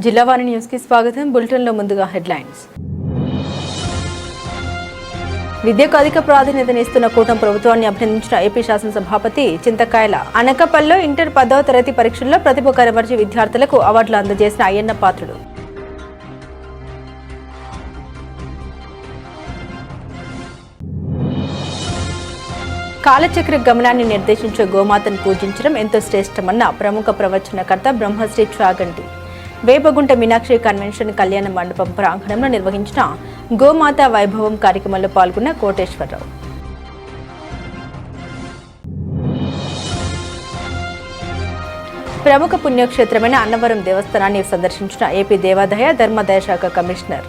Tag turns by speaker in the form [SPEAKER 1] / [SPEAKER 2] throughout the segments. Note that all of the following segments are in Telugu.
[SPEAKER 1] జిల్లావాణి న్యూస్ కి స్వాగతం. బులెటిన్ లో ముందుగా హెడ్లైన్స్. విద్యకు అధిక ప్రాధాన్యతనిస్తున్న కూటమి ప్రభుత్వాన్ని అభినందించిన ఏపీ శాసనసభాపతి చింతకాయల. అనకాపల్లిలో ఇంటర్ 10వ తరగతి పరీక్షల్లో ప్రతిభ కనబరిచి విద్యార్థులకు అవార్డులు అందజేసిన అయ్యన్న పాత్రుడు. కాలచక్ర గమనాన్ని నిర్దేశించే గోమాతను పూజించడం ఎంతో శ్రేష్టమన్న ప్రముఖ ప్రవచనకర్త బ్రహ్మశ్రీ చాగంటి. వేపగుంట మీనాక్షి కన్వెన్షన్ కళ్యాణ మండపం ప్రాంగణంలో నిర్వహించిన గోమాత వైభవం కార్యక్రమంలో పాల్గొన్న కోటేశ్వరరావు. ప్రముఖ పుణ్యక్షేత్రమైన అన్నవరం దేవస్థానాన్ని సందర్శించిన ఏపీ దేవాదాయ ధర్మాదాయ శాఖ కమిషనర్.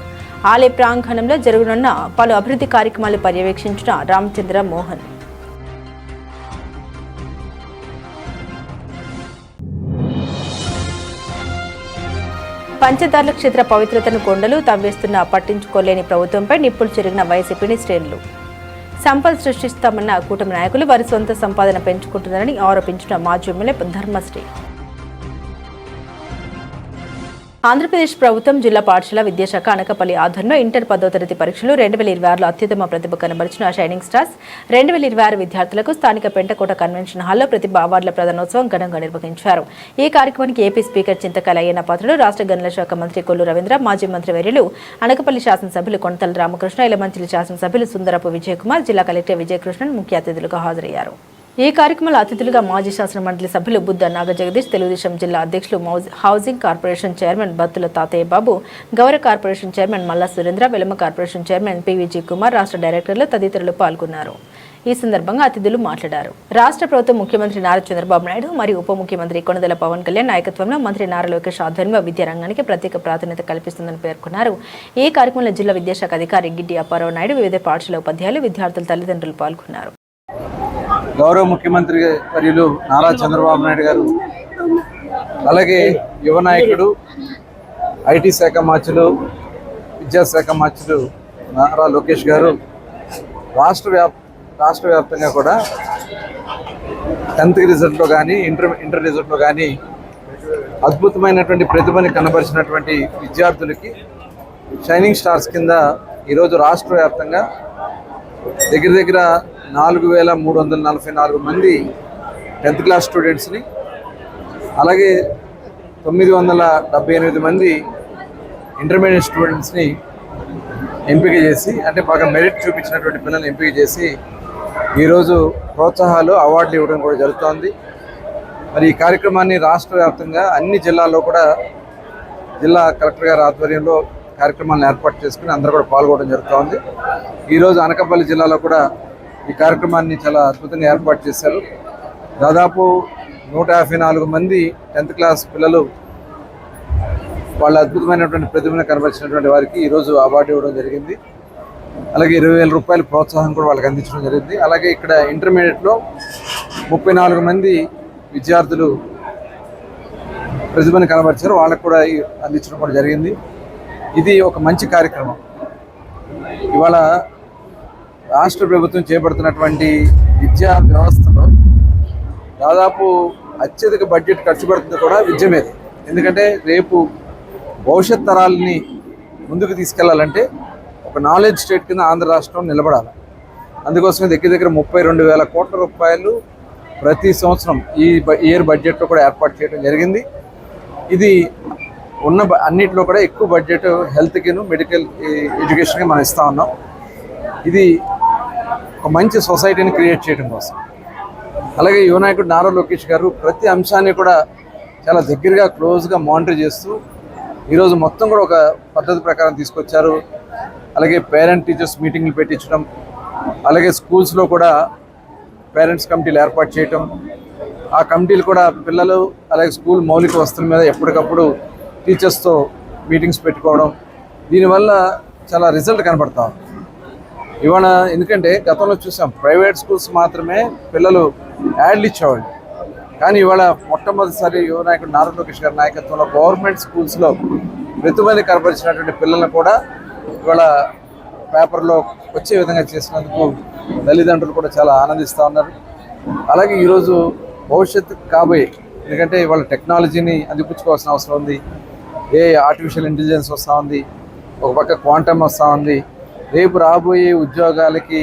[SPEAKER 1] ఆలయ ప్రాంగణంలో జరగనున్న పలు అభివృద్ధి కార్యక్రమాలు పర్యవేక్షించిన రామచంద్ర మోహన్. పంచదార్ల క్షేత్ర పవిత్రతను కొండలు తవ్వేస్తున్న పట్టించుకోలేని ప్రభుత్వంపై నిప్పులు చెరిగిన వైసీపీని శ్రేణులు. సంపద సృష్టిస్తామన్న కూటమి నాయకులు వారి సొంత సంపాదన పెంచుకుంటున్నారని ఆరోపించిన మాజీ ఎమ్మెల్యే ధర్మశ్రీ. ఆంధ్రప్రదేశ్ ప్రభుత్వం జిల్లా పాఠశాల విద్యాశాఖ అనకాపల్లి ఆధ్వర్యంలో ఇంటర్ 10వ తరగతి పరీక్షలు 2026లో అత్యుత్తమ ప్రతిభ కనబరిచిన షైనింగ్ స్టార్స్ 2026 విద్యార్థులకు స్థానిక పెంటకోట కన్వెన్షన్ హాల్లో ప్రతిభ అవార్డుల ప్రదానోత్సవం ఘనంగా నిర్వహించారు. ఈ కార్యక్రమానికి ఏపీ స్పీకర్ చింతకాయల అయ్యన్న పాత్రుడు, రాష్ట్ర గనుల శాఖ మంత్రి కొల్లు రవీంద్ర, మాజీ మంత్రి వర్యులు అనకాపల్లి శాసనసభ్యులు కొనతల రామకృష్ణ, ఇలమంచిలి శాసనసభ్యులు సుందరపు విజయకుమార్, జిల్లా కలెక్టర్ విజయకృష్ణన్ ముఖ్య అతిథులుగా హాజరయ్యారు. ఈ కార్యక్రమంలో అతిథులుగా మాజీ శాసన మండలి సభ్యులు బుద్ధ నాగజగదీష్, తెలుగుదేశం జిల్లా అధ్యక్షులు హౌసింగ్ కార్పొరేషన్ చైర్మన్ బత్తుల తాతయ్య బాబు, గౌరవ కార్పొరేషన్ చైర్మన్ మల్లా సురేంద్ర, వెలమ కార్పొరేషన్ చైర్మన్ పివిజీ కుమార్, రాష్ట్ర డైరెక్టర్లు తదితరులు పాల్గొన్నారు. ఈ సందర్భంగా అతిథులు మాట్లాడారు. రాష్ట్ర ప్రభుత్వం ముఖ్యమంత్రి నారా చంద్రబాబు నాయుడు మరియు ఉప ముఖ్యమంత్రి కొణిదెల పవన్ కళ్యాణ్ నాయకత్వంలో మంత్రి నారా లోకేష్ ఆధ్వర్యంలో విద్యారంగానికి ప్రత్యేక ప్రాధాన్యత కల్పిస్తుందని పేర్కొన్నారు. ఈ కార్యక్రమంలో జిల్లా విద్యాశాఖ అధికారి గిడ్డి అప్పారావు నాయుడు, వివిధ పాఠశాల ఉపాధ్యాయులు, విద్యార్థుల తల్లిదండ్రులు పాల్గొన్నారు.
[SPEAKER 2] గౌరవ ముఖ్యమంత్రి వర్యులు నారా చంద్రబాబు నాయుడు గారు, అలాగే యువ నాయకుడు, ఐటీ శాఖ మార్చులు, విద్యాశాఖ మార్చులు నారా లోకేష్ గారు రాష్ట్ర వ్యాప్తంగా కూడా 10th రిజల్ట్లో కానీ ఇంటర్ రిజల్ట్లో కానీ అద్భుతమైనటువంటి ప్రతిభని కనబరిచినటువంటి విద్యార్థులకి షైనింగ్ స్టార్స్ కింద ఈరోజు రాష్ట్ర వ్యాప్తంగా దగ్గర 4,344 మంది 10th క్లాస్ స్టూడెంట్స్ని, అలాగే 978 మంది ఇంటర్మీడియట్ స్టూడెంట్స్ని ఎంపిక చేసి, అంటే బాగా మెరిట్ చూపించినటువంటి పిల్లల్ని ఎంపిక చేసి ఈరోజు ప్రోత్సాహాలు, అవార్డులు ఇవ్వడం కూడా జరుగుతోంది. మరి ఈ కార్యక్రమాన్ని రాష్ట్ర వ్యాప్తంగా అన్ని జిల్లాల్లో కూడా జిల్లా కలెక్టర్ గారి ఆధ్వర్యంలో కార్యక్రమాలను ఏర్పాటు చేసుకుని అందరూ కూడా పాల్గొనడం జరుగుతోంది. ఈరోజు అనకాపల్లి జిల్లాలో కూడా ఈ కార్యక్రమాన్ని చాలా అద్భుతంగా ఏర్పాటు చేశారు. దాదాపు 154 మంది 10th క్లాస్ పిల్లలు వాళ్ళ అద్భుతమైనటువంటి ప్రతిభను కనబరిచినటువంటి వారికి ఈరోజు అవార్డు ఇవ్వడం జరిగింది. అలాగే 20,000 రూపాయల ప్రోత్సాహం కూడా వాళ్ళకి అందించడం జరిగింది. అలాగే ఇక్కడ ఇంటర్మీడియట్లో 34 మంది విద్యార్థులు ప్రతిభను కనబరిచారు, వాళ్ళకు కూడా అందించడం కూడా జరిగింది. ఇది ఒక మంచి కార్యక్రమం. ఇవాళ రాష్ట్ర ప్రభుత్వం చేపడుతున్నటువంటి విద్యా వ్యవస్థలో దాదాపు అత్యధిక బడ్జెట్ ఖర్చు పెడుతుంది కూడా విద్య మీద. ఎందుకంటే రేపు భవిష్యత్ తరాలని ముందుకు తీసుకెళ్లాలంటే ఒక నాలెడ్జ్ స్టేట్ కింద ఆంధ్ర రాష్ట్రం నిలబడాలి. అందుకోసమే దగ్గర 32,000 కోట్ల రూపాయలు ప్రతి సంవత్సరం ఈ ఇయర్ బడ్జెట్లో కూడా ఏర్పాటు చేయడం జరిగింది. ఇది ఉన్న అన్నింటిలో కూడా ఎక్కువ బడ్జెట్ హెల్త్కిను, మెడికల్ ఎడ్యుకేషన్కి మనం ఇస్తూ ఉన్నాం. ఇది ఒక మంచి సొసైటీని క్రియేట్ చేయడం కోసం. అలాగే యువ నాయకుడు నారా లోకేష్ గారు ప్రతి అంశాన్ని కూడా చాలా దగ్గరగా క్లోజ్గా మానిటర్ చేస్తూ ఈరోజు మొత్తం కూడా ఒక పద్ధతి ప్రకారం తీసుకొచ్చారు. అలాగే పేరెంట్ టీచర్స్ మీటింగ్లు పెట్టించడం, అలాగే స్కూల్స్లో కూడా పేరెంట్స్ కమిటీలు ఏర్పాటు చేయటం, ఆ కమిటీలు కూడా పిల్లలు అలాగే స్కూల్ మౌలిక వస్తువుల మీద ఎప్పటికప్పుడు టీచర్స్తో మీటింగ్స్ పెట్టుకోవడం, దీనివల్ల చాలా రిజల్ట్ కనబడతాం ఇవాళ. ఎందుకంటే గతంలో చూసాం ప్రైవేట్ స్కూల్స్ మాత్రమే పిల్లలు యాడ్లు ఇచ్చేవాళ్ళు, కానీ ఇవాళ మొట్టమొదటిసారి యువ నాయకుడు నారా లోకేష్ గారి నాయకత్వంలో గవర్నమెంట్ స్కూల్స్లో ప్రతిభని కనబరిచినటువంటి పిల్లలను కూడా ఇవాళ పేపర్లో వచ్చే విధంగా చేసినందుకు తల్లిదండ్రులు కూడా చాలా ఆనందిస్తూ ఉన్నారు. అలాగే ఈరోజు భవిష్యత్తు కాబోయే, ఎందుకంటే ఇవాళ టెక్నాలజీని అందిపుచ్చుకోవాల్సిన అవసరం ఉంది. ఆర్టిఫిషియల్ ఇంటెలిజెన్స్ వస్తూ ఉంది, ఒక పక్క క్వాంటమ్ వస్తూ ఉంది. రేపు రాబోయే ఉద్యోగాలకి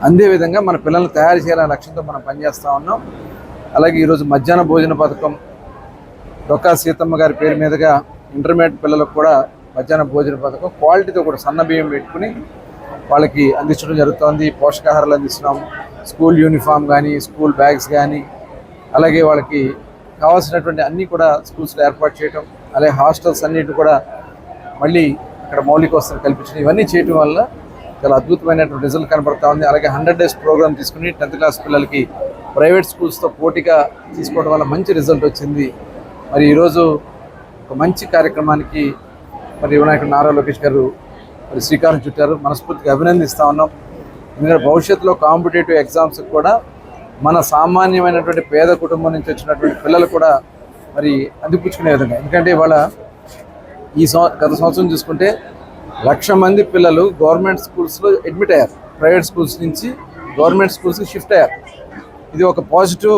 [SPEAKER 2] అందే విధంగా మన పిల్లల్ని తయారు చేయాలనే లక్ష్యంతో మనం పనిచేస్తూ ఉన్నాం. అలాగే ఈరోజు మధ్యాహ్న భోజన పథకం డొక్కా సీతమ్మ గారి పేరు మీదుగా ఇంటర్మీడియట్ పిల్లలకు కూడా మధ్యాహ్న భోజన పథకం క్వాలిటీతో కూడా సన్న బియ్యం పెట్టుకుని వాళ్ళకి అందించడం జరుగుతుంది. పోషకాహారాలు అందిస్తున్నాం, స్కూల్ యూనిఫామ్ కానీ, స్కూల్ బ్యాగ్స్ కానీ, అలాగే వాళ్ళకి కావాల్సినటువంటి అన్నీ కూడా స్కూల్స్లో ఏర్పాటు చేయడం, అలాగే హాస్టల్స్ అన్నిటి కూడా మళ్ళీ అక్కడ మౌలిక వసతులు కల్పించడం, ఇవన్నీ చేయడం వల్ల చాలా అద్భుతమైనటువంటి రిజల్ట్ కనబడతా ఉంది. అలాగే 100 days ప్రోగ్రామ్ తీసుకుని 10th క్లాస్ పిల్లలకి ప్రైవేట్ స్కూల్స్తో పోటీగా తీసుకోవడం వల్ల మంచి రిజల్ట్ వచ్చింది. మరి ఈరోజు ఒక మంచి కార్యక్రమానికి మరి యువనాయకుడు నారా లోకేష్ గారు మరి శ్రీకారం చుట్టారు. మనస్ఫూర్తిగా అభినందిస్తూ ఉన్నాం. ఎందుకంటే భవిష్యత్తులో కాంపిటేటివ్ ఎగ్జామ్స్ కూడా మన సామాన్యమైనటువంటి పేద కుటుంబం నుంచి వచ్చినటువంటి పిల్లలు కూడా మరి అందిపుచ్చుకునే విధంగా, ఎందుకంటే ఇవాళ గత సంవత్సరం చూసుకుంటే 1,00,000 మంది పిల్లలు గవర్నమెంట్ స్కూల్స్లో అడ్మిట్ అయ్యారు, ప్రైవేట్ స్కూల్స్ నుంచి గవర్నమెంట్ స్కూల్స్కి షిఫ్ట్ అయ్యారు. ఇది ఒక పాజిటివ్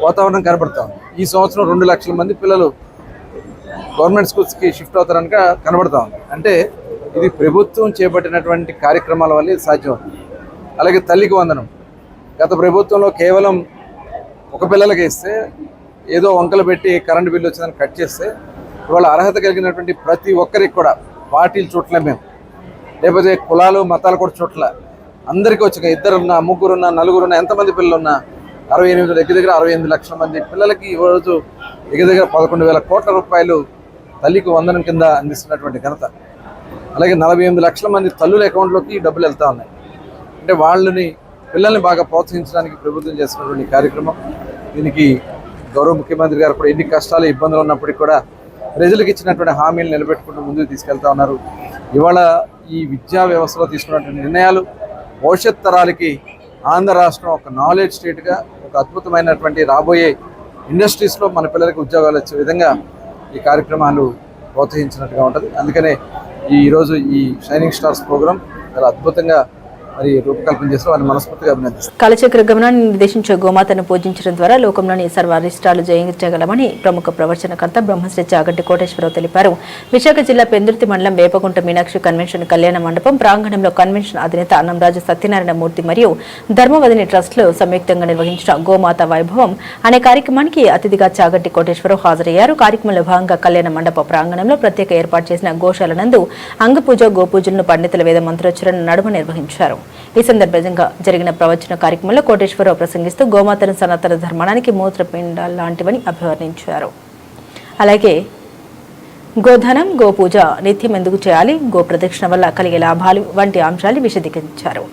[SPEAKER 2] వాతావరణం కనబడతా ఉంది. ఈ సంవత్సరం 2,00,000 మంది పిల్లలు గవర్నమెంట్ స్కూల్స్కి షిఫ్ట్ అవుతారని కనబడతా ఉంది. అంటే ఇది ప్రభుత్వం చేపట్టినటువంటి కార్యక్రమాల వల్ల ఇది సాధ్యమవుతుంది. అలాగే తల్లికి వందనం, గత ప్రభుత్వంలో కేవలం ఒక పిల్లలకి ఇస్తే ఏదో వంకలు పెట్టి కరెంటు బిల్లు వచ్చిందని కట్ చేస్తే ఇవాళ అర్హత కలిగినటువంటి ప్రతి ఒక్కరికి కూడా పార్టీలు చూడలే మేము, లేకపోతే కులాలు మతాలు కూడా చూడల, అందరికీ వచ్చాక 2 3 4 ఎంతమంది పిల్లలు ఉన్నా 68 దగ్గర 68 లక్షల మంది పిల్లలకి ఈరోజు దగ్గర 11,000 కోట్ల రూపాయలు తల్లికి వందనం కింద అందిస్తున్నటువంటి ఘనత. అలాగే 48 లక్షల మంది తల్లుల అకౌంట్లోకి డబ్బులు వెళ్తూ ఉన్నాయి. అంటే పిల్లల్ని బాగా ప్రోత్సహించడానికి ప్రభుత్వం చేస్తున్నటువంటి కార్యక్రమం. దీనికి గౌరవ ముఖ్యమంత్రి గారు కూడా ఎన్ని కష్టాలు ఇబ్బందులు ఉన్నప్పటికీ కూడా ప్రజలకు ఇచ్చినటువంటి హామీలు నిలబెట్టుకుంటూ ముందుకు తీసుకెళ్తా ఉన్నారు. ఇవాళ ఈ విద్యా వ్యవస్థలో తీసుకున్నటువంటి నిర్ణయాలు భవిష్యత్ తరాలకి ఆంధ్ర రాష్ట్రం ఒక నాలెడ్జ్ స్టేట్గా, ఒక అద్భుతమైనటువంటి రాబోయే ఇండస్ట్రీస్లో మన పిల్లలకి ఉద్యోగాలు వచ్చే విధంగా ఈ కార్యక్రమాలు ప్రోత్సహించినట్టుగా ఉంటుంది. అందుకనే ఈరోజు ఈ షైనింగ్ స్టార్స్ ప్రోగ్రాం చాలా అద్భుతంగా మరి రూపకల్పన చేస్తూ వారిని మనస్ఫూర్తిగా అభినందిస్తారు.
[SPEAKER 1] కాలచక్ర గమనాన్ని నిర్దేశించే గోమాతను పూజించడం ద్వారా లోకంలోని సర్వ అరిష్టాలు జయించగలమని ప్రముఖ ప్రవచనకర్త బ్రహ్మశ్రీ చాగంటి కోటేశ్వరరావు తెలిపారు. విశాఖ జిల్లా పెందుర్తి మండలం వేపగుంట మీనాక్షి కన్వెన్షన్ కళ్యాణ మండపం ప్రాంగణంలో కన్వెన్షన్ అధినేత అన్నంరాజు సత్యనారాయణ మూర్తి మరియు ధర్మవదిని ట్రస్టులు సంయుక్తంగా నిర్వహించిన గోమాత వైభవం అనే కార్యక్రమానికి అతిథిగా చాగంటి కోటేశ్వరరావు హాజరయ్యారు. కార్యక్రమంలో భాగంగా కళ్యాణ మండప ప్రాంగణంలో ప్రత్యేక ఏర్పాటు చేసిన గోశాల నందు అంగపూజ గోపూజలను పండితుల వేద మంత్రోచ్చరణ నడుమ నిర్వహించారు. ఈ సందర్భంగా జరిగిన ప్రవచన కార్యక్రమంలో కోటేశ్వరరావు ప్రసంగిస్తూ గోమాతను సనాతన ధర్మానికి మూత్రపిండాలు లాంటివని అభివర్ణించారు. అలాగే గోధనం, గోపూజ నిత్యం ఎందుకు చేయాలి, గో ప్రదక్షిణ వల్ల కలిగే లాభాలు వంటి అంశాలు విశదీకరించారు.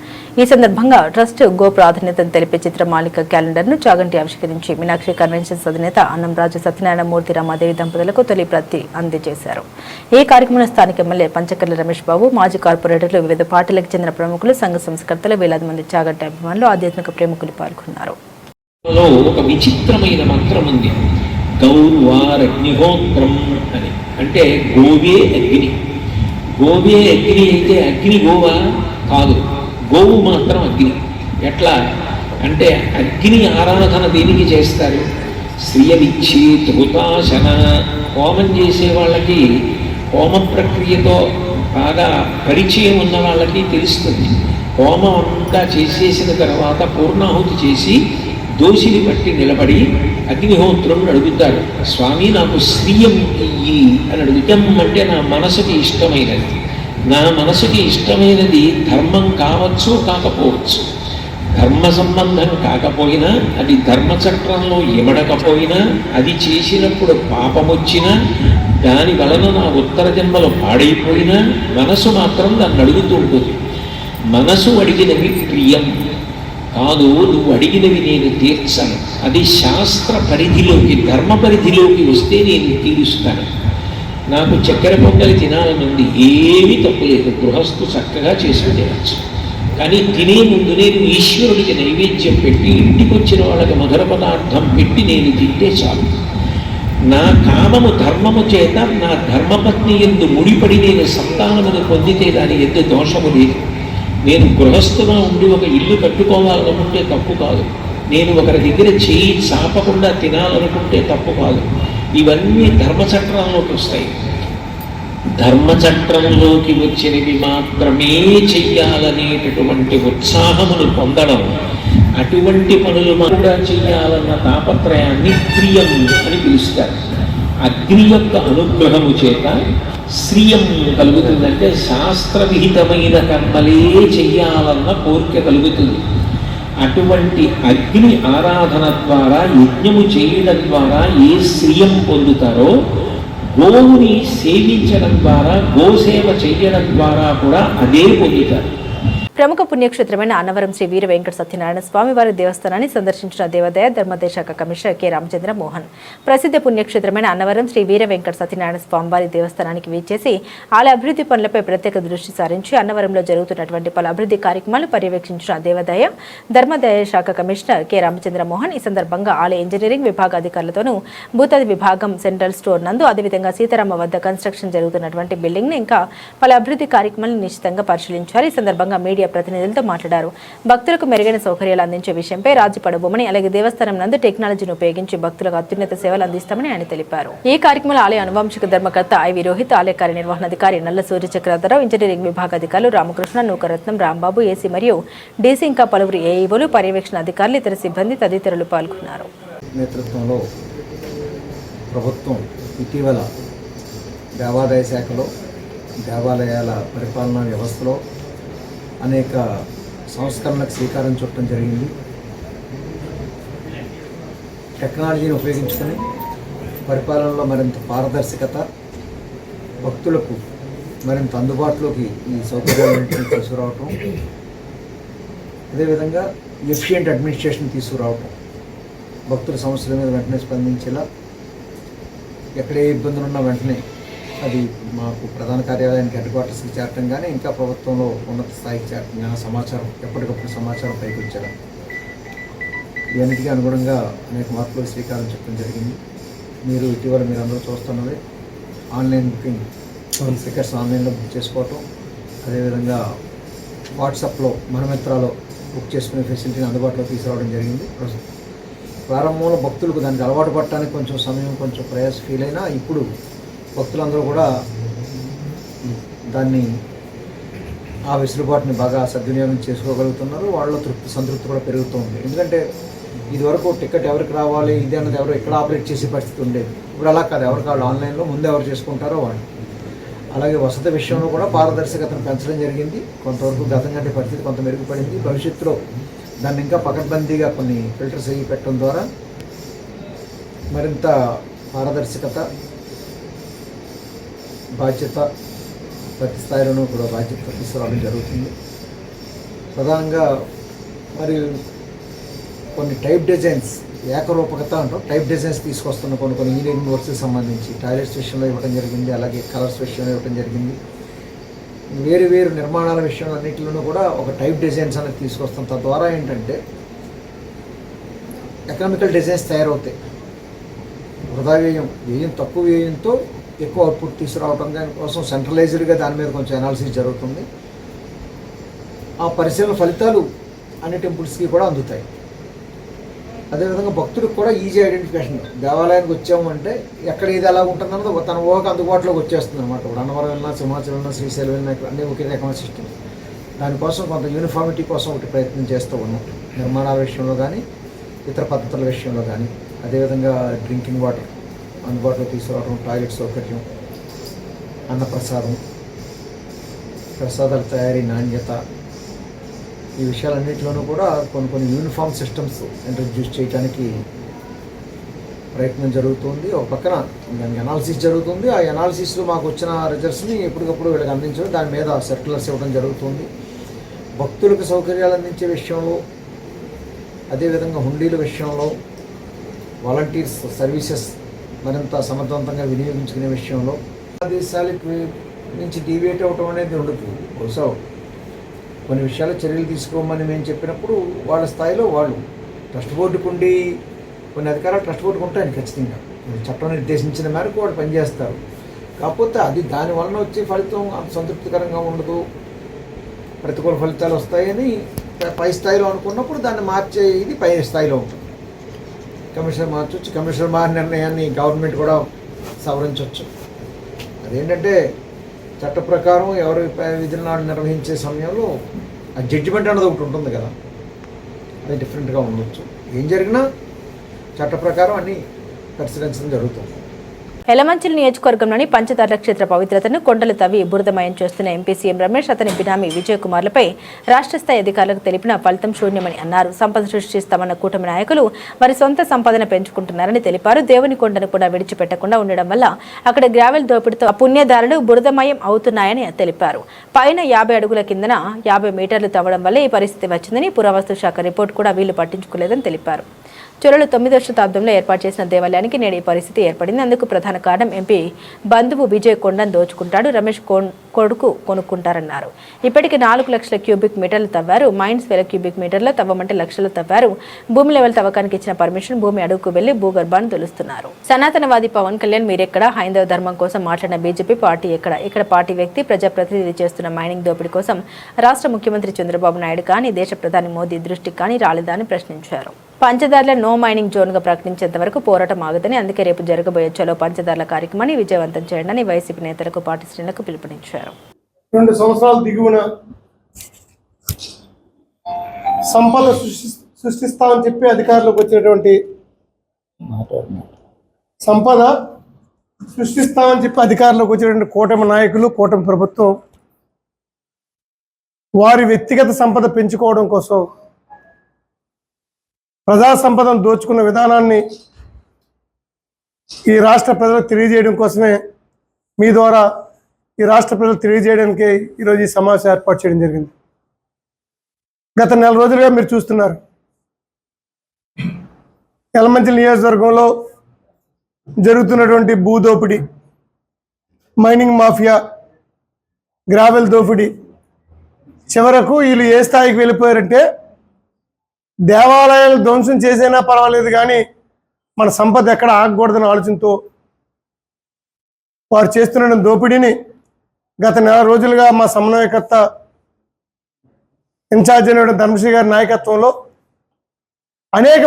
[SPEAKER 1] ఈ సందర్భంగా ట్రస్ట్ గో ప్రాధాన్యతను తెలిపే చిత్రమాలిక క్యాలెండర్ను చాగంటి ఆవిష్కరించి మీనాక్షి కన్వెన్షన్స్ అధినేత అన్నంరాజు సత్యనారాయణ మూర్తి రమాదేవి దంపతులకు తొలి ప్రతి అందజేశారు. ఈ కార్యక్రమంలో స్థానిక ఎమ్మెల్యే పంచకర్ల రమేష్ బాబు, మాజీ కార్పొరేటర్లు, వివిధ పార్టీలకు చెందిన ప్రముఖులు, సంఘ సంస్కర్తలు, వేలాది మంది చాగంటి అభిమానులు, ఆధ్యాత్మిక ప్రేమికులు పాల్గొన్నారు.
[SPEAKER 3] ఒక విచిత్రమైన మంత్రం ఉంది, గౌర్వారగ్నిహోత్రం అని. అంటే గోవే అగ్ని. గోవే అగ్ని అయితే అగ్ని గోవా కాదు, గోవు మాత్రం అగ్ని. ఎట్లా అంటే అగ్ని ఆరాధన దేనికి చేస్తారు? శ్రియవిచ్చి ధృతాశన హోమం చేసే వాళ్ళకి, హోమ ప్రక్రియతో బాగా పరిచయం ఉన్న వాళ్ళకి తెలుస్తుంది. హోమం అంతా చేసేసిన తర్వాత పూర్ణాహుతి చేసి దోషిని పట్టి నిలబడి అగ్నిహోత్రం అడుగుతారు, స్వామి నాకు శ్రీయం ఇయ్యి అని అడుగుతాం. అంటే నా మనసుకి ఇష్టమైనది, నా మనసుకి ఇష్టమైనది ధర్మం కావచ్చు కాకపోవచ్చు. ధర్మ సంబంధం కాకపోయినా, అది ధర్మచక్రంలో ఇమడకపోయినా, అది చేసినప్పుడు పాపం వచ్చినా, దాని వలన నా ఉత్తర జన్మలో పాడైపోయినా మనసు మాత్రం దాన్ని అడుగుతూ ఉంటుంది. మనసు అడిగినవి ప్రియం కాదు, నువ్వు అడిగినవి నేను తీర్చాను. అది శాస్త్ర పరిధిలోకి, ధర్మ పరిధిలోకి వస్తే నేను తీరుస్తాను. నాకు చక్కెర పొంగలి తినాలనుంది, ఏమీ తప్పులేదు, గృహస్థు చక్కగా చేసుకునేవచ్చు. కానీ తినే ముందు నేను ఈశ్వరుడికి నైవేద్యం పెట్టి, ఇంటికి వచ్చిన వాళ్ళకి మధుర పదార్థం పెట్టి నేను తింటే చాలు. నా కామము ధర్మము చేత నా ధర్మపత్ని యందు ముడిపడి నేను సంతానమును పొందితే దాని ఎందు దోషము లేదు. నేను గృహస్థుగా ఉండి ఒక ఇల్లు కట్టుకోవాలనుకుంటే తప్పు కాదు. నేను ఒకరి దగ్గర చేయి చాపకుండా తినాలనుకుంటే తప్పు కాదు. ఇవన్నీ ధర్మచక్రంలోకి వస్తాయి. ధర్మచక్రంలోకి వచ్చినవి మాత్రమే చెయ్యాలనేటటువంటి ఉత్సాహమును పొందడం, అటువంటి పనులు కూడా చెయ్యాలన్న తాపత్రయాన్ని ప్రియం అని పిలుస్తారు. అగ్ని యొక్క అనుగ్రహము చేత శ్రియం కలుగుతుందంటే శాస్త్రవిహితమైన కర్మలే చెయ్యాలన్న కోరిక కలుగుతుంది. అటువంటి అగ్ని ఆరాధన ద్వారా, యజ్ఞము చేయడం ద్వారా ఏ శ్రియం పొందుతారో, గోవుని సేవించడం ద్వారా, గోసేవ చేయడం ద్వారా కూడా అదే పొందుతారు.
[SPEAKER 1] ప్రముఖ పుణ్యక్షేత్రమైన అన్నవరం శ్రీ వీర వెంకట సత్యనారాయణ స్వామి వారి దేవస్థానాన్ని సందర్శించిన దేవాదాయ ధర్మాదాయ శాఖ కమిషనర్ కె రామచంద్ర మోహన్ ప్రసిద్ధ పుణ్యక్షేత్రమైన అన్నవరం శ్రీ వీర వెంకట సత్యనారాయణ స్వామి వారి దేవస్థానానికి వీచేసి ఆలయ అభివృద్ధి పనులపై ప్రత్యేక దృష్టి సారించి అన్నవరంలో జరుగుతున్నటువంటి పలు అభివృద్ధి కార్యక్రమాలు పర్యవేక్షించిన దేవాదాయ ధర్మాదాయ శాఖ కమిషనర్ కె రామచంద్ర మోహన్ ఈ సందర్భంగా ఆలయ ఇంజనీరింగ్ విభాగ అధికారులతోనూ భూతాది విభాగం సెంట్రల్ స్టోర్ నందు అదేవిధంగా సీతారామ వద్ద కన్స్ట్రక్షన్ జరుగుతున్నటువంటి బిల్డింగ్ ను ఇంకా పలు అభివృద్ధి కార్యక్రమాలను నిశ్చితంగా పరిశీలించారు. ఈ సందర్భంగా మీడియా ప్రతినిధులతో మాట్లాడారు. భక్తులకు మెరుగైన సౌకర్యాలు అందించే విషయంపై రాజీ పడబోమని, అలాగే దేవస్థానం నందు టెక్నాలజీని ఉపయోగించి భక్తులకు అత్యున్నత సేవలు అందిస్తామని ఆయన తెలిపారు. ఈ కార్యక్రమంలో ఆలయ అనువంశిక ధర్మకర్త ఐవి రోహిత్, ఆలయ కార్యనిర్వహణాధికారి నల్ల సూర్య చక్రధరరావు, ఇంజనీరింగ్ విభాగ అధికారులు రామకృష్ణ, నూకరత్నం, రాంబాబు, ఏసీ మరియు డీసీ ఇంకా పలువురు ఏఈఓలు, పర్యవేక్షణ అధికారులు, ఇతర సిబ్బంది తదితరులు పాల్గొన్నారు.
[SPEAKER 4] నేతృత్వంలో ప్రభుత్వం ఇటీవల దేవాదాయ శాఖలో, దేవాలయాల పరిపాలనా వ్యవస్థలో అనేక సంస్కరణలకు శ్రీకారం చుట్టడం జరిగింది. టెక్నాలజీని ఉపయోగించుకొని పరిపాలనలో మరింత పారదర్శకత, భక్తులకు మరింత అందుబాటులోకి ఈ సౌకర్యాలను తీసుకురావటం, అదేవిధంగా ఎఫిషియెంట్ అడ్మినిస్ట్రేషన్ తీసుకురావటం, భక్తుల సమస్యల మీద వెంటనే స్పందించేలా, ఎక్కడ ఏ ఇబ్బందులు ఉన్నా వెంటనే అది మాకు ప్రధాన కార్యాలయానికి హెడ్ క్వార్టర్స్కి చేరటం కానీ ఇంకా ప్రభుత్వంలో ఉన్నత స్థాయికి చేరటం కానీ సమాచారం ఎప్పటికప్పుడు సమాచారం పైకి వచ్చేలా, ఇవన్నిటికీ అనుగుణంగా అనేక మార్పులకు శ్రీకారం చుట్టడం జరిగింది. ఇటీవల మీరు అందరూ చూస్తున్నది ఆన్లైన్ బుకింగ్, టికెట్స్ ఆన్లైన్లో బుక్ చేసుకోవటం, అదేవిధంగా వాట్సాప్లో మనమిత్రాలో బుక్ చేసుకునే ఫెసిలిటీని అందుబాటులో తీసుకురావడం జరిగింది. ప్రారంభంలో భక్తులకు దానికి అలవాటు పడటానికి కొంచెం సమయం, కొంచెం ప్రయాస ఫీల్ అయినా ఇప్పుడు భక్తులందరూ కూడా దాన్ని, ఆ వెసులుబాటుని బాగా సద్వినియోగం చేసుకోగలుగుతున్నారు. వాళ్ళలో సంతృప్తి కూడా పెరుగుతూ ఉంది. ఎందుకంటే ఇదివరకు టికెట్ ఎవరికి రావాలి ఇది అన్నది ఎవరు ఎక్కడ ఆపరేట్ చేసే పరిస్థితి ఉండేది. ఇప్పుడు అలా కాదు, ఎవరికి వాళ్ళు ఆన్లైన్లో ముందు ఎవరు చేసుకుంటారో వాళ్ళు. అలాగే వసతి విషయంలో కూడా పారదర్శకతను పెంచడం జరిగింది. కొంతవరకు గతం కంటే పరిస్థితి కొంత మెరుగుపడింది. భవిష్యత్తులో దాన్ని ఇంకా పకడ్బందీగా కొన్ని ఫిల్టర్స్ అయ్యి పెట్టడం ద్వారా మరింత పారదర్శకత, బాధ్యత, ప్రతి స్థాయిలోనూ కూడా బాధ్యత తీసుకురావడం జరుగుతుంది. ప్రధానంగా మరి కొన్ని టైప్ డిజైన్స్, ఏకరూపకత అంటాం, టైప్ డిజైన్స్ తీసుకొస్తున్న కొన్ని ఇంజనీరింగ్ వర్క్స్కి సంబంధించి టాయిలెట్స్ విషయంలో ఇవ్వడం జరిగింది, అలాగే కలర్స్ విషయంలో ఇవ్వడం జరిగింది. వేరు వేరు నిర్మాణాల విషయంలో అన్నింటిలోనూ కూడా ఒక టైప్ డిజైన్స్ అనేది తీసుకొస్తాం. తద్వారా ఏంటంటే ఎకనామికల్ డిజైన్స్ తయారవుతాయి. వృధా వ్యయం తక్కువ వ్యయంతో ఎక్కువ అవుట్పుట్ తీసుకురావడం కోసం సెంట్రలైజ్డ్గా దాని మీద కొంచెం అనాలిసిస్ జరుగుతుంది. ఆ పరిశీలన ఫలితాలు అన్ని టెంపుల్స్కి కూడా అందుతాయి. అదేవిధంగా భక్తుడికి కూడా ఈజీ ఐడెంటిఫికేషన్. దేవాలయానికి వచ్చామంటే ఎక్కడ ఏది ఎలా ఉంటుందన్నది తన ఊహకు అందుబాటులోకి వచ్చేస్తుంది అనమాట. ఇప్పుడు అన్నవరం వెళ్ళినా, సింహాచలం వెళ్ళినా, శ్రీశైలం వెళ్ళినా అన్నీ ఒకే రకమైన సిస్టమ్. దానికోసం కొంత యూనిఫామిటీ కోసం ఒకటి ప్రయత్నం చేస్తూ ఉన్నాం. నిర్మాణాల విషయంలో కానీ, ఇతర పద్ధతుల విషయంలో కానీ, అదేవిధంగా డ్రింకింగ్ వాటర్ అందుబాటులో తీసుకురావడం, టాయిలెట్ సౌకర్యం, అన్నప్రసాదం, ప్రసాదాల తయారీ నాణ్యత, ఈ విషయాలన్నింటిలోనూ కూడా కొన్ని యూనిఫామ్ సిస్టమ్స్ ఇంట్రడ్యూస్ చేయడానికి ప్రయత్నం జరుగుతుంది. ఒక పక్కన దానికి అనాలిసిస్ జరుగుతుంది. ఆ అనాలిసిస్లో మాకు వచ్చిన రిజల్ట్స్ని ఎప్పటికప్పుడు వీళ్ళకి అందించడం, దాని మీద సర్క్యులర్స్ ఇవ్వడం జరుగుతుంది. భక్తులకు సౌకర్యాలు అందించే విషయంలో, అదేవిధంగా హుండీల విషయంలో, వాలంటీర్స్ సర్వీసెస్ మరింత సమర్థవంతంగా వినియోగించుకునే విషయంలో దేశాలకు నుంచి డీవియేట్ అవ్వటం అనేది ఉండదు. బహుశా కొన్ని విషయాలు చర్యలు తీసుకోమని మేము చెప్పినప్పుడు వాళ్ళ స్థాయిలో వాళ్ళు ట్రస్ట్ బోర్డుకు ఉండి కొన్ని అధికారాలు ట్రస్ట్ బోర్డుకు ఉంటాయని ఖచ్చితంగా చట్టం నిర్దేశించిన మేరకు వాళ్ళు పనిచేస్తారు. కాకపోతే అది దానివలన వచ్చే ఫలితం అంత సంతృప్తికరంగా ఉండదు, ప్రతికూల ఫలితాలు వస్తాయని పై స్థాయిలో అనుకున్నప్పుడు దాన్ని మార్చే ఇది పై స్థాయిలో ఉంటుంది. కమిషనర్ మార్చవచ్చు. కమిషనర్ మారిన నిర్ణయాన్ని గవర్నమెంట్ కూడా సవరించవచ్చు. అదేంటంటే చట్ట ప్రకారం ఎవరి విధులను నిర్వహించే సమయంలో ఆ జడ్జిమెంట్ అన్నది ఒకటి ఉంటుంది కదా, అది డిఫరెంట్గా ఉండవచ్చు. ఏం జరిగినా చట్ట ప్రకారం అన్నీ పరిశీలించడం జరుగుతుంది.
[SPEAKER 1] యలమంచిలి నియోజకవర్గంలోని పంచదార్ల క్షేత్ర పవిత్రతను కొండలు తవ్వి బురదమయం చేస్తున్న ఎంపీ సీఎం రమేష్, అతని బినామీ విజయ్ కుమార్లపై రాష్ట్ర స్థాయి అధికారులకు తెలిపిన ఫలితం శూన్యమని అన్నారు. సంపద సృష్టిస్తామన్న కూటమి నాయకులు వారి సొంత సంపదన పెంచుకుంటున్నారని తెలిపారు. దేవుని కొండను కూడా విడిచిపెట్టకుండా ఉండడం వల్ల అక్కడ గ్రావెల్ దోపిడితో పుణ్యదారులు బురదమయం అవుతున్నాయని తెలిపారు. పైన 50 అడుగుల కిందన 50 మీటర్లు తవ్వడం వల్ల ఈ పరిస్థితి వచ్చిందని పురావస్తు శాఖ రిపోర్ట్ కూడా వీళ్లు పట్టించుకోలేదని తెలిపారు. చోళలు 9వ శతాబ్దంలో ఏర్పాటు చేసిన దేవాలయానికి నేడు ఈ పరిస్థితి ఏర్పడింది. అందుకు ప్రధాన కారణం ఎంపీ బంధువు విజయ్ కొండను దోచుకుంటాడు, రమేష్ కొడుకు కొనుక్కుంటారన్నారు. ఇప్పటికి 4 లక్షల క్యూబిక్ మీటర్లు తవ్వారు. మైన్స్ 1000 క్యూబిక్ మీటర్ల తవ్వమంటే లక్షలు తవ్వారు. భూమి లెవెల్ తవ్వకానికి ఇచ్చిన పర్మిషన్ భూమి అడుగుకు వెళ్లి భూగర్భాన్ని తొలుస్తున్నారు. సనాతనవాది పవన్ కళ్యాణ్ మీరెక్కడ, హైందవ ధర్మం కోసం మాట్లాడిన బీజేపీ పార్టీ ఎక్కడ? ఇక్కడ పార్టీ వ్యక్తి ప్రజాప్రతినిధి చేస్తున్న మైనింగ్ దోపిడీ కోసం రాష్ట్ర ముఖ్యమంత్రి చంద్రబాబు నాయుడు కానీ దేశ ప్రధాని మోదీ దృష్టికి కానీ రాలేదా అని ప్రశ్నించారు. పంచదార్ల నో మైనింగ్ జోన్గా ప్రకటించేంత వరకు పోరాటం ఆగదని, అందుకే రేపు జరగబోయే చలో పంచదార్ల కార్యక్రమాన్ని విజయవంతం చేయండి వైసీపీ నేతలకు పార్టీ శ్రేణులకు పిలుపునిచ్చారు.
[SPEAKER 5] 2 సంవత్సరాల దిగువన సంపద సృష్టిస్తామని చెప్పి అధికారులకు వచ్చినటువంటి సంపద సృష్టిస్తామని చెప్పి అధికారులకు వచ్చినటువంటి కూటమి నాయకులు, కూటమి ప్రభుత్వం వారి వ్యక్తిగత సంపద పెంచుకోవడం కోసం ప్రజా సంపదను దోచుకున్న విధానాన్ని ఈ రాష్ట్ర ప్రజలకు తెలియజేయడం కోసమే మీ ద్వారా ఈ రాష్ట్ర ప్రజలకు తెలియజేయడానికి ఈరోజు ఈ సమావేశం ఏర్పాటు చేయడం జరిగింది. గత 4 రోజులుగా మీరు చూస్తున్నారు, యలమంచిలి నియోజకవర్గంలో జరుగుతున్నటువంటి భూదోపిడీ, మైనింగ్ మాఫియా, గ్రావెల్ దోపిడీ. చివరకు వీళ్ళు ఏ స్థాయికి వెళ్ళిపోయారంటే దేవాలయాలు ధ్వంసం చేసైనా పర్వాలేదు కానీ మన సంపద ఎక్కడ ఆగకూడదని ఆలోచనతో వారు చేస్తున్న దోపిడీని గత 4 రోజులుగా మా సమన్వయకర్త ఇన్ఛార్జ్ అయిన ధర్మశ్రీ గారి నాయకత్వంలో అనేక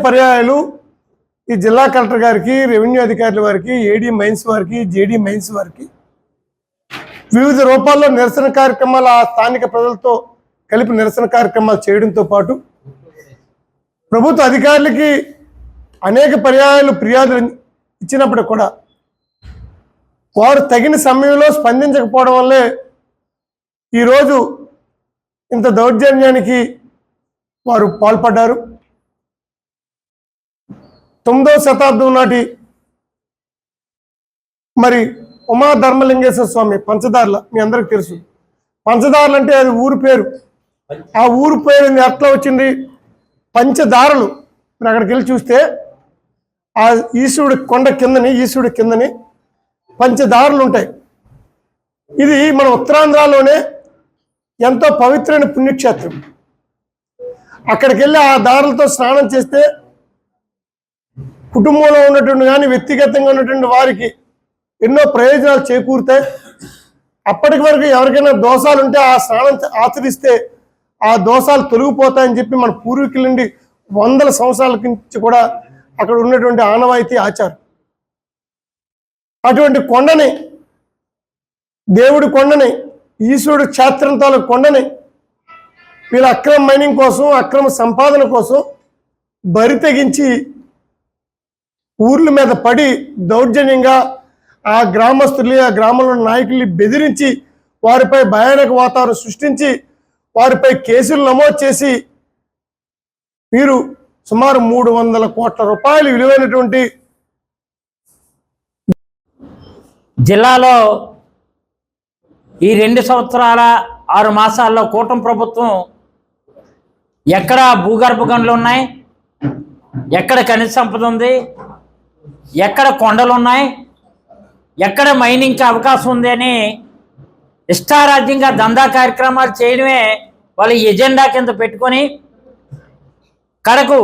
[SPEAKER 5] పర్యాయాలు ఈ జిల్లా కలెక్టర్ గారికి, రెవెన్యూ అధికారుల వారికి, ఏడీ మైన్స్ వారికి, జేడీ మైన్స్ వారికి వివిధ రూపాల్లో నిరసన కార్యక్రమాలు ఆ స్థానిక ప్రజలతో కలిపి నిరసన కార్యక్రమాలు చేయడంతో పాటు ప్రభుత్వ అధికారులకి అనేక పర్యాయాలు ఫిర్యాదులు ఇచ్చినప్పుడు కూడా వారు తగిన సమయంలో స్పందించకపోవడం వల్లే ఈరోజు ఇంత దౌర్జన్యానికి వారు పాల్పడ్డారు. 9వ శతాబ్దం నాటి మరి ఉమా ధర్మలింగేశ్వర స్వామి పంచదార్ల, మీ అందరికి తెలుసు. పంచదార్లు అంటే అది ఊరు పేరు. ఆ ఊరు పేరు ఎట్లా వచ్చింది? పంచదారులు. మీరు అక్కడికి వెళ్ళి చూస్తే ఆ ఈశ్వరుడి కొండ కిందని పంచదారులు ఉంటాయి. ఇది మన ఉత్తరాంధ్రలోనే ఎంతో పవిత్రమైన పుణ్యక్షేత్రం. అక్కడికి వెళ్ళి ఆ దారులతో స్నానం చేస్తే కుటుంబంలో ఉన్నటువంటి కానీ వ్యక్తిగతంగా ఉన్నటువంటి వారికి ఎన్నో ప్రయోజనాలు చేకూరుతాయి. అప్పటికి వరకు ఎవరికైనా దోషాలు ఉంటే ఆ స్నానం ఆచరిస్తే ఆ దోషాలు తొలగిపోతాయని చెప్పి మన పూర్వీకుల నుండి 100 సంవత్సరాల నుంచి కూడా అక్కడ ఉన్నటువంటి ఆనవాయితీ ఆచారం. అటువంటి కొండని, దేవుడి కొండని, ఈశ్వరుడు క్షేత్రంతాల కొండని వీళ్ళ అక్రమ మైనింగ్ కోసం, అక్రమ సంపాదన కోసం బరి తెగించి ఊర్ల మీద పడి దౌర్జన్యంగా ఆ గ్రామస్తుల్ని, ఆ గ్రామంలో నాయకుల్ని బెదిరించి వారిపై భయానక వాతావరణం సృష్టించి వారిపై కేసులు నమోదు చేసి వీరు సుమారు 300 కోట్ల రూపాయలు విలువైనటువంటి
[SPEAKER 6] జిల్లాలో ఈ 2 సంవత్సరాల 6 మాసాల్లో కూటమి ప్రభుత్వం ఎక్కడ భూగర్భ గనులు ఉన్నాయి, ఎక్కడ ఖనిజ సంపద ఉంది, ఎక్కడ కొండలు ఉన్నాయి, ఎక్కడ మైనింగ్కి అవకాశం ఉంది అని ఇష్టారాజ్యంగా దందా కార్యక్రమాలు చేయడమే వాళ్ళ ఎజెండా కింద పెట్టుకొని కడకు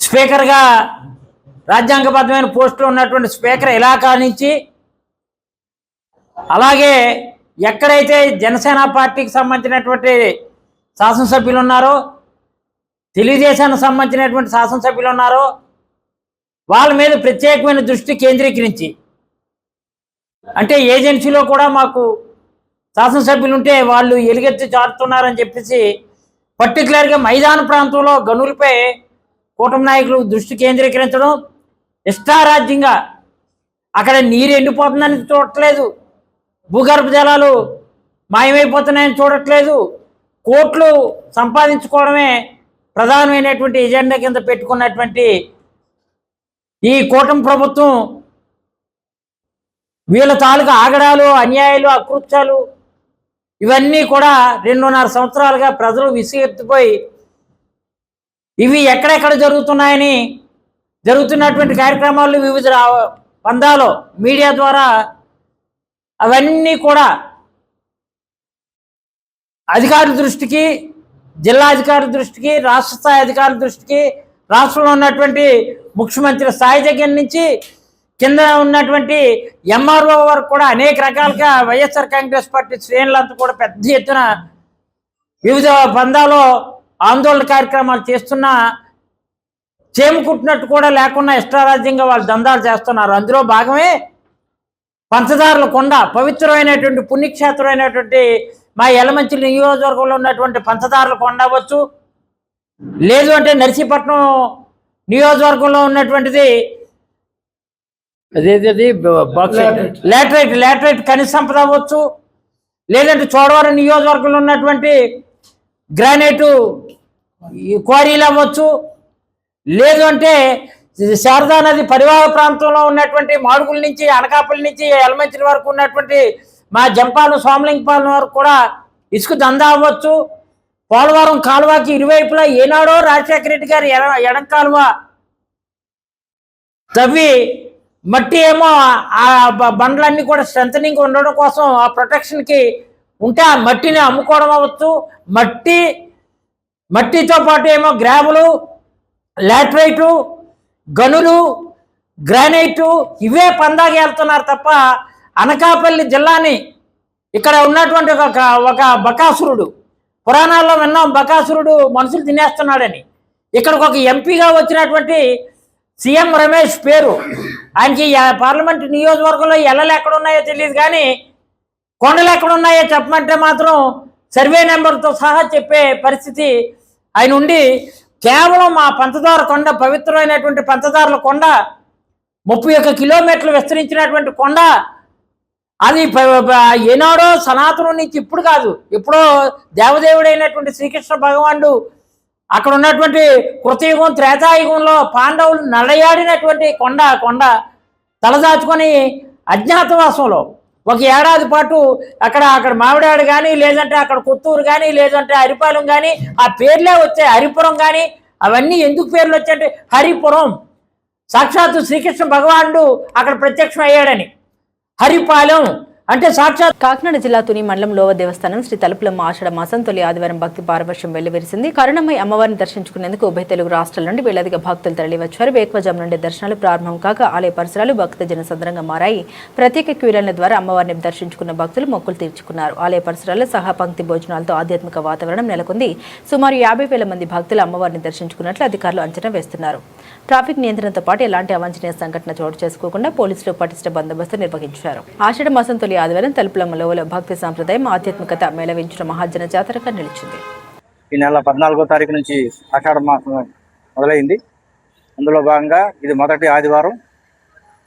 [SPEAKER 6] స్పీకర్గా రాజ్యాంగబద్ధమైన పోస్టులో ఉన్నటువంటి స్పీకర్ ఇలాకా నుంచి, అలాగే ఎక్కడైతే జనసేన పార్టీకి సంబంధించినటువంటి శాసనసభ్యులు ఉన్నారో తెలుగుదేశానికి సంబంధించినటువంటి శాసనసభ్యులు ఉన్నారో వాళ్ళ మీద ప్రత్యేకమైన దృష్టి కేంద్రీకరించి, అంటే ఏజెన్సీలో కూడా మాకు శాసనసభ్యులు ఉంటే వాళ్ళు ఎలుగెత్తి చాటుతున్నారని చెప్పేసి పర్టికులర్గా మైదాన ప్రాంతంలో గనులపై కూటమి నాయకులు దృష్టి కేంద్రీకరించడం, ఇష్టారాజ్యంగా అక్కడ నీరు ఎండిపోతుందని చూడట్లేదు, భూగర్భ జలాలు మాయమైపోతున్నాయని చూడట్లేదు, కోట్లు సంపాదించుకోవడమే ప్రధానమైనటువంటి ఎజెండా కింద పెట్టుకున్నటువంటి ఈ కూటమి ప్రభుత్వం వీళ్ళ తాలూకా ఆగడాలు, అన్యాయాలు, అకృత్యాలు ఇవన్నీ కూడా 2.5 సంవత్సరాలుగా ప్రజలు విసిగెత్తిపోయి ఇవి ఎక్కడెక్కడ జరుగుతున్నాయని జరుగుతున్నటువంటి కార్యక్రమాలు వివిధ పందాలు మీడియా ద్వారా అవన్నీ కూడా అధికారుల దృష్టికి, జిల్లా అధికారుల దృష్టికి, రాష్ట్ర స్థాయి అధికారుల దృష్టికి, రాష్ట్రంలో ఉన్నటువంటి ముఖ్యమంత్రి స్థాయి దగ్గర నుంచి కింద ఉన్నటువంటి ఎంఆర్ఓ వరకు కూడా అనేక రకాలుగా వైఎస్ఆర్ కాంగ్రెస్ పార్టీ శ్రేణులంతా కూడా పెద్ద ఎత్తున వివిధ పందాలో ఆందోళన కార్యక్రమాలు చేస్తున్నా చేముకుంటున్నట్టు కూడా లేకుండా ఇష్టారాజ్యంగా వాళ్ళు దందాలు చేస్తున్నారు. అందులో భాగమే పంచదారుల కొండ, పవిత్రమైనటువంటి పుణ్యక్షేత్రమైనటువంటి మా యలమంచిలి నియోజకవర్గంలో ఉన్నటువంటి పంచదారుల కొండ అవ్వచ్చు, లేదు అంటే నర్సీపట్నం నియోజకవర్గంలో ఉన్నటువంటిది అదేది లాటరైట్ ఖనిజ సంపద అవ్వచ్చు, లేదంటే చోడవరం నియోజకవర్గంలో ఉన్నటువంటి గ్రానైటు క్వారీలు అవ్వచ్చు, లేదు అంటే శారదా నది పరివాహక ప్రాంతంలో ఉన్నటువంటి మాడుగుల నుంచి, అనకాపల్లి నుంచి యలమంచిలి వరకు ఉన్నటువంటి మా జంపాలు, సోమలింగపాలెం వరకు కూడా ఇసుక దందా అవ్వచ్చు, పోలవరం కాలువకి ఇరువైపులా ఏనాడో రాజశేఖర రెడ్డి గారి ఎడం కాలువ తవ్వి మట్టి ఏమో ఆ బండ్లన్నీ కూడా స్ట్రెంథనింగ్ ఉండడం కోసం ఆ ప్రొటెక్షన్కి ఉంటే ఆ మట్టిని అమ్ముకోవడం అవ్వచ్చు, మట్టితో పాటు ఏమో గ్రాములు, లాటరైటు, గనులు, గ్రానైటు ఇవే పందాగా వెళ్తున్నారు తప్ప అనకాపల్లి జిల్లాని ఇక్కడ ఉన్నటువంటి ఒక బకాసురుడు, పురాణాల్లో విన్నాం బకాసురుడు మనుషులు తినేస్తున్నాడని, ఇక్కడికి ఒక ఎంపీగా వచ్చినటువంటి సీఎం రమేష్ పేరు, ఆయనకి పార్లమెంట్ నియోజకవర్గంలో ఎల్లలు ఎక్కడ ఉన్నాయో తెలియదు కానీ కొండలు ఎక్కడ ఉన్నాయో చెప్పమంటే మాత్రం సర్వే నెంబర్తో సహా చెప్పే పరిస్థితి ఆయన ఉండి, కేవలం మా పంచదార కొండ, పవిత్రమైనటువంటి పంచదారుల కొండ, 31 కిలోమీటర్లు విస్తరించినటువంటి కొండ, అది ఏనాడో సనాతనం నుంచి ఇప్పుడు కాదు, ఎప్పుడో దేవదేవుడైనటువంటి శ్రీకృష్ణ భగవానుడు అక్కడ ఉన్నటువంటి కృతయుగం, త్రేతాయుగంలో పాండవులు నడయాడినటువంటి కొండ తలదాచుకొని అజ్ఞాతవాసంలో 1 ఏడాది పాటు అక్కడ మామిడాడు కానీ, లేదంటే అక్కడ కొత్తూరు కానీ, లేదంటే హరిపాలెం కానీ, ఆ పేర్లే వచ్చాయి, హరిపురం కానీ, అవన్నీ ఎందుకు పేర్లు వచ్చాయంటే హరిపురం సాక్షాత్తు శ్రీకృష్ణ భగవానుడు అక్కడ ప్రత్యక్షం అయ్యాడని, హరిపాలెం అంటే సాక్షాత్.
[SPEAKER 1] కాకినాడ జిల్లా తుని మండలం లోవ దేవస్థానం శ్రీ తలుపులమ్మ ఆషాఢ మాసం తొలి ఆదివారం భక్తి పారవశ్యం వెల్లివిరిసింది. కరుణమై అమ్మవారిని దర్శించుకునేందుకు ఉభయ తెలుగు రాష్ట్రాల నుండి వేలాదిగా భక్తులు తరలివచ్చారు. వేకువజాము నుండి దర్శనాలు ప్రారంభం కాగా ఆలయ పరిసరాలు భక్త జనసంద్రంగా మారాయి. ప్రత్యేక క్యూలైన్ల ద్వారా అమ్మవారిని దర్శించుకున్న భక్తులు మొక్కులు తీర్చుకున్నారు. ఆలయ పరిసరాల్లో సహా పంక్తి భోజనాలతో ఆధ్యాత్మిక వాతావరణం నెలకొంది. సుమారు 50,000 మంది భక్తులు అమ్మవారిని దర్శించుకున్నట్లు అధికారులు అంచనా వేస్తున్నారు. ట్రాఫిక్ నియంత్రణతో పాటు ఎలాంటి అవాంఛనీయ సంఘటన చోటు చేసుకోకుండా పోలీసులు పటిష్ట బందోబస్తు నిర్వహించారు. ఆషాఢ మాసం తొలి ఆదివారం తలుపులమ్మ లోవలో భక్తి సాంప్రదాయం, ఆధ్యాత్మికత మేళవించిన మహాజన జాతరగా నిలిచింది.
[SPEAKER 7] ఈ నెల 14వ తారీఖు నుంచి ఆషాఢ మాసం మొదలైంది. అందులో భాగంగా ఇది మొదటి ఆదివారం.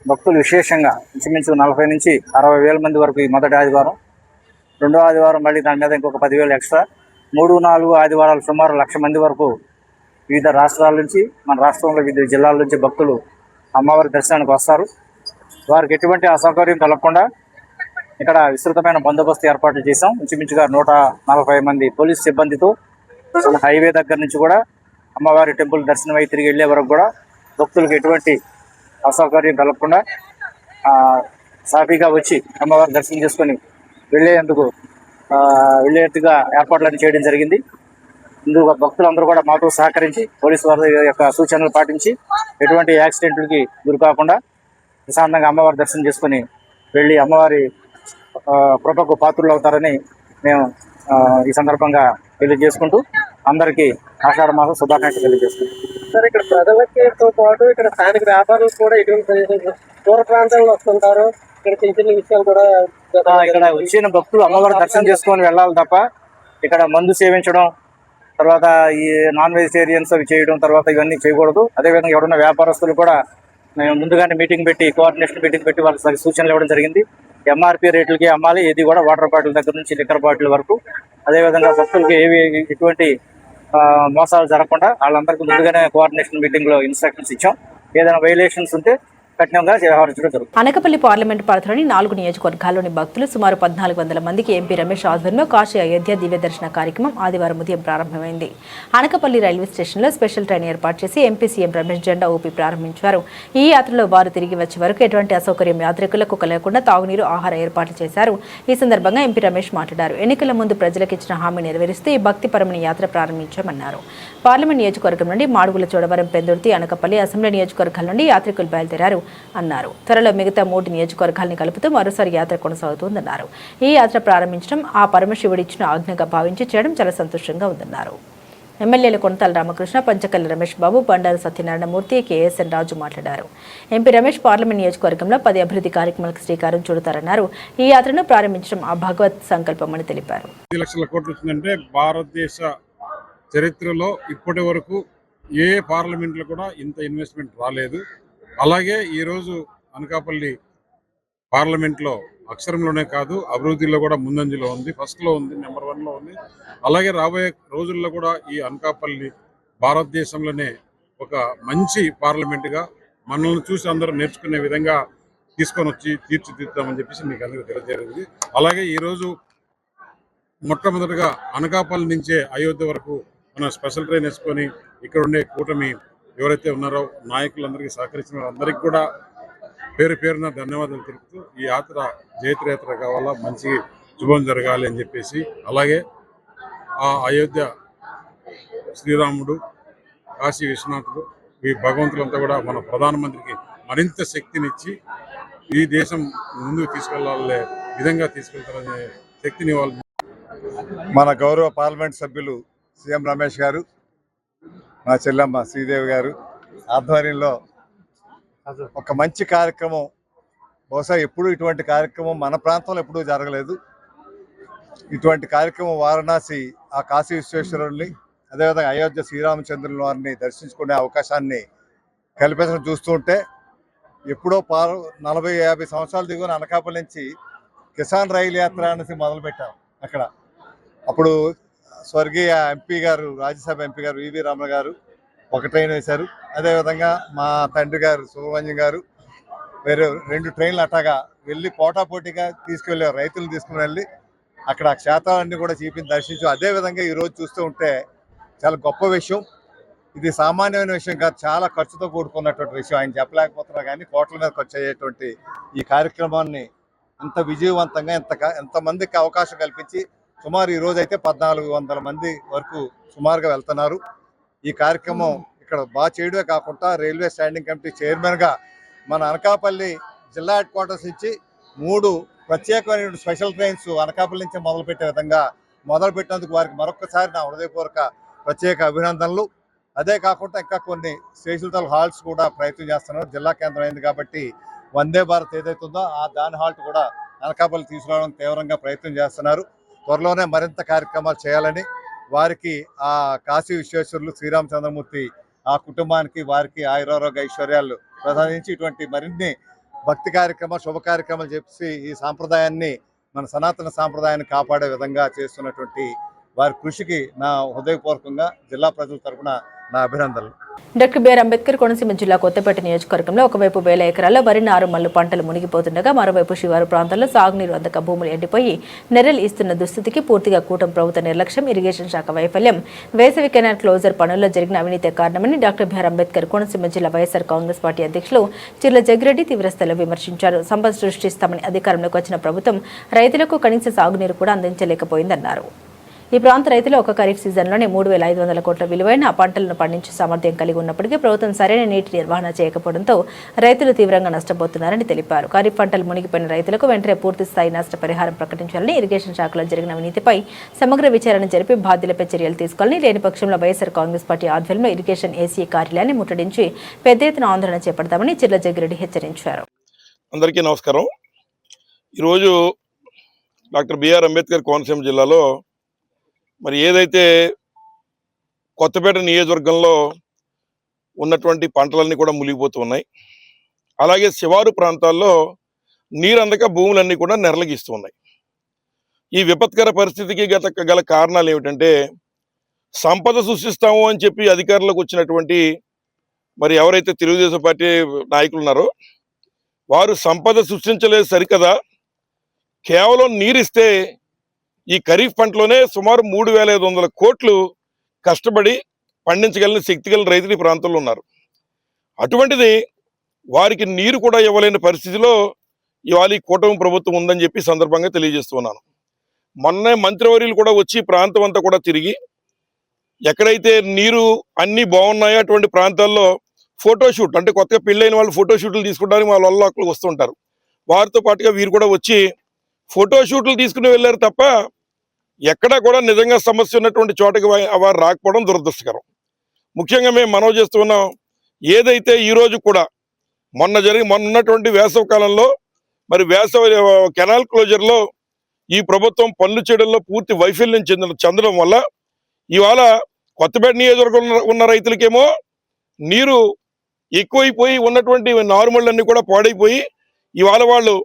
[SPEAKER 7] భక్తులు విశేషంగా ఇంచుమించు 40 నుంచి 60,000 మంది వరకు ఈ మొదటి ఆదివారం. రెండో ఆదివారం మళ్ళీ దాని మీద ఇంకొక 10,000 ఎక్స్ట్రా. 3-4 ఆదివారాలు సుమారు 1,00,000 మంది వరకు వివిధ రాష్ట్రాల నుంచి, మన రాష్ట్రంలో వివిధ జిల్లాల నుంచి భక్తులు అమ్మవారి దర్శనానికి వస్తారు. వారికి ఎటువంటి అసౌకర్యం కలగకుండా ఇక్కడ విస్తృతమైన బందోబస్తు ఏర్పాట్లు చేశాం. ఇంచుమించుగా 140 మంది పోలీస్ సిబ్బందితో హైవే దగ్గర నుంచి కూడా అమ్మవారి టెంపుల్ దర్శనం అయి తిరిగి వెళ్ళే వరకు కూడా భక్తులకు ఎటువంటి అసౌకర్యం కలగకుండా సాఫీగా వచ్చి అమ్మవారి దర్శనం చేసుకొని వెళ్ళేట్టుగా ఏర్పాట్లన్నీ చేయడం జరిగింది. ఇందులో భక్తులందరూ కూడా మాతో సహకరించి పోలీసు వారి యొక్క సూచనలు పాటించి ఎటువంటి యాక్సిడెంట్లకి గురి కాకుండా ప్రశాంతంగా అమ్మవారి దర్శనం చేసుకొని వెళ్ళి అమ్మవారి కృపకు పాత్రులు అవుతారని మేము ఈ సందర్భంగా తెలియజేసుకుంటూ అందరికీ ఆషాఢ మాసం శుభాకాంక్షలు తెలియజేస్తున్నాను.
[SPEAKER 8] సార్, ఇక్కడ ప్రజలతో పాటు ఇక్కడ స్థానిక వ్యాపారులు కూడా ఇటువంటి దూర ప్రాంతాల్లో వస్తుంటారు. ఇక్కడ చిన్న చిన్న విషయాలు కూడా
[SPEAKER 7] ఇక్కడ వచ్చిన భక్తులు అమ్మవారి దర్శనం చేసుకొని వెళ్ళాలి తప్ప ఇక్కడ మందు సేవించడం, తర్వాత ఈ నాన్ వెజిటేరియన్స్ అవి చేయడం, తర్వాత ఇవన్నీ చేయకూడదు. అదేవిధంగా ఎవరైనా వ్యాపారస్తులు కూడా మేము ముందుగానే మీటింగ్ పెట్టి, కోఆర్డినేషన్ మీటింగ్ పెట్టి వాళ్ళకి సూచనలు ఇవ్వడం జరిగింది. ఎంఆర్పీ రేట్లకి అమ్మాలి, ఏది కూడా వాటర్ బాటిల్ దగ్గర నుంచి లిక్కర్ బాటిల్ వరకు. అదేవిధంగా భక్తులకి ఎటువంటి మోసాలు జరగకుండా వాళ్ళందరికీ ముందుగానే కోఆర్డినేషన్ మీటింగ్ లో ఇన్స్ట్రక్షన్స్ ఇచ్చాం. ఏదైనా వైలేషన్స్ ఉంటే కఠినంగా వ్యవహరించడం జరుగుతుంది.
[SPEAKER 1] అనకాపల్లి పార్లమెంటు పరిధిలోని 4 నియోజకవర్గాల్లోని భక్తులు సుమారు 1400 మందికి ఎంపీ రమేష్ ఆధ్వర్యంలో కాశీ అయోధ్య దివ్య దర్శన కార్యక్రమం ఆదివారం ఉదయం ప్రారంభమైంది. అనకాపల్లి రైల్వే స్టేషన్లో స్పెషల్ ట్రైన్ ఏర్పాటు చేసి ఎంపీ సీఎం రమేష్ జెండా ఊపి ప్రారంభించారు. ఈ యాత్రలో వారు తిరిగి వచ్చే వరకు ఎటువంటి అసౌకర్యం యాత్రికులకు కలగకుండా తాగునీరు, ఆహార ఏర్పాట్లు చేశారు. ఈ సందర్భంగా ఎంపీ రమేష్ మాట్లాడారు. ఎన్నికల ముందు ప్రజలకు ఇచ్చిన హామీ నెరవేరుస్తూ ఈ భక్తిపరమైన యాత్ర ప్రారంభించామన్నారు. పార్లమెంట్ నియోజకవర్గం నుండి మాడుగుల చోడవరం, పెందుర్తి, అనకాపల్లి అసెంబ్లీ నియోజకవర్గాల నుండి యాత్రికులు బయలుదేరారు అన్నారు. త్వరలో మిగతా 3 నియోజకవర్గాల్ని కలుపుతూ మరోసారి యాత్ర కొనసాగుతుందన్నారు. ఈ యాత్ర ప్రారంభించడం ఆ పరమశివుడిచ్చిన ఆజ్ఞగా భావించి చేయడం చాలా సంతోషంగా ఉందన్నారు. ఎమ్మెల్యేలు కొనతాల రామకృష్ణ, పంచకల్లి రమేష్ బాబు, బండారు సత్యనారాయణమూర్తి, కేఎస్ఎన్ రాజు మాట్లాడారు. ఎంపీ రమేష్ పార్లమెంట్ నియోజకవర్గంలో 10 అభివృద్ధి కార్యక్రమాలకు శ్రీకారం చుడతారన్నారు. ఈ యాత్రను ప్రారంభించడం ఆ భగవత్ సంకల్పమని తెలిపారు.
[SPEAKER 9] 10 లక్షల కోట్లు వచ్చిందంటే భారతదేశ చరిత్రలో ఇప్పటి వరకు ఏ పార్లమెంట్లో కూడా ఇంత ఇన్వెస్ట్మెంట్ రాలేదు. అలాగే ఈరోజు అనకాపల్లి పార్లమెంట్లో అక్షరంలోనే కాదు అభివృద్ధిలో కూడా ముందంజలో ఉంది, ఫస్ట్లో ఉంది, నెంబర్ 1లో ఉంది. అలాగే రాబోయే రోజుల్లో కూడా ఈ అనకాపల్లి భారతదేశంలోనే ఒక మంచి పార్లమెంటుగా మనల్ని చూసి అందరూ నేర్చుకునే విధంగా తీసుకొని వచ్చి తీర్చిదిద్దామని చెప్పేసి మీకు అందరికీ తెలియజేరింది. అలాగే ఈరోజు మొట్టమొదటిగా అనకాపల్లి నుంచే అయోధ్య వరకు మన స్పెషల్ ట్రైన్ వేసుకొని ఇక్కడ ఉండే కూటమి ఎవరైతే ఉన్నారో నాయకులందరికీ సహకరించిన అందరికీ కూడా పేరు పేరున ధన్యవాదాలు తెలుపుతూ ఈ యాత్ర జయత్రయాత్ర కావాలా, మంచి శుభం జరగాలి అని చెప్పేసి, అలాగే ఆ అయోధ్య శ్రీరాముడు, కాశీ విశ్వనాథుడు, ఈ భగవంతులంతా కూడా మన ప్రధానమంత్రికి మరింత శక్తినిచ్చి ఈ దేశం ముందుకు తీసుకెళ్లాలనే విధంగా తీసుకెళ్తారనే శక్తిని వాళ్ళు.
[SPEAKER 10] మన గౌరవ పార్లమెంట్ సభ్యులు సీఎం రమేష్ గారు, మా చెల్లెమ్మ శ్రీదేవి గారు ఆధ్వర్యంలో ఒక మంచి కార్యక్రమం, బహుశా ఎప్పుడూ ఇటువంటి కార్యక్రమం మన ప్రాంతంలో ఎప్పుడూ జరగలేదు. ఇటువంటి కార్యక్రమం వారణాసి ఆ కాశీ విశ్వేశ్వరుల్ని, అదేవిధంగా అయోధ్య శ్రీరామచంద్రుల వారిని దర్శించుకునే అవకాశాన్ని కల్పించడం చూస్తుంటే, ఎప్పుడో 40-50 సంవత్సరాల దిగువన అనకాపల్లి నుంచి కిసాన్ రైలు యాత్ర అనేసి మొదలుపెట్టాం. అక్కడ అప్పుడు స్వర్గీయ ఎంపీ గారు, రాజ్యసభ ఎంపీ గారు వివి రమణ గారు ఒక ట్రైన్ వేశారు. అదేవిధంగా మా తండ్రి గారు సుబ్రహ్మణ్యం గారు వేరే 2 ట్రైన్లు అట్టగా వెళ్ళి పోటాపోటీగా తీసుకువెళ్ళారు. రైతులను తీసుకుని వెళ్ళి అక్కడ క్షేత్రాలన్నీ కూడా చూపించి దర్శించు. అదేవిధంగా ఈరోజు చూస్తూ ఉంటే చాలా గొప్ప విషయం. ఇది సామాన్యమైన విషయం కాదు, చాలా ఖర్చుతో కూడుకున్నటువంటి విషయం. ఆయన చెప్పలేకపోతున్నారు కానీ కోట్ల మీద ఖర్చు అయ్యేటువంటి ఈ కార్యక్రమాన్ని ఇంత విజయవంతంగా ఎంతమందికి అవకాశం కల్పించి సుమారు ఈ రోజు అయితే 1400 మంది వరకు సుమారుగా వెళ్తున్నారు. ఈ కార్యక్రమం ఇక్కడ బాగా చేయడమే కాకుండా రైల్వే స్టాండింగ్ కమిటీ చైర్మన్గా మన అనకాపల్లి జిల్లా హెడ్ క్వార్టర్స్ నుంచి 3 ప్రత్యేకమైన స్పెషల్ ట్రైన్స్ అనకాపల్లి నుంచి మొదలుపెట్టే విధంగా మొదలుపెట్టినందుకు వారికి మరొకసారి నా హృదయపూర్వక ప్రత్యేక అభినందనలు. అదే కాకుండా ఇంకా కొన్ని స్టేషనల్ హాల్ట్స్ కూడా ప్రయత్నం చేస్తున్నారు. జిల్లా కేంద్రం అయింది కాబట్టి వందే భారత్ ఏదైతుందో దాని హాల్ట్ కూడా అనకాపల్లి తీసుకురావడం తీవ్రంగా ప్రయత్నం చేస్తున్నారు. త్వరలోనే మరింత కార్యక్రమాలు చేయాలని వారికి ఆ కాశీ విశ్వేశ్వరులు శ్రీరామచంద్రమూర్తి ఆ కుటుంబానికి వారికి ఆయురారోగ్య ఐశ్వర్యాలు ప్రసాదించి ఇటువంటి మరిన్ని భక్తి కార్యక్రమాలు, శుభ కార్యక్రమాలు చెప్పి ఈ సాంప్రదాయాన్ని, మన సనాతన సాంప్రదాయాన్ని కాపాడే విధంగా చేస్తున్నటువంటి వారి కృషికి నా హృదయపూర్వకంగా జిల్లా ప్రజల తరఫున నా అభినందనలు.
[SPEAKER 1] డాక్టర్ బిఆర్ అంబేద్కర్ కోనసీమ జిల్లా కొత్తపేట నియోజకవర్గంలో ఒకవైపు 1000 ఎకరాల్లో వరి, నారుమల్లు పంటలు మునిగిపోతుండగా మరోవైపు శివారు ప్రాంతాల్లో సాగునీరు అందక భూములు ఎండిపోయి నెర్రలు ఇస్తున్న దుస్థితికి పూర్తిగా కూటమి ప్రభుత్వ నిర్లక్ష్యం, ఇరిగేషన్ శాఖ వైఫల్యం, వేసవి కెనాల్ క్లోజర్ పనుల్లో జరిగిన అవినీతి కారణమని డాక్టర్ బిఆర్ అంబేద్కర్ కోనసీమ జిల్లా వైఎస్ఆర్ కాంగ్రెస్ పార్టీ అధ్యక్షులు చిర్ల జగ్గిరెడ్డి తీవ్రస్థాయిలో విమర్శించారు. సంపద సృష్టిస్తామని అధికారంలోకి వచ్చిన ప్రభుత్వం రైతులకు కనీస సాగునీరు కూడా అందించలేకపోయిందన్నారు. ఈ ప్రాంత రైతులు ఒక ఖరీఫ్ సీజన్లోనే 3,500 కోట్ల విలువైన పంటలను పండించే సామర్థ్యం కలిగి ఉన్నప్పటికీ ప్రభుత్వం సరైన నీటి నిర్వహణ చేయకపోవడంతో రైతులు తీవ్రంగా నష్టపోతున్నారని తెలిపారు. ఖరీఫ్ పంటలు మునిగిపోయిన రైతులకు వెంటనే పూర్తి స్థాయి నష్టపరిహారం ప్రకటించాలని, ఇరిగేషన్ శాఖలో జరిగిన అవినీతిపై సమగ్ర విచారణ జరిపి బాధ్యులపై చర్యలు తీసుకోవాలని, లేని పక్షంలో వైఎస్ఆర్ కాంగ్రెస్ పార్టీ ఆధ్వర్యంలో ఇరిగేషన్ ఏసీ కార్యాలయాన్ని ముట్టడించి పెద్ద ఎత్తున ఆందోళన చేపడతామని చిర్ల జగ్గిరెడ్డి హెచ్చరించారు.
[SPEAKER 11] అందరికీ నమస్కారం. ఈరోజు డాక్టర్ బిఆర్ అంబేద్కర్ కోనసీమ జిల్లాలో మరి ఏదైతే కొత్తపేట నియోజకవర్గంలో ఉన్నటువంటి పంటలన్నీ కూడా మునిగిపోతూ ఉన్నాయి, అలాగే శివారు ప్రాంతాల్లో నీరు అందక భూములన్నీ కూడా నెరలగిస్తూ ఉన్నాయి. ఈ విపత్కర పరిస్థితికి గల కారణాలు ఏమిటంటే, సంపద సృష్టిస్తాము అని చెప్పి అధికారంలోకి వచ్చినటువంటి మరి ఎవరైతే తెలుగుదేశం పార్టీ నాయకులు ఉన్నారో వారు సంపద సృష్టించలేదు సరికదా, కేవలం నీరిస్తే ఈ ఖరీఫ్ పంటలోనే సుమారు 3,500 కోట్లు కష్టపడి పండించగలిగిన శక్తి కలిగిన రైతులు ఈ ప్రాంతంలో ఉన్నారు. అటువంటిది వారికి నీరు కూడా ఇవ్వలేని పరిస్థితిలో ఇవాళ ఈ కూటమి ప్రభుత్వం ఉందని చెప్పి సందర్భంగా తెలియజేస్తున్నాను. మొన్నే మంత్రివర్యులు కూడా వచ్చి ప్రాంతం అంతా కూడా తిరిగి ఎక్కడైతే నీరు అన్ని బాగున్నాయో అటువంటి ప్రాంతాల్లో ఫోటోషూట్, అంటే కొత్తగా పెళ్ళైన వాళ్ళు ఫోటోషూట్లు తీసుకోవడానికి వాళ్ళ అక్కడికి వస్తుంటారు. వారితో పాటుగా వీరు కూడా వచ్చి ఫోటోషూట్లు తీసుకుని వెళ్ళారు తప్ప ఎక్కడా కూడా నిజంగా సమస్య ఉన్నటువంటి చోటకి వారు రాకపోవడం దురదృష్టకరం. ముఖ్యంగా మేము మనవి చేస్తున్నాం, ఏదైతే ఈరోజు కూడా మొన్న ఉన్నటువంటి వేసవి కాలంలో మరి వేసవి కెనాల్ క్లోజర్లో ఈ ప్రభుత్వం పనులు చేయడంలో పూర్తి వైఫల్యం చెందడం వల్ల ఇవాళ కొత్తపేట నియోజకవర్గంలో ఉన్న రైతులకేమో నీరు ఎక్కువైపోయి ఉన్నటువంటి నార్మల్ అన్ని కూడా పాడైపోయి ఇవాళ వాళ్ళు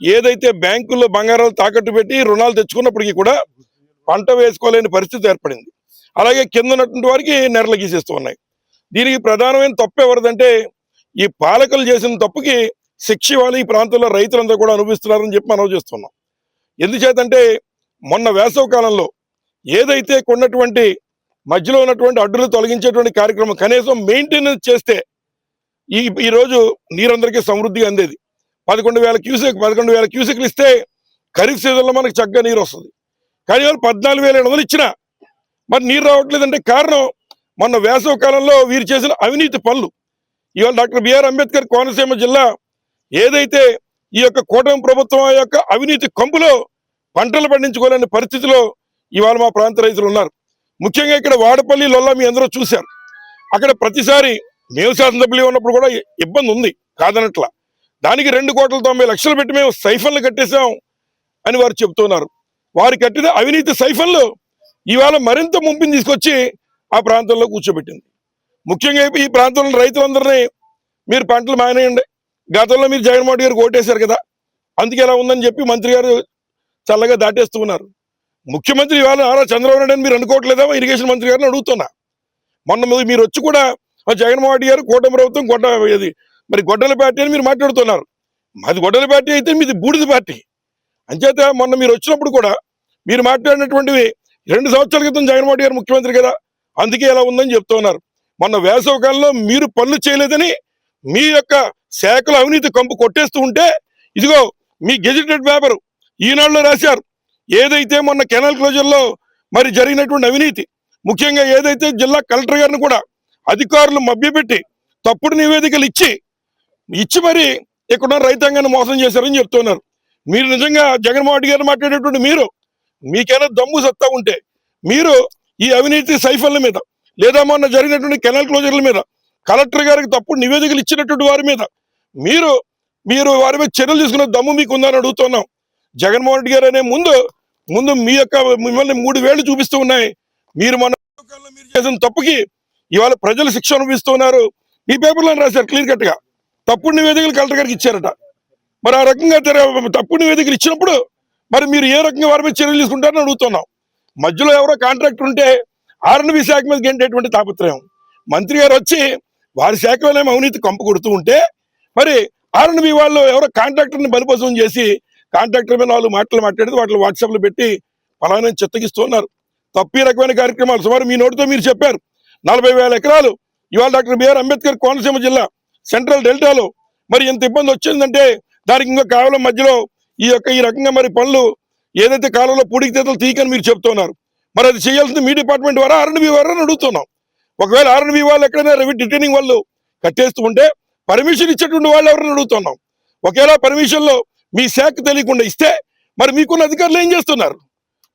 [SPEAKER 11] ఏదైతే బ్యాంకుల్లో బంగారాలు తాకట్టు పెట్టి రుణాలు తెచ్చుకున్నప్పటికీ కూడా పంట వేసుకోలేని పరిస్థితి ఏర్పడింది. అలాగే కింద ఉన్నటువంటి వారికి నెరలు గీసేస్తూ ఉన్నాయి. దీనికి ప్రధానమైన తప్పు ఎవరిదంటే, ఈ పాలకులు చేసిన తప్పుకి శిక్ష ఇవ్వాలి ఈ ప్రాంతంలో రైతులందరూ కూడా అనుభవిస్తున్నారని చెప్పి మనం చేస్తున్నాం. ఎందుచేతంటే మొన్న వేసవి కాలంలో ఏదైతే కొన్నటువంటి మధ్యలో ఉన్నటువంటి అడ్డులు తొలగించేటువంటి కార్యక్రమం కనీసం మెయింటెనెన్స్ చేస్తే ఈరోజు నీరందరికీ సమృద్ధిగా అందేది. 11,000 క్యూసెక్లు ఇస్తే ఖరీఫ్ సీజన్లో మనకు చక్కగా నీరు వస్తుంది. కానీ వాళ్ళు 14,700 ఇచ్చినా మరి నీరు రావట్లేదంటే కారణం మొన్న వేసవి కాలంలో వీరు చేసిన అవినీతి పనులు. ఇవాళ డాక్టర్ బిఆర్ అంబేద్కర్ కోనసీమ జిల్లా ఏదైతే ఈ యొక్క కూటమి ప్రభుత్వం యొక్క అవినీతి కంపులో పంటలు పండించుకోలేని పరిస్థితిలో ఇవాళ మా ప్రాంత రైతులు ఉన్నారు. ముఖ్యంగా ఇక్కడ వాడపల్లి లొల్లా మీ అందరూ చూశారు. అక్కడ ప్రతిసారి మేము శాసనసభ్యులు ఉన్నప్పుడు కూడా ఇబ్బంది ఉంది కాదనట్లా. దానికి 2,90,00,000 పెట్టి మేము సైఫన్లు కట్టేశాం అని వారు చెబుతున్నారు. వారు కట్టిన అవినీతి సైఫన్లు ఇవాళ మరింత ముంపిని తీసుకొచ్చి ఆ ప్రాంతంలో కూర్చోబెట్టింది. ముఖ్యంగా ఈ ప్రాంతంలో రైతులందరినీ మీరు పంటలు మానేయండి, గతంలో మీరు జగన్మోహన్ గారికి ఓటేశారు కదా అందుకే ఎలా ఉందని చెప్పి మంత్రి గారు చల్లగా దాటేస్తూ ఉన్నారు. ముఖ్యమంత్రి ఇవాళ నారా చంద్రబాబు నాయుడు అని మీరు అనుకోవట్లేదా? ఇరిగేషన్ మంత్రి గారిని అడుగుతున్నా. మొన్న మీరు వచ్చి కూడా జగన్మోహన్ రెడ్డి గారు కూటమి ప్రభుత్వం గొడ్డల పార్టీ అని మీరు మాట్లాడుతున్నారు. మాది గొడ్డల పార్టీ అయితే మీది బూడిద పార్టీ. అంచేత మొన్న మీరు వచ్చినప్పుడు కూడా మీరు మాట్లాడినటువంటివి 2 సంవత్సరాల క్రితం జగన్మోహన్ రెడ్డి గారు ముఖ్యమంత్రి కదా అందుకే ఎలా ఉందని చెప్తూ ఉన్నారు. మొన్న వేసవి కాలంలో మీరు పనులు చేయలేదని మీ యొక్క శాఖలో అవినీతి కంపు కొట్టేస్తూ ఉంటే ఇదిగో మీ గెజిటెడ్ పేపర్ ఈనాడులో రాశారు. ఏదైతే మొన్న కెనాల్ క్లోజర్లో మరి జరిగినటువంటి అవినీతి, ముఖ్యంగా ఏదైతే జిల్లా కలెక్టర్ గారిని కూడా అధికారులు మభ్యపెట్టి తప్పుడు నివేదికలు ఇచ్చి మరి ఇక్కడ రైతాంగాన్ని మోసం చేశారని చెప్తున్నారు. మీరు నిజంగా జగన్మోహన్ రెడ్డి గారు మాట్లాడేటువంటి మీకైనా దమ్ము సత్తా ఉంటే మీరు ఈ అవినీతి సైఫన్ల మీద లేదా మొన్న జరిగినటువంటి కెనాల్ క్లోజర్ల మీద కలెక్టర్ గారికి తప్పుడు నివేదికలు ఇచ్చినటువంటి వారి మీద మీరు వారి మీద చర్యలు తీసుకున్న దమ్ము మీకు ఉందని అడుగుతున్నాం. జగన్మోహన్ రెడ్డి గారు అనే ముందు మిమ్మల్ని 3 వేళ్లు చూపిస్తూ ఉన్నాయి. మీరు మన మీరు చేసిన తప్పుకి ఇవాళ ప్రజలు శిక్ష అనుభవిస్తున్నారు. ఈ పేపర్లో రాశారు క్లియర్ కట్ గా తప్పుడు నివేదికలు కలెక్టర్ గారికి ఇచ్చారట. మరి ఆ రకంగా తప్పుడు నివేదికలు ఇచ్చినప్పుడు మరి మీరు ఏ రకంగా వారి మీద చర్యలు తీసుకుంటారని అడుగుతున్నాం. మధ్యలో ఎవరో కాంట్రాక్టర్ ఉంటే R&B శాఖ మీద గెంటేటువంటి తాపత్రయం. మంత్రి గారు వచ్చి వారి శాఖలోనేమో అవినీతి కంపు కొడుతూ ఉంటే మరి R&B వాళ్ళు ఎవరో కాంట్రాక్టర్ని బలిపశం చేసి కాంట్రాక్టర్ మీద 4 మాటలు మాట్లాడితే వాటిని వాట్సాప్లో పెట్టి ఫలానా చెత్తగిస్తున్నారు. తప్పి రకమైన కార్యక్రమాలు సుమారు మీ నోటితో మీరు చెప్పారు. 40,000 ఎకరాలు ఇవాళ డాక్టర్ బిఆర్ అంబేద్కర్ కోనసీమ జిల్లా సెంట్రల్ డెల్టాలో మరి ఎంత ఇబ్బంది వచ్చిందంటే దానికి ఇంకా కేవలం మధ్యలో ఈ రకంగా మరి పనులు ఏదైతే కాలంలో పూడికి తీతలు తీయకని మీరు చెప్తున్నారు. మరి అది చేయాల్సింది మీ డిపార్ట్మెంట్ ద్వారా R&B ద్వారా అడుగుతున్నాం. ఒకవేళ R&B వాళ్ళు ఎక్కడైనా రిటైనింగ్ వాళ్ళు కట్టేస్తూ ఉంటే పర్మిషన్ ఇచ్చేటువంటి వాళ్ళు ఎవరైనా అడుగుతున్నాం. ఒకవేళ పర్మిషన్లో మీ శాఖ తెలియకుండా ఇస్తే మరి మీకున్న అధికారులు ఏం చేస్తున్నారు?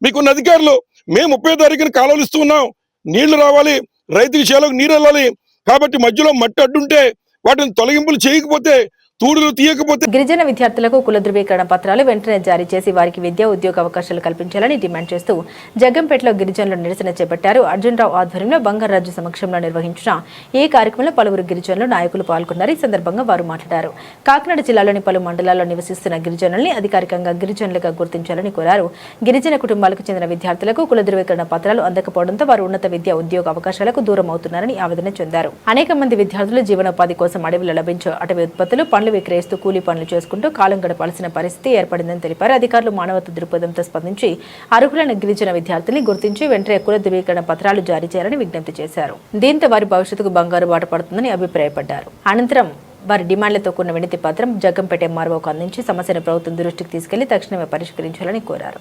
[SPEAKER 11] మీకున్న అధికారులు మేము 30వ తారీఖున కాలువలు ఇస్తూ ఉన్నాం, నీళ్లు రావాలి, రైతుకి చేలకు నీరు వెళ్ళాలి, కాబట్టి మధ్యలో మట్టి అడ్డుంటే వాటిని తొలగింపులు చేయకపోతే, తూడులు తీయకపోతే.
[SPEAKER 1] గిరిజన విద్యార్థులకు కుల ధృవీకరణ పత్రాలు వెంటనే జారీ చేసి వారికి విద్యా ఉద్యోగ అవకాశాలు కల్పించాలని డిమాండ్ చేస్తూ జగ్గంపేటలో గిరిజనులు నిరసన చేపట్టారు. అర్జునరావు ఆధ్వర్యంలో బంగారాజు సమక్షంలో నిర్వహించిన ఈ కార్యక్రమంలో పలువురు గిరిజనులు నాయకులు పాల్గొన్నారు. ఈ సందర్భంగా వారు మాట్లాడారు. కాకినాడ జిల్లాలోని పలు మండలాల్లో నివసిస్తున్న గిరిజనుల్ని అధికారికంగా గిరిజనులుగా గుర్తించాలని కోరారు. గిరిజన కుటుంబాలకు చెందిన విద్యార్థులకు కుల ధృవీకరణ పత్రాలు అందకపోవడంతో వారు ఉన్నత విద్యా ఉద్యోగ అవకాశాలకు దూరం అవుతున్నారని ఆవేదన చెందారు. అనేక మంది విద్యార్థులు జీవనోపాధి కోసం అడవిలో లభించే అటవీ ఉత్పత్తులు, పండ్లు విక్రయిస్తూ కూలీ పనులు చేసుకుంటూ కాలం గడపాల్సిన పరిస్థితి ఏర్పడిందని తెలిపారు. అధికారులు మానవత్వ దృక్పథంతో స్పందించి అర్హులైన గిరిజన విద్యార్థుల్ని గుర్తించి వెంటనే కుల ధృవీకరణ పత్రాలు జారీ చేయాలని విజ్ఞప్తి చేశారు. దీంతో వారి భవిష్యత్తుకు బంగారు బాట పడుతుందని అభిప్రాయపడ్డారు. అనంతరం వారి డిమాండ్లతో కూడిన వినతి పత్రం జగ్గంపేట ఎంఆర్ఓకు అందించి సమస్యను ప్రభుత్వం దృష్టికి తీసుకెళ్లి తక్షణమే పరిష్కరించాలని కోరారు.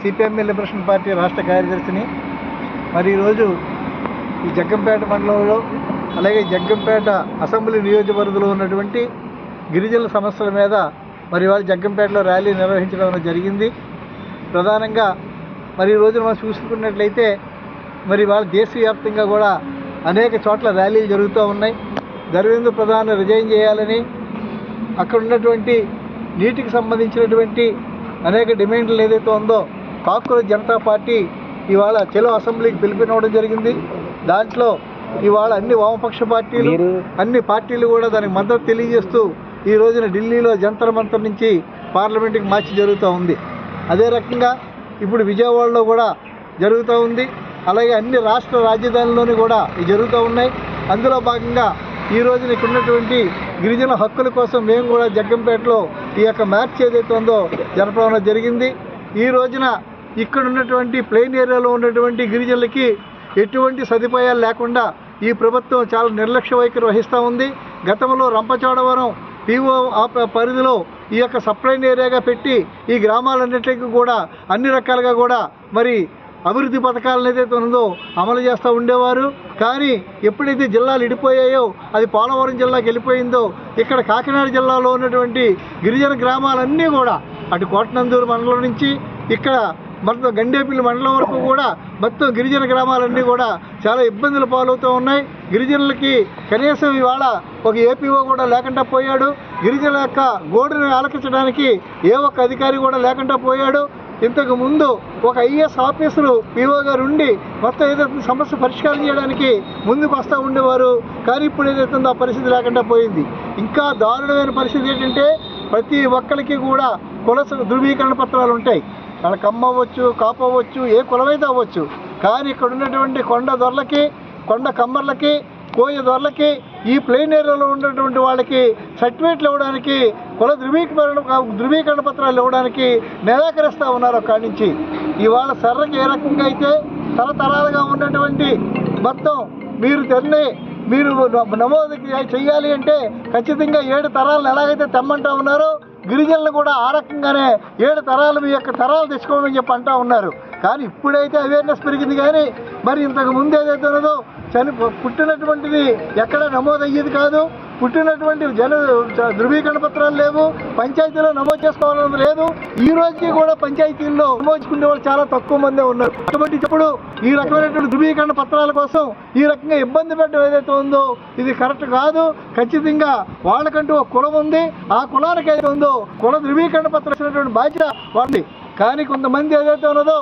[SPEAKER 4] సిపిఎం లిబరేషన్ పార్టీ రాష్ట్ర కార్యదర్శిని. మరి ఈరోజు ఈ జగ్గంపేట మండలంలో అలాగే జగ్గంపేట అసెంబ్లీ నియోజకవర్గంలో ఉన్నటువంటి గిరిజనుల సమస్యల మీద మరి వాళ్ళు జగ్గంపేటలో ర్యాలీ నిర్వహించడం జరిగింది. ప్రధానంగా మరి ఈ రోజు మనం చూసుకున్నట్లయితే మరి వాళ్ళ దేశవ్యాప్తంగా కూడా అనేక చోట్ల ర్యాలీలు జరుగుతూ ఉన్నాయి. ధర్మేంద్ర ప్రధాన్ రిజైన్ చేయాలని, అక్కడ ఉన్నటువంటి నీటికి సంబంధించినటువంటి అనేక డిమాండ్లు ఏదైతే ఉందో కాక్రోచ్ జనతా పార్టీ ఇవాళ చెలో అసెంబ్లీకి పిలుపునివ్వడం జరిగింది. దాంట్లో ఇవాళ అన్ని వామపక్ష పార్టీలు, అన్ని పార్టీలు కూడా దానికి మద్దతు తెలియజేస్తూ ఈ రోజున ఢిల్లీలో జంతర్ మంతర్ నుంచి పార్లమెంట్కి మార్చి జరుగుతూ ఉంది. అదే రకంగా ఇప్పుడు విజయవాడలో కూడా జరుగుతూ ఉంది. అలాగే అన్ని రాష్ట్ర రాజధానుల్లోనూ కూడా ఇవి జరుగుతూ ఉన్నాయి. అందులో భాగంగా ఈ రోజున ఇక్కడ ఉన్నటువంటి గిరిజన హక్కుల కోసం మేము కూడా జగ్గంపేటలో ఈ యొక్క మార్చ్ ఏదైతే ఉందో జరపడం జరిగింది. ఈ రోజున ఇక్కడ ఉన్నటువంటి ప్లెయిన్ ఏరియాలో ఉన్నటువంటి గిరిజనులకి ఎటువంటి సదుపాయాలు లేకుండా ఈ ప్రభుత్వం చాలా నిర్లక్ష్య వైఖరి వహిస్తూ ఉంది. గతంలో రంపచోడవరం PO పరిధిలో ఈ యొక్క సప్లైన్ ఏరియాగా పెట్టి ఈ గ్రామాలన్నింటికి కూడా అన్ని రకాలుగా కూడా మరి అభివృద్ధి పథకాలను ఏదైతే ఉందో అమలు చేస్తూ ఉండేవారు. కానీ ఎప్పుడైతే జిల్లాలు ఇడిపోయాయో, అది పోలవరం జిల్లాకి వెళ్ళిపోయిందో, ఇక్కడ కాకినాడ జిల్లాలో ఉన్నటువంటి గిరిజన గ్రామాలన్నీ కూడా అటు కోటనందూరు మండలం నుంచి ఇక్కడ మొత్తం గండేపల్లి మండలం వరకు కూడా మొత్తం గిరిజన గ్రామాలన్నీ కూడా చాలా ఇబ్బందులు పాలవుతూ ఉన్నాయి. గిరిజనులకి కనీసం ఇవాళ ఒక APO కూడా లేకుండా పోయాడు. గిరిజనుల యొక్క గోడును ఆలకించడానికి ఏ ఒక్క అధికారి కూడా లేకుండా పోయాడు. ఇంతకు ముందు ఒక IAS ఆఫీసరు PO గారు ఉండి మొత్తం ఏదైతే సమస్య పరిష్కారం చేయడానికి ముందుకు వస్తూ ఉండేవారు. కానీ ఇప్పుడు ఏదైతే ఉందో ఆ పరిస్థితి లేకుండా పోయింది. ఇంకా దారుణమైన పరిస్థితి ఏంటంటే ప్రతి ఒక్కరికి కూడా కుల ధృవీకరణ పత్రాలు ఉంటాయి. వాళ్ళ కమ్మ అవ్వచ్చు, కాపు అవ్వచ్చు, ఏ కులమైతే అవ్వచ్చు. కానీ ఇక్కడ ఉన్నటువంటి కొండ దొరలకి, కొండ కమ్మర్లకి, కోయ దొరలకి, ఈ ప్లెయిన్ ఏరియాలో ఉన్నటువంటి వాళ్ళకి సర్టిఫికేట్లు ఇవ్వడానికి, కుల ధృవీకరణ పత్రాలు ఇవ్వడానికి నిరాకరిస్తూ ఉన్నారు. అక్కడి నుంచి ఇవాళ సర్రకి ఏ రకంగా అయితే తరతరాలుగా ఉన్నటువంటి మొత్తం మీరు నమోదు చేయాలి అంటే ఖచ్చితంగా 7 తరాలను ఎలాగైతే తెమ్మంటా ఉన్నారో గిరిజనులు కూడా ఆ రకంగానే 7 తరాలు మీ యొక్క తరాలు తెచ్చుకోమని చెప్పి అంటూ ఉన్నారు. కానీ ఇప్పుడైతే అవేర్నెస్ పెరిగింది. కానీ మరి ఇంతకు ముందు ఏదైతే ఉన్నదో పుట్టినటువంటిది ఎక్కడ నమోదు అయ్యేది కాదు. పుట్టినటువంటి ధృవీకరణ పత్రాలు లేవు, పంచాయతీలో నమోదు చేసుకోవాలని లేదు. ఈ రోజుకి కూడా పంచాయతీల్లో నమోదుకునే వాళ్ళు చాలా తక్కువ మందే ఉన్నారు. కాబట్టి ఇప్పుడు ఈ రకమైనటువంటి ధృవీకరణ పత్రాల కోసం ఈ రకంగా ఇబ్బంది పెట్టడం ఏదైతే ఉందో ఇది కరెక్ట్ కాదు. ఖచ్చితంగా వాళ్ళకంటూ ఒక కులం ఉంది. ఆ కులానికి ఏదైతే ఉందో కుల ధృవీకరణ పత్రం ఇచ్చినటువంటి బాధ్యత వాళ్ళని. కానీ కొంతమంది ఏదైతే ఉన్నదో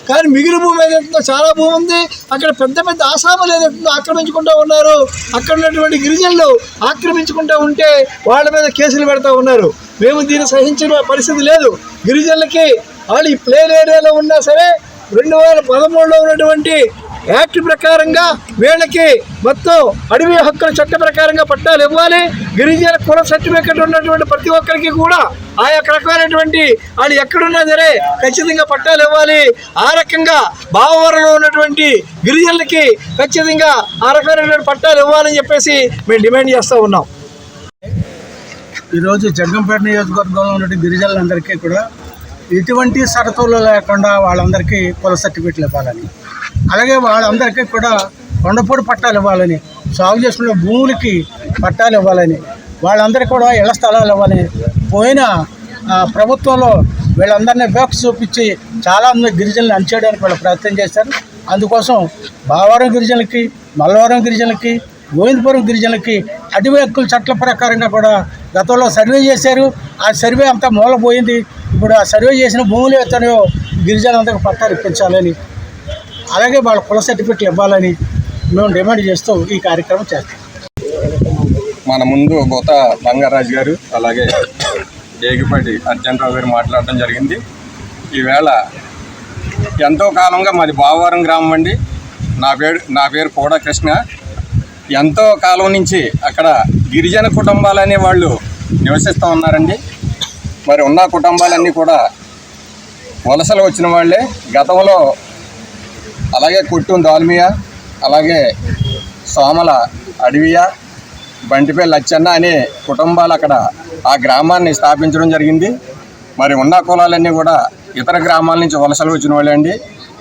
[SPEAKER 4] కానీ మిగిలిన భూమి ఏదైతుందో చాలా భూమి ఉంది. అక్కడ పెద్ద పెద్ద ఆసాములు ఏదైతుందో ఆక్రమించుకుంటూ ఉన్నారు. అక్కడ ఉన్నటువంటి గిరిజనులు ఆక్రమించుకుంటూ ఉంటే వాళ్ళ మీద కేసులు పెడతా ఉన్నారు. మేము దీన్ని సహించిన పరిస్థితి లేదు. గిరిజనులకి వాళ్ళు ఈ ప్లేన్ ఏరియాలో ఉన్నా సరే 2013లో ఉన్నటువంటి యాక్ట్ ప్రకారంగా వీళ్ళకి మొత్తం అడవి హక్కుల చట్ట ప్రకారంగా పట్టాలు ఇవ్వాలి. గిరిజన కుల సర్టిఫికెట్ ఉన్నటువంటి ప్రతి ఒక్కరికి కూడా ఆ యొక్క రకమైనటువంటి వాళ్ళు ఎక్కడున్నా సరే ఖచ్చితంగా పట్టాలు ఇవ్వాలి. ఆ రకంగా బావవరంలో ఉన్నటువంటి గిరిజనులకి ఖచ్చితంగా ఆ రకమైనటువంటి పట్టాలు ఇవ్వాలని చెప్పేసి మేము డిమాండ్ చేస్తూ ఉన్నాం.
[SPEAKER 12] ఈరోజు జగ్గంపేట నియోజకవర్గంలో ఉన్నటువంటి గిరిజనులందరికీ కూడా
[SPEAKER 8] ఎటువంటి షరతులు లేకుండా వాళ్ళందరికీ కుల సర్టిఫికెట్లు ఇవ్వాలని, అలాగే వాళ్ళందరికీ కూడా కొండపూడి పట్టాలు ఇవ్వాలని, సాగు చేసుకునే భూములకి పట్టాలు ఇవ్వాలని, వాళ్ళందరికీ కూడా ఇళ్ల స్థలాలు ఇవ్వాలని పోయిన ప్రభుత్వంలో వీళ్ళందరినీ వివక్ష చూపించి చాలామంది గిరిజనులు అణచేయడానికి వాళ్ళు ప్రయత్నం చేశారు. అందుకోసం బావరం గిరిజనులకి, మల్లవరం గిరిజనులకి, గోవిందపురం గిరిజనులకి అటవీ హక్కుల చట్ల ప్రకారంగా కూడా గతంలో సర్వే చేశారు. ఆ సర్వే అంతా మూలపోయింది. ఇప్పుడు ఆ సర్వే చేసిన భూములు ఎత్తనో గిరిజనులందరికీ పట్టాలు ఇప్పించాలని, అలాగే వాళ్ళ కుల సర్టిఫికెట్లు ఇవ్వాలని మేము డిమాండ్ చేస్తూ ఈ కార్యక్రమం చేస్తాం.
[SPEAKER 12] మన ముందు గోత బంగారాజు గారు అలాగే ఏగిపాటి అర్జెంట్రావు గారు మాట్లాడడం జరిగింది. ఈవేళ ఎంతో కాలంగా మాది బావవరం గ్రామం అండి. నా పేరు కోడా కృష్ణ. ఎంతో కాలం నుంచి అక్కడ గిరిజన కుటుంబాలు అనే వాళ్ళు నివసిస్తూ ఉన్నారండి. మరి ఉన్న కుటుంబాలన్నీ కూడా వలసలు వచ్చిన వాళ్ళే. గతంలో అలాగే కొట్టూం దాల్మియా, అలాగే సోమల అడవియా, బంటిపల్లి అచ్చన్న అనే కుటుంబాలు అక్కడ ఆ గ్రామాన్ని స్థాపించడం జరిగింది. మరి ఉన్న కులాలన్నీ కూడా ఇతర గ్రామాల నుంచి వలసలు వచ్చిన వాళ్ళే అండి.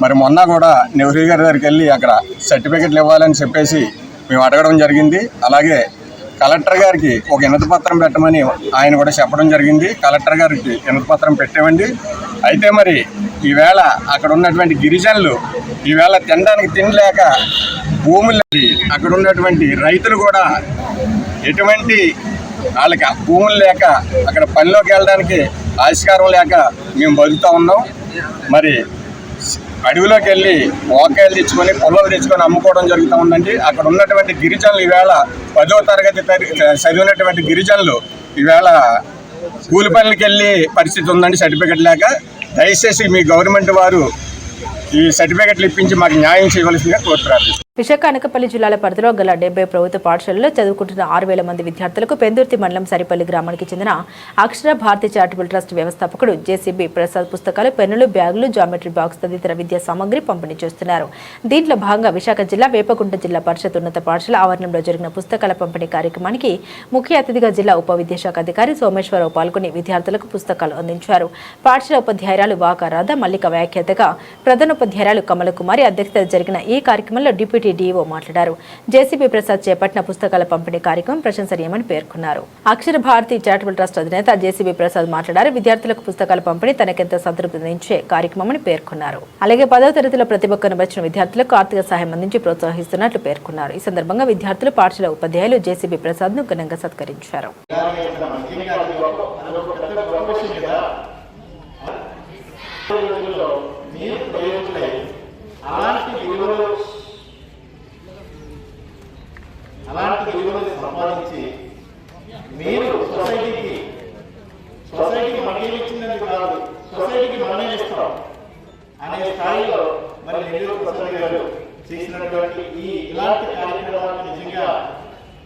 [SPEAKER 12] మరి మొన్న కూడా నెహ్రూ గారి దగ్గరికి వెళ్ళి అక్కడ సర్టిఫికెట్లు ఇవ్వాలని చెప్పేసి మేము అడగడం జరిగింది. అలాగే కలెక్టర్ గారికి ఒక వినతి పత్రం పెట్టమని ఆయన కూడా చెప్పడం జరిగింది. కలెక్టర్ గారికి వినతి పత్రం పెట్టామండి. అయితే మరి ఈవేళ అక్కడ ఉన్నటువంటి గిరిజనులు ఈవేళ తినడానికి తినలేక భూములు, అక్కడ ఉన్నటువంటి రైతులు కూడా ఎటువంటి వాళ్ళకి భూములు లేక అక్కడ పనిలోకి వెళ్ళడానికి ఆస్కారం లేక మేము బతుకుతూ ఉన్నాం. మరి అడవిలోకి వెళ్ళి ఓకాయలు తెచ్చుకొని పొలాలు తెచ్చుకొని అమ్ముకోవడం జరుగుతూ ఉందండి. అక్కడ ఉన్నటువంటి గిరిజనులు ఈవేళ 10వ తరగతి చదివినటువంటి గిరిజనులు ఈవేళ కూలి పనులకి వెళ్ళే పరిస్థితి ఉందండి సర్టిఫికెట్ లేక. దయచేసి మీ గవర్నమెంట్ వారు ఈ సర్టిఫికెట్లు ఇప్పించి మాకు న్యాయం చేయవలసిందిగా కోరుతున్నారు.
[SPEAKER 1] విశాఖ అనకాపల్లి జిల్లాల పరిధిలో గల 70 ప్రభుత్వ పాఠశాలల్లో చదువుకుంటున్న 6,000 మంది విద్యార్థులకు పెందుర్తి మండలం సరిపల్లి గ్రామానికి చెందిన అక్షర భారతి చారిటబుల్ ట్రస్ట్ వ్యవస్థాపకుడు జేసీబీ ప్రసాద్ పుస్తకాలు, పెన్నులు, బ్యాగులు, జామెట్రీ బాక్స్ తదితర విద్యా సామగ్రి పంపిణీ చేస్తున్నారు. దీంట్లో భాగంగా విశాఖ జిల్లా వేపకుంట జిల్లా పరిషత్ ఉన్నత పాఠశాల ఆవరణంలో జరిగిన పుస్తకాల పంపిణీ కార్యక్రమానికి ముఖ్య అతిథిగా జిల్లా ఉప విద్యాశాఖ అధికారి సోమేశ్వరరావు పాల్గొని విద్యార్థులకు పుస్తకాలు అందించారు. పాఠశాల ఉపాధ్యాయురాలు వాకారాధ మల్లిక వ్యాఖ్యాతగా, ప్రధానోపాధ్యాయురాలు కమలకుమారి అధ్యక్షత జరిగిన ఈ కార్యక్రమంలో డిప్యూటీ డిఓ మాట్లాడారు. జేసీబీ ప్రసాద్ చేపట్టిన పుస్తకాల పంపిణీ కార్యక్రమం ప్రశంసనీయమని పేర్కొన్నారు. అక్షర భారతి చారిటబుల్ ట్రస్ట్ అధినేత జేసీబీ ప్రసాద్ మాట్లాడారు. విద్యార్థులకు పుస్తకాల పంపిణీ తనకెంతో సంతృప్తినిచ్చే కార్యక్రమమని పేర్కొన్నారు. అలాగే 10వ తరగతిలో ప్రతిభ కనబరిచిన విద్యార్థులకు ఆర్థిక సహాయం అందించి ప్రోత్సహిస్తున్నట్లు పేర్కొన్నారు. ఈ సందర్భంగా విద్యార్థులు, పాఠశాల ఉపాధ్యాయులు జేసీబీ ప్రసాద్ ను ఘనంగా సత్కరించారు.
[SPEAKER 13] అలాంటి విలువలు సంపాదించి మీరు సొసైటీకి మనకి ఇచ్చినది కాదు, సొసైటీకి మనమే ఇస్తాం అనే స్థాయిలో మరి నెల్లూరు ప్రసాద్ గారు చేసినటువంటి ఇలాంటి కార్యక్రమాలు నిజంగా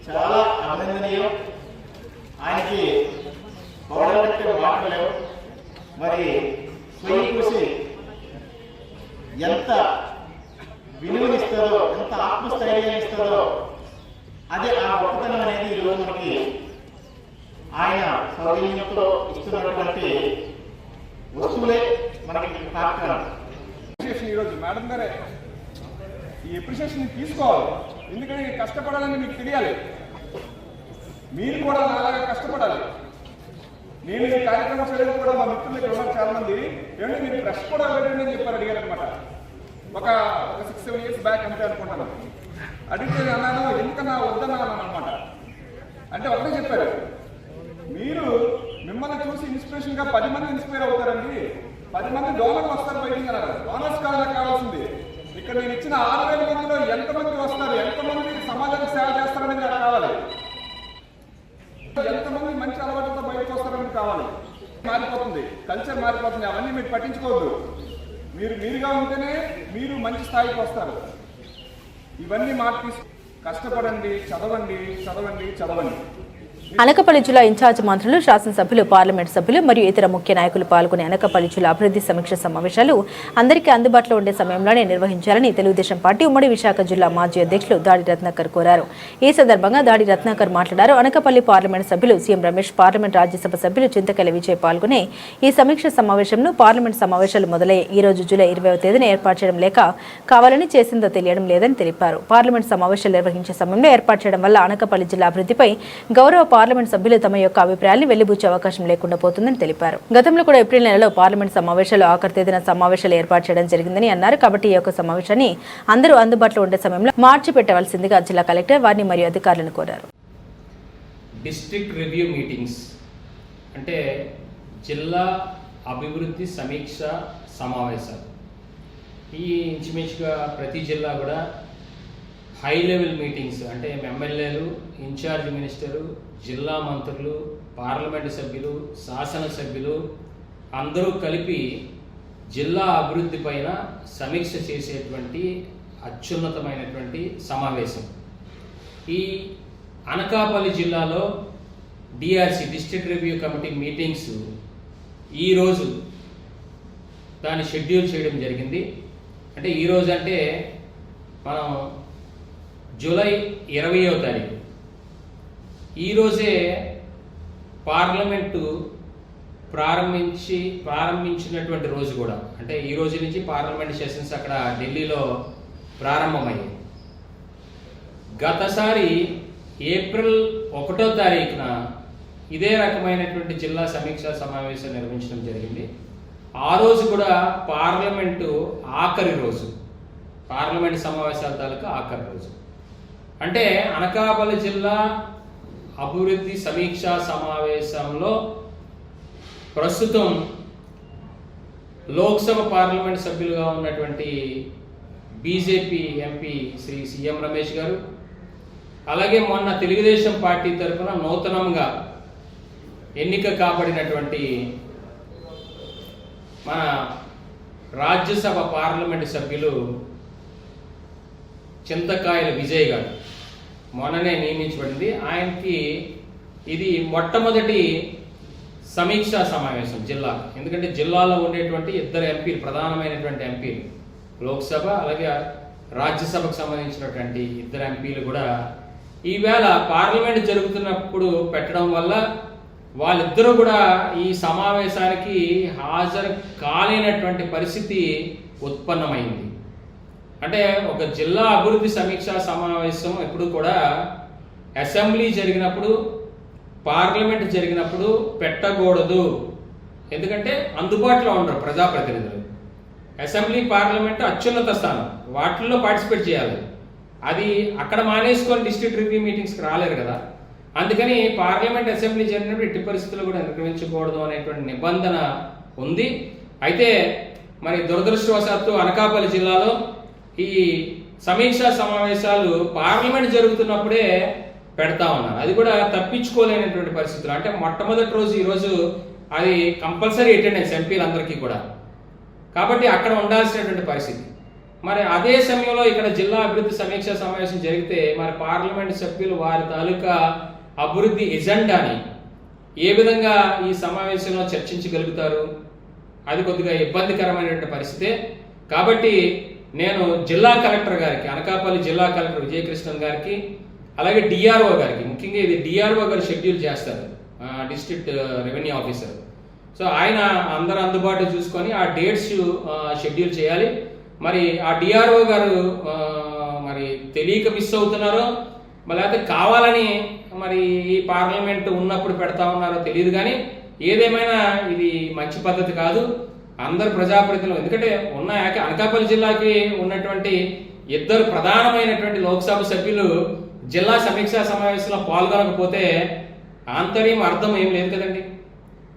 [SPEAKER 13] చాలా అభినందనీయం. ఆయనకి పౌడబట్టే మాటలేవు. మరి స్వయం కృషి ఎంత విలువనిస్తుందో, ఎంత ఆత్మస్థైర్యాన్ని ఇస్తుందో, అదే ఆ గొప్పతనం అనేది ఈరోజు మనకి ఆయన సౌజన్యంతో ఇస్తున్నటువంటి వస్తువులే మనకి తాత్కాలం.
[SPEAKER 14] ఈరోజు మేడం గారే ఈ అప్రిషియేషన్ తీసుకోవాలి. ఎందుకంటే కష్టపడాలని మీకు తెలియాలి. మీరు కూడా అలాగా కష్టపడాలి. నేను ఈ కార్యక్రమం చేయడం కూడా మా మిత్రులు ఇక్కడ ఉన్నారు చాలా మంది. ఏమంటే మీరు ఫ్రెష్ కూడా వెళ్ళండి అని చెప్పారు, అడిగారు అనమాట. ఒక 6-7 years బ్యాక్ అంతే అనుకుంటాను. అడిగితే అన్నాను, ఎందుకన్నా వద్దన్నాను అనమాట. అంటే ఒకటే చెప్పారు, మీరు మిమ్మల్ని చూసి ఇన్స్పిరేషన్గా 10 మంది ఇన్స్పైర్ అవుతారండి, 10 మంది డోనర్లు వస్తారు బయటికి అన్నారు. డోనర్స్ కావాల్సింది ఇక్కడ నేను ఇచ్చిన 6,000 మందిలో ఎంతమంది వస్తారు, ఎంతమంది సమాజానికి సేవ చేస్తారనేది నాకు కావాలి. ఎంతమంది మంచి అలవాటుతో బయటకు వస్తారనేది కావాలి. మారిపోతుంది, కల్చర్ మారిపోతుంది. అవన్నీ మీరు పట్టించుకోవద్దు. మీరుగా ఉంటేనే మీరు మంచి స్థాయికి వస్తారు. ఇవన్నీ మార్పు కష్టపడండి, చదవండి.
[SPEAKER 1] అనకాపల్లి జిల్లా ఇన్ఛార్జ్ మంత్రులు, శాసనసభ్యులు, పార్లమెంట్ సభ్యులు మరియు ఇతర ముఖ్య నాయకులు పాల్గొనే అనకాపల్లి జిల్లా అభివృద్ధి సమీక్ష సమావేశాలు అందరికీ అందుబాటులో ఉండే సమయంలోనే నిర్వహించాలని తెలుగుదేశం పార్టీ ఉమ్మడి విశాఖ జిల్లా మాజీ అధ్యక్షులు దాడి రత్నాకర్ కోరారు. ఈ సందర్భంగా దాడి రత్నాకర్ మాట్లాడారు. అనకాపల్లి పార్లమెంట్ సభ్యులు సీఎం రమేష్, పార్లమెంట్ రాజ్యసభ సభ్యులు చింతకల్లి విజయ్ పాల్గొనే ఈ సమీక్ష సమావేశంను పార్లమెంట్ సమావేశాలు మొదలై ఈ రోజు జూలై 20వ తేదీన ఏర్పాటు చేయడం లేక కావాలని చేసిందో తెలియడం లేదని తెలిపారు. పార్లమెంట్ సమావేశాలు నిర్వహించే సమయంలో ఏర్పాటు చేయడం వల్ల అనకాపల్లి జిల్లా అభివృద్ధిపై గౌరవ పార్లమెంట్ సభ్యులు తమ యొక్క అభిప్రాయాన్ని వెలిబుచ్చే అవకాశం లేకుండా పోతుందని తెలిపారు. గతంలో కూడా ఏప్రిల్ నెలలో పార్లమెంట్ సమావేశాలు ఆఖరి తేదీన సమావేశాలు ఏర్పాటు చేయడం జరిగిందని అన్నారు. కాబట్టి ఈ యొక్క సమావేశాన్ని అందరూ అందుబాటులో ఉండే సమయంలో మార్చి పెట్టవలసిందిగా జిల్లా కలెక్టర్ వారిని మరియు అధికారులను కోరారు.
[SPEAKER 15] డిస్ట్రిక్ట్ రివ్యూ మీటింగ్స్ అంటే జిల్లా అభివృద్ధి సమీక్ష సమావేశాలు. ఈ ఇంచుమించుగా ప్రతి జిల్లా కూడా హై లెవెల్ మీటింగ్స్ అంటే ఎమ్మెల్యేలు, ఇన్ఛార్జ్ మినిస్టరు, జిల్లా మంత్రులు, పార్లమెంటు సభ్యులు, శాసనసభ్యులు అందరూ కలిపి జిల్లా అభివృద్ధి పైన సమీక్ష చేసేటువంటి అత్యున్నతమైనటువంటి సమావేశం. ఈ అనకాపల్లి జిల్లాలో DRC district review committee meetings ఈరోజు దాన్ని షెడ్యూల్ చేయడం జరిగింది. అంటే ఈరోజు అంటే మనం జూలై 20వ తారీఖు ఈరోజే పార్లమెంటు ప్రారంభించినటువంటి రోజు కూడా. అంటే ఈ రోజు నుంచి పార్లమెంట్ సెషన్స్ అక్కడ ఢిల్లీలో ప్రారంభమయ్యాయి. గతసారి ఏప్రిల్ 1వ తారీఖున ఇదే రకమైనటువంటి జిల్లా సమీక్షా సమావేశం నిర్వహించడం జరిగింది. ఆ రోజు కూడా పార్లమెంటు ఆఖరి రోజు, పార్లమెంట్ సమావేశాల తాలూకా ఆఖరి రోజు. అంటే అనకాపల్లి జిల్లా అభివృద్ధి సమీక్షా సమావేశంలో ప్రస్తుతం లోక్సభ పార్లమెంట్ సభ్యులుగా ఉన్నటువంటి BJP MP Shri CM Ramesh garu, అలాగే మొన్న తెలుగుదేశం పార్టీ తరఫున నూతనంగా ఎన్నిక కాబడినటువంటి మన రాజ్యసభ పార్లమెంట్ సభ్యులు చింతకాయల విజయ్ గారు మొన్ననే నియమించబడింది. ఆయనకి ఇది మొట్టమొదటి సమీక్షా సమావేశం జిల్లా. ఎందుకంటే జిల్లాలో ఉండేటువంటి ఇద్దరు ఎంపీలు, ప్రధానమైనటువంటి ఎంపీలు, లోక్సభ అలాగే రాజ్యసభకు సంబంధించినటువంటి ఇద్దరు ఎంపీలు కూడా ఈవేళ పార్లమెంట్ జరుగుతున్నప్పుడు పెట్టడం వల్ల వాళ్ళిద్దరూ కూడా ఈ సమావేశానికి హాజరు కాలేనటువంటి పరిస్థితి ఉత్పన్నమైంది. అంటే ఒక జిల్లా అభివృద్ధి సమీక్షా సమావేశం ఎప్పుడు కూడా అసెంబ్లీ జరిగినప్పుడు, పార్లమెంట్ జరిగినప్పుడు పెట్టకూడదు. ఎందుకంటే అందుబాటులో ఉండరు ప్రజాప్రతినిధులు. అసెంబ్లీ, పార్లమెంట్ అత్యున్నత స్థానం, వాటిల్లో పార్టిసిపేట్ చేయాలి. అది అక్కడ మానేసుకొని డిస్ట్రిక్ట్ రివ్యూ మీటింగ్స్కి రాలేరు కదా. అందుకని పార్లమెంట్, అసెంబ్లీ జరిగినప్పుడు ఎట్టి పరిస్థితుల్లో కూడా నిర్వహించకూడదు అనేటువంటి నిబంధన ఉంది. అయితే మరి దురదృష్టవశాత్తు అనకాపల్లి జిల్లాలో ఈ సమీక్షా సమావేశాలు పార్లమెంట్ జరుగుతున్నప్పుడే పెడతా ఉన్నారు. అది కూడా తప్పించుకోలేనటువంటి పరిస్థితులు. అంటే మొట్టమొదటి రోజు ఈరోజు అది కంపల్సరీ అటెండెన్స్ ఎంపీలందరికీ కూడా. కాబట్టి అక్కడ ఉండాల్సినటువంటి పరిస్థితి. మరి అదే సమయంలో ఇక్కడ జిల్లా అభివృద్ధి సమీక్షా సమావేశం జరిగితే మరి పార్లమెంట్ సభ్యులు వారి తాలూకా అభివృద్ధి ఎజెండాని ఏ విధంగా ఈ సమావేశంలో చర్చించగలుగుతారు? అది కొద్దిగా ఇబ్బందికరమైనటువంటి పరిస్థితే. కాబట్టి నేను జిల్లా కలెక్టర్ గారికి, అనకాపల్లి జిల్లా కలెక్టర్ విజయకృష్ణన్ గారికి, అలాగే డిఆర్ఓ గారికి, ముఖ్యంగా ఇది డిఆర్ఓ గారు షెడ్యూల్ చేస్తారు, డిస్ట్రిక్ట్ రెవెన్యూ ఆఫీసర్. సో ఆయన అందరూ అందుబాటులో చూసుకొని ఆ డేట్స్ షెడ్యూల్ చేయాలి. మరి ఆ డిఆర్ఓ గారు మరి తెలియక మిస్ అవుతున్నారో మరి లేకపోతే కావాలని మరి ఈ పార్లమెంట్ ఉన్నప్పుడు పెడతా ఉన్నారో తెలియదు. కానీ ఏదేమైనా ఇది మంచి పద్ధతి కాదు. అందరు ప్రజాప్రతినిధులు, ఎందుకంటే ఉన్న అనకాపల్లి జిల్లాకి ఉన్నటువంటి ఇద్దరు ప్రధానమైనటువంటి లోక్సభ సభ్యులు జిల్లా సమీక్షా సమావేశంలో పాల్గొనకపోతే ఆంతర్యం అర్థం ఏం లేదు కదండి.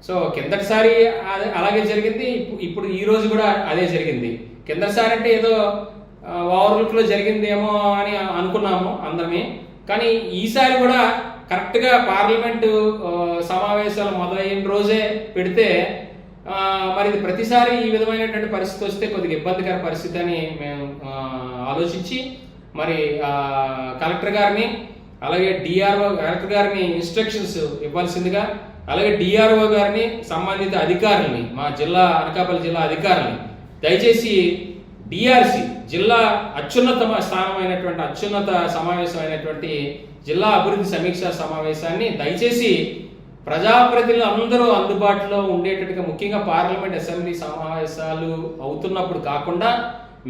[SPEAKER 15] సో కిందటిసారి అలాగే జరిగింది, ఇప్పుడు ఈ రోజు కూడా అదే జరిగింది. కిందటిసారి అంటే ఏదో ఓవర్లుక్లో జరిగిందేమో అని అనుకున్నాము అందరమే. కానీ ఈసారి కూడా కరెక్ట్గా పార్లమెంటు సమావేశాలు మొదలైన రోజే పెడితే మరి ఇది ప్రతిసారి ఈ విధమైనటువంటి పరిస్థితి వస్తే కొద్దిగా ఇబ్బందికర పరిస్థితి అని మేము ఆలోచించి మరి కలెక్టర్ గారిని అలాగే డిఆర్ఓ కలెక్టర్ గారిని ఇన్స్ట్రక్షన్స్ ఇవ్వాల్సిందిగా, అలాగే డిఆర్ఓ గారిని సంబంధిత అధికారుల్ని, మా జిల్లా అనకాపల్లి జిల్లా అధికారుల్ని దయచేసి డిఆర్సి జిల్లా అత్యున్నత సమావేశమైనటువంటి జిల్లా అభివృద్ధి సమీక్షా సమావేశాన్ని దయచేసి ప్రజాప్రతినిధులు అందరూ అందుబాటులో ఉండేటట్టుగా, ముఖ్యంగా పార్లమెంట్ అసెంబ్లీ సమావేశాలు అవుతున్నప్పుడు కాకుండా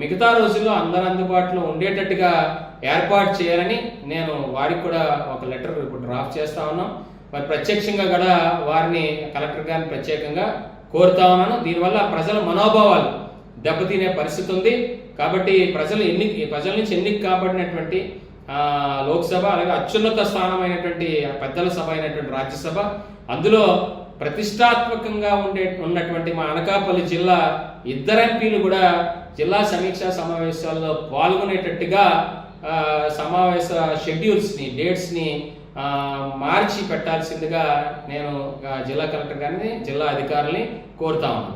[SPEAKER 15] మిగతా రోజుల్లో అందరూ అందుబాటులో ఉండేటట్టుగా ఏర్పాటు చేయాలని నేను వారికి కూడా ఒక లెటర్ ఇప్పుడు డ్రాఫ్ట్ చేస్తా ఉన్నాం. మరి ప్రత్యక్షంగా కూడా వారిని కలెక్టర్ గారిని ప్రత్యేకంగా కోరుతా ఉన్నాను. దీనివల్ల ప్రజల మనోభావాలు దెబ్బతినే పరిస్థితి ఉంది. కాబట్టి ప్రజల నుంచి ఎన్నిక కాబడినటువంటి లోక్సభ, అలాగే అత్యున్నత స్థానమైనటువంటి పెద్దల సభ అయినటువంటి రాజ్యసభ, అందులో ప్రతిష్టాత్మకంగా ఉన్నటువంటి మా అనకాపల్లి జిల్లా ఇద్దరు ఎంపీలు కూడా జిల్లా సమీక్షా సమావేశాల్లో పాల్గొనేటట్టుగా సమావేశ షెడ్యూల్స్ని, డేట్స్ని మార్చి పెట్టాల్సిందిగా నేను జిల్లా కలెక్టర్ గారిని, జిల్లా అధికారుల్ని కోరుతా ఉన్నాను.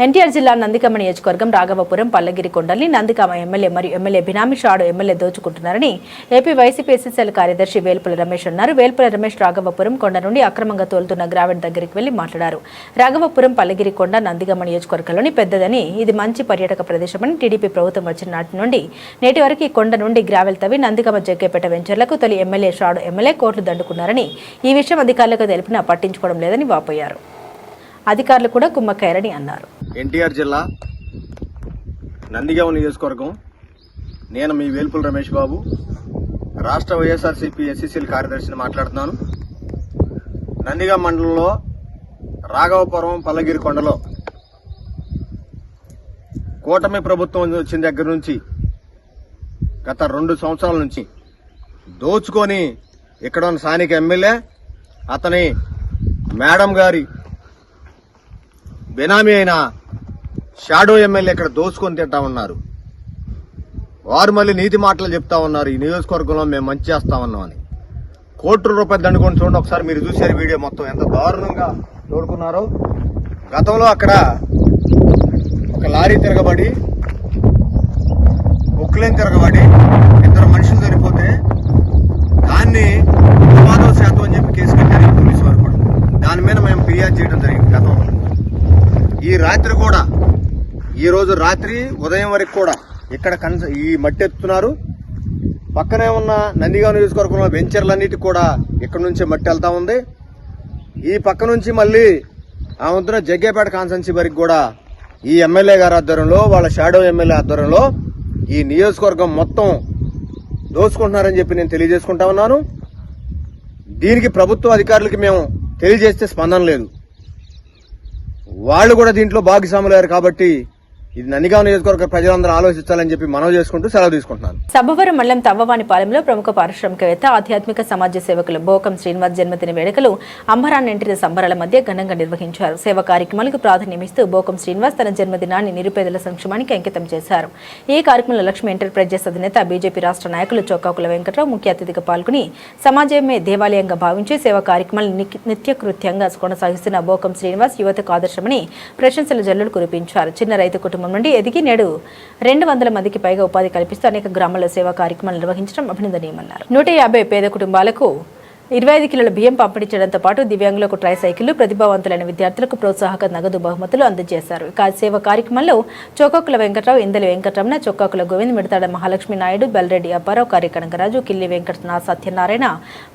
[SPEAKER 1] ఎన్టీఆర్ జిల్లా నందిగామ నియోజకవర్గం రాఘవపురం పల్లగిరి కొండల్ని నందిగామ ఎమ్మెల్యే మరియు ఎమ్మెల్యే బినామీ షాడు ఎమ్మెల్యే దోచుకుంటున్నారని ఏపీ వైసీపీ ఎస్ఎస్ఎల్ కార్యదర్శి వేల్పుల రమేష్ అన్నారు. వేల్పుల రమేష్ రాఘవపురం కొండ నుండి అక్రమంగా తోలుతున్న గ్రావెట్ దగ్గరికి వెళ్లి మాట్లాడారు. రాఘవపురం పల్లగిరి కొండ నందిగామ నియోజకవర్గంలోని పెద్దదని, ఇది మంచి పర్యాటక ప్రదేశమని టీడీపీ ప్రభుత్వం వచ్చిన నాటి నుండి నేటి వరకు ఈ కొండ నుండి గ్రావెల్ తవ్వి నందిగామ జగ్గేపేట వెంచర్లకు తొలి ఎమ్మెల్యే షాడు ఎమ్మెల్యే కోట్లు దండుకున్నారని, ఈ విషయం అధికారులకు తెలిపినా పట్టించుకోవడం లేదని వాపోయారు. అధికారులు కూడా కుమ్మక్కయ్యారని అన్నారు.
[SPEAKER 16] ఎన్టీఆర్ జిల్లా నందిగామ నియోజకవర్గం, నేను మీ వేల్పుల రమేష్ బాబు, రాష్ట్ర వైఎస్ఆర్సీపీ ఎస్సీసీఎల్ కార్యదర్శిని మాట్లాడుతున్నాను. నందిగామ మండలంలో రాఘవపురం పల్లగిరి కొండలో కూటమి ప్రభుత్వం వచ్చిన దగ్గర నుంచి గత 2 సంవత్సరాల నుంచి దోచుకొని ఇక్కడ ఉన్న స్థానిక ఎమ్మెల్యే, అతని మేడం గారి బెనామీ అయిన షాడో ఎమ్మెల్యే ఇక్కడ దోచుకొని తింటా ఉన్నారు. వారు మళ్ళీ నీతి మాటలు చెప్తా ఉన్నారు, ఈ నియోజకవర్గంలో మేము మంచి చేస్తా ఉన్నామని. కోట్ల రూపాయలు దండుకొని చూడండి ఒకసారి, మీరు చూసారు వీడియో మొత్తం ఎంత దారుణంగా తోడుకున్నారో. గతంలో అక్కడ ఒక లారీ తిరగబడి, బుక్లేం తిరగబడి 2 మనుషులు చనిపోతే దాన్ని ప్రమాదం శాతం అని చెప్పి కేసు కట్టారు పోలీసు వారు కూడా. దాని మీద మేము ఫిర్యాదు చేయడం జరిగింది గతంలో. ఈ రాత్రి కూడా, ఈ రోజు రాత్రి ఉదయం వరకు కూడా ఇక్కడ ఈ మట్టి ఎత్తుతున్నారు. పక్కనే ఉన్న నందిగామ నియోజకవర్గంలో వెంచర్లన్నిటికి కూడా ఇక్కడ నుంచి మట్టి వెళ్తా ఉంది. ఈ పక్క నుంచి మళ్ళీ ఆ వంతున జగ్గేపేట కాన్స్టెన్సీ వరకు కూడా ఈ ఎమ్మెల్యే గారి ఆధ్వర్యంలో, వాళ్ళ షాడో ఎమ్మెల్యే ఆధ్వర్యంలో ఈ నియోజకవర్గం మొత్తం దోచుకుంటున్నారని చెప్పి నేను తెలియజేసుకుంటా ఉన్నాను. దీనికి ప్రభుత్వ అధికారులకి మేము తెలియజేస్తే స్పందన లేదు. వాళ్ళు కూడా దీంట్లో భాగస్వాములయ్యారు. కాబట్టి ఇది నందిగామ నియోజకవర్గ ప్రజలందరూ ఆలోచించాలని చెప్పి మనవి చేసుకుంటూ సెలవు తీసుకుంటున్నాను.
[SPEAKER 1] సబ్బవరం మండలం తవ్వవానిపాలెంలో ప్రముఖ పారిశ్రామికవేత్త, ఆధ్యాత్మిక సమాజ సేవకులు బోకం శ్రీనివాస్ జన్మదిన వేడుకలు అంబరాన్నింటిన సంబరాల మధ్య ఘనంగా నిర్వహించారు. సేవా కార్యక్రమాలకు ప్రాధాన్యమిస్తూ బోకం శ్రీనివాస్ తన జన్మదినాన్ని నిరుపేదల సంక్షేమానికి అంకితం చేశారు. ఈ కార్యక్రమంలో లక్ష్మీ ఎంటర్ప్రైజెస్ అధినేత, బీజేపీ రాష్ట్ర నాయకులు చొక్కాకుల వెంకట్రావు ముఖ్య అతిథిగా పాల్గొని సమాజమే దేవాలయంగా భావించి సేవా కార్యక్రమాలు నిత్యకృత్యంగా కొనసాగిస్తున్న బోకం శ్రీనివాస్ యువతకు ఆదర్శమని ప్రశంసల జల్లులు కురిపించారు. చిన్న రైతు కుటుంబం నుండి ఎదిగి నేడు 200 మందికి పైగా ఉపాధి కల్పిస్తూ అనేక గ్రామాల్లో సేవా కార్యక్రమాలు నిర్వహించడం అభినందనీయమన్నారు. 150 పేద కుటుంబాలకు 25 కిలోల బియ్యం పంపిణీ చేయడంతో పాటు దివ్యాంగులకు ట్రై సైకిళ్లు, ప్రతిభావంతులైన విద్యార్థులకు ప్రోత్సాహక నగదు బహుమతులు అందజేశారు. సేవా కార్యక్రమంలో చొక్కాకుల వెంకట్రావు, ఇందలి వెంకటరమణ, చొక్కాకుల గోవింద్, మిడతాడ మహాలక్ష్మి నాయుడు, బెల్రెడ్డి అప్పారావు, కార్యకనకరాజు, కిల్లి వెంకటనాథ్, సత్యనారాయణ,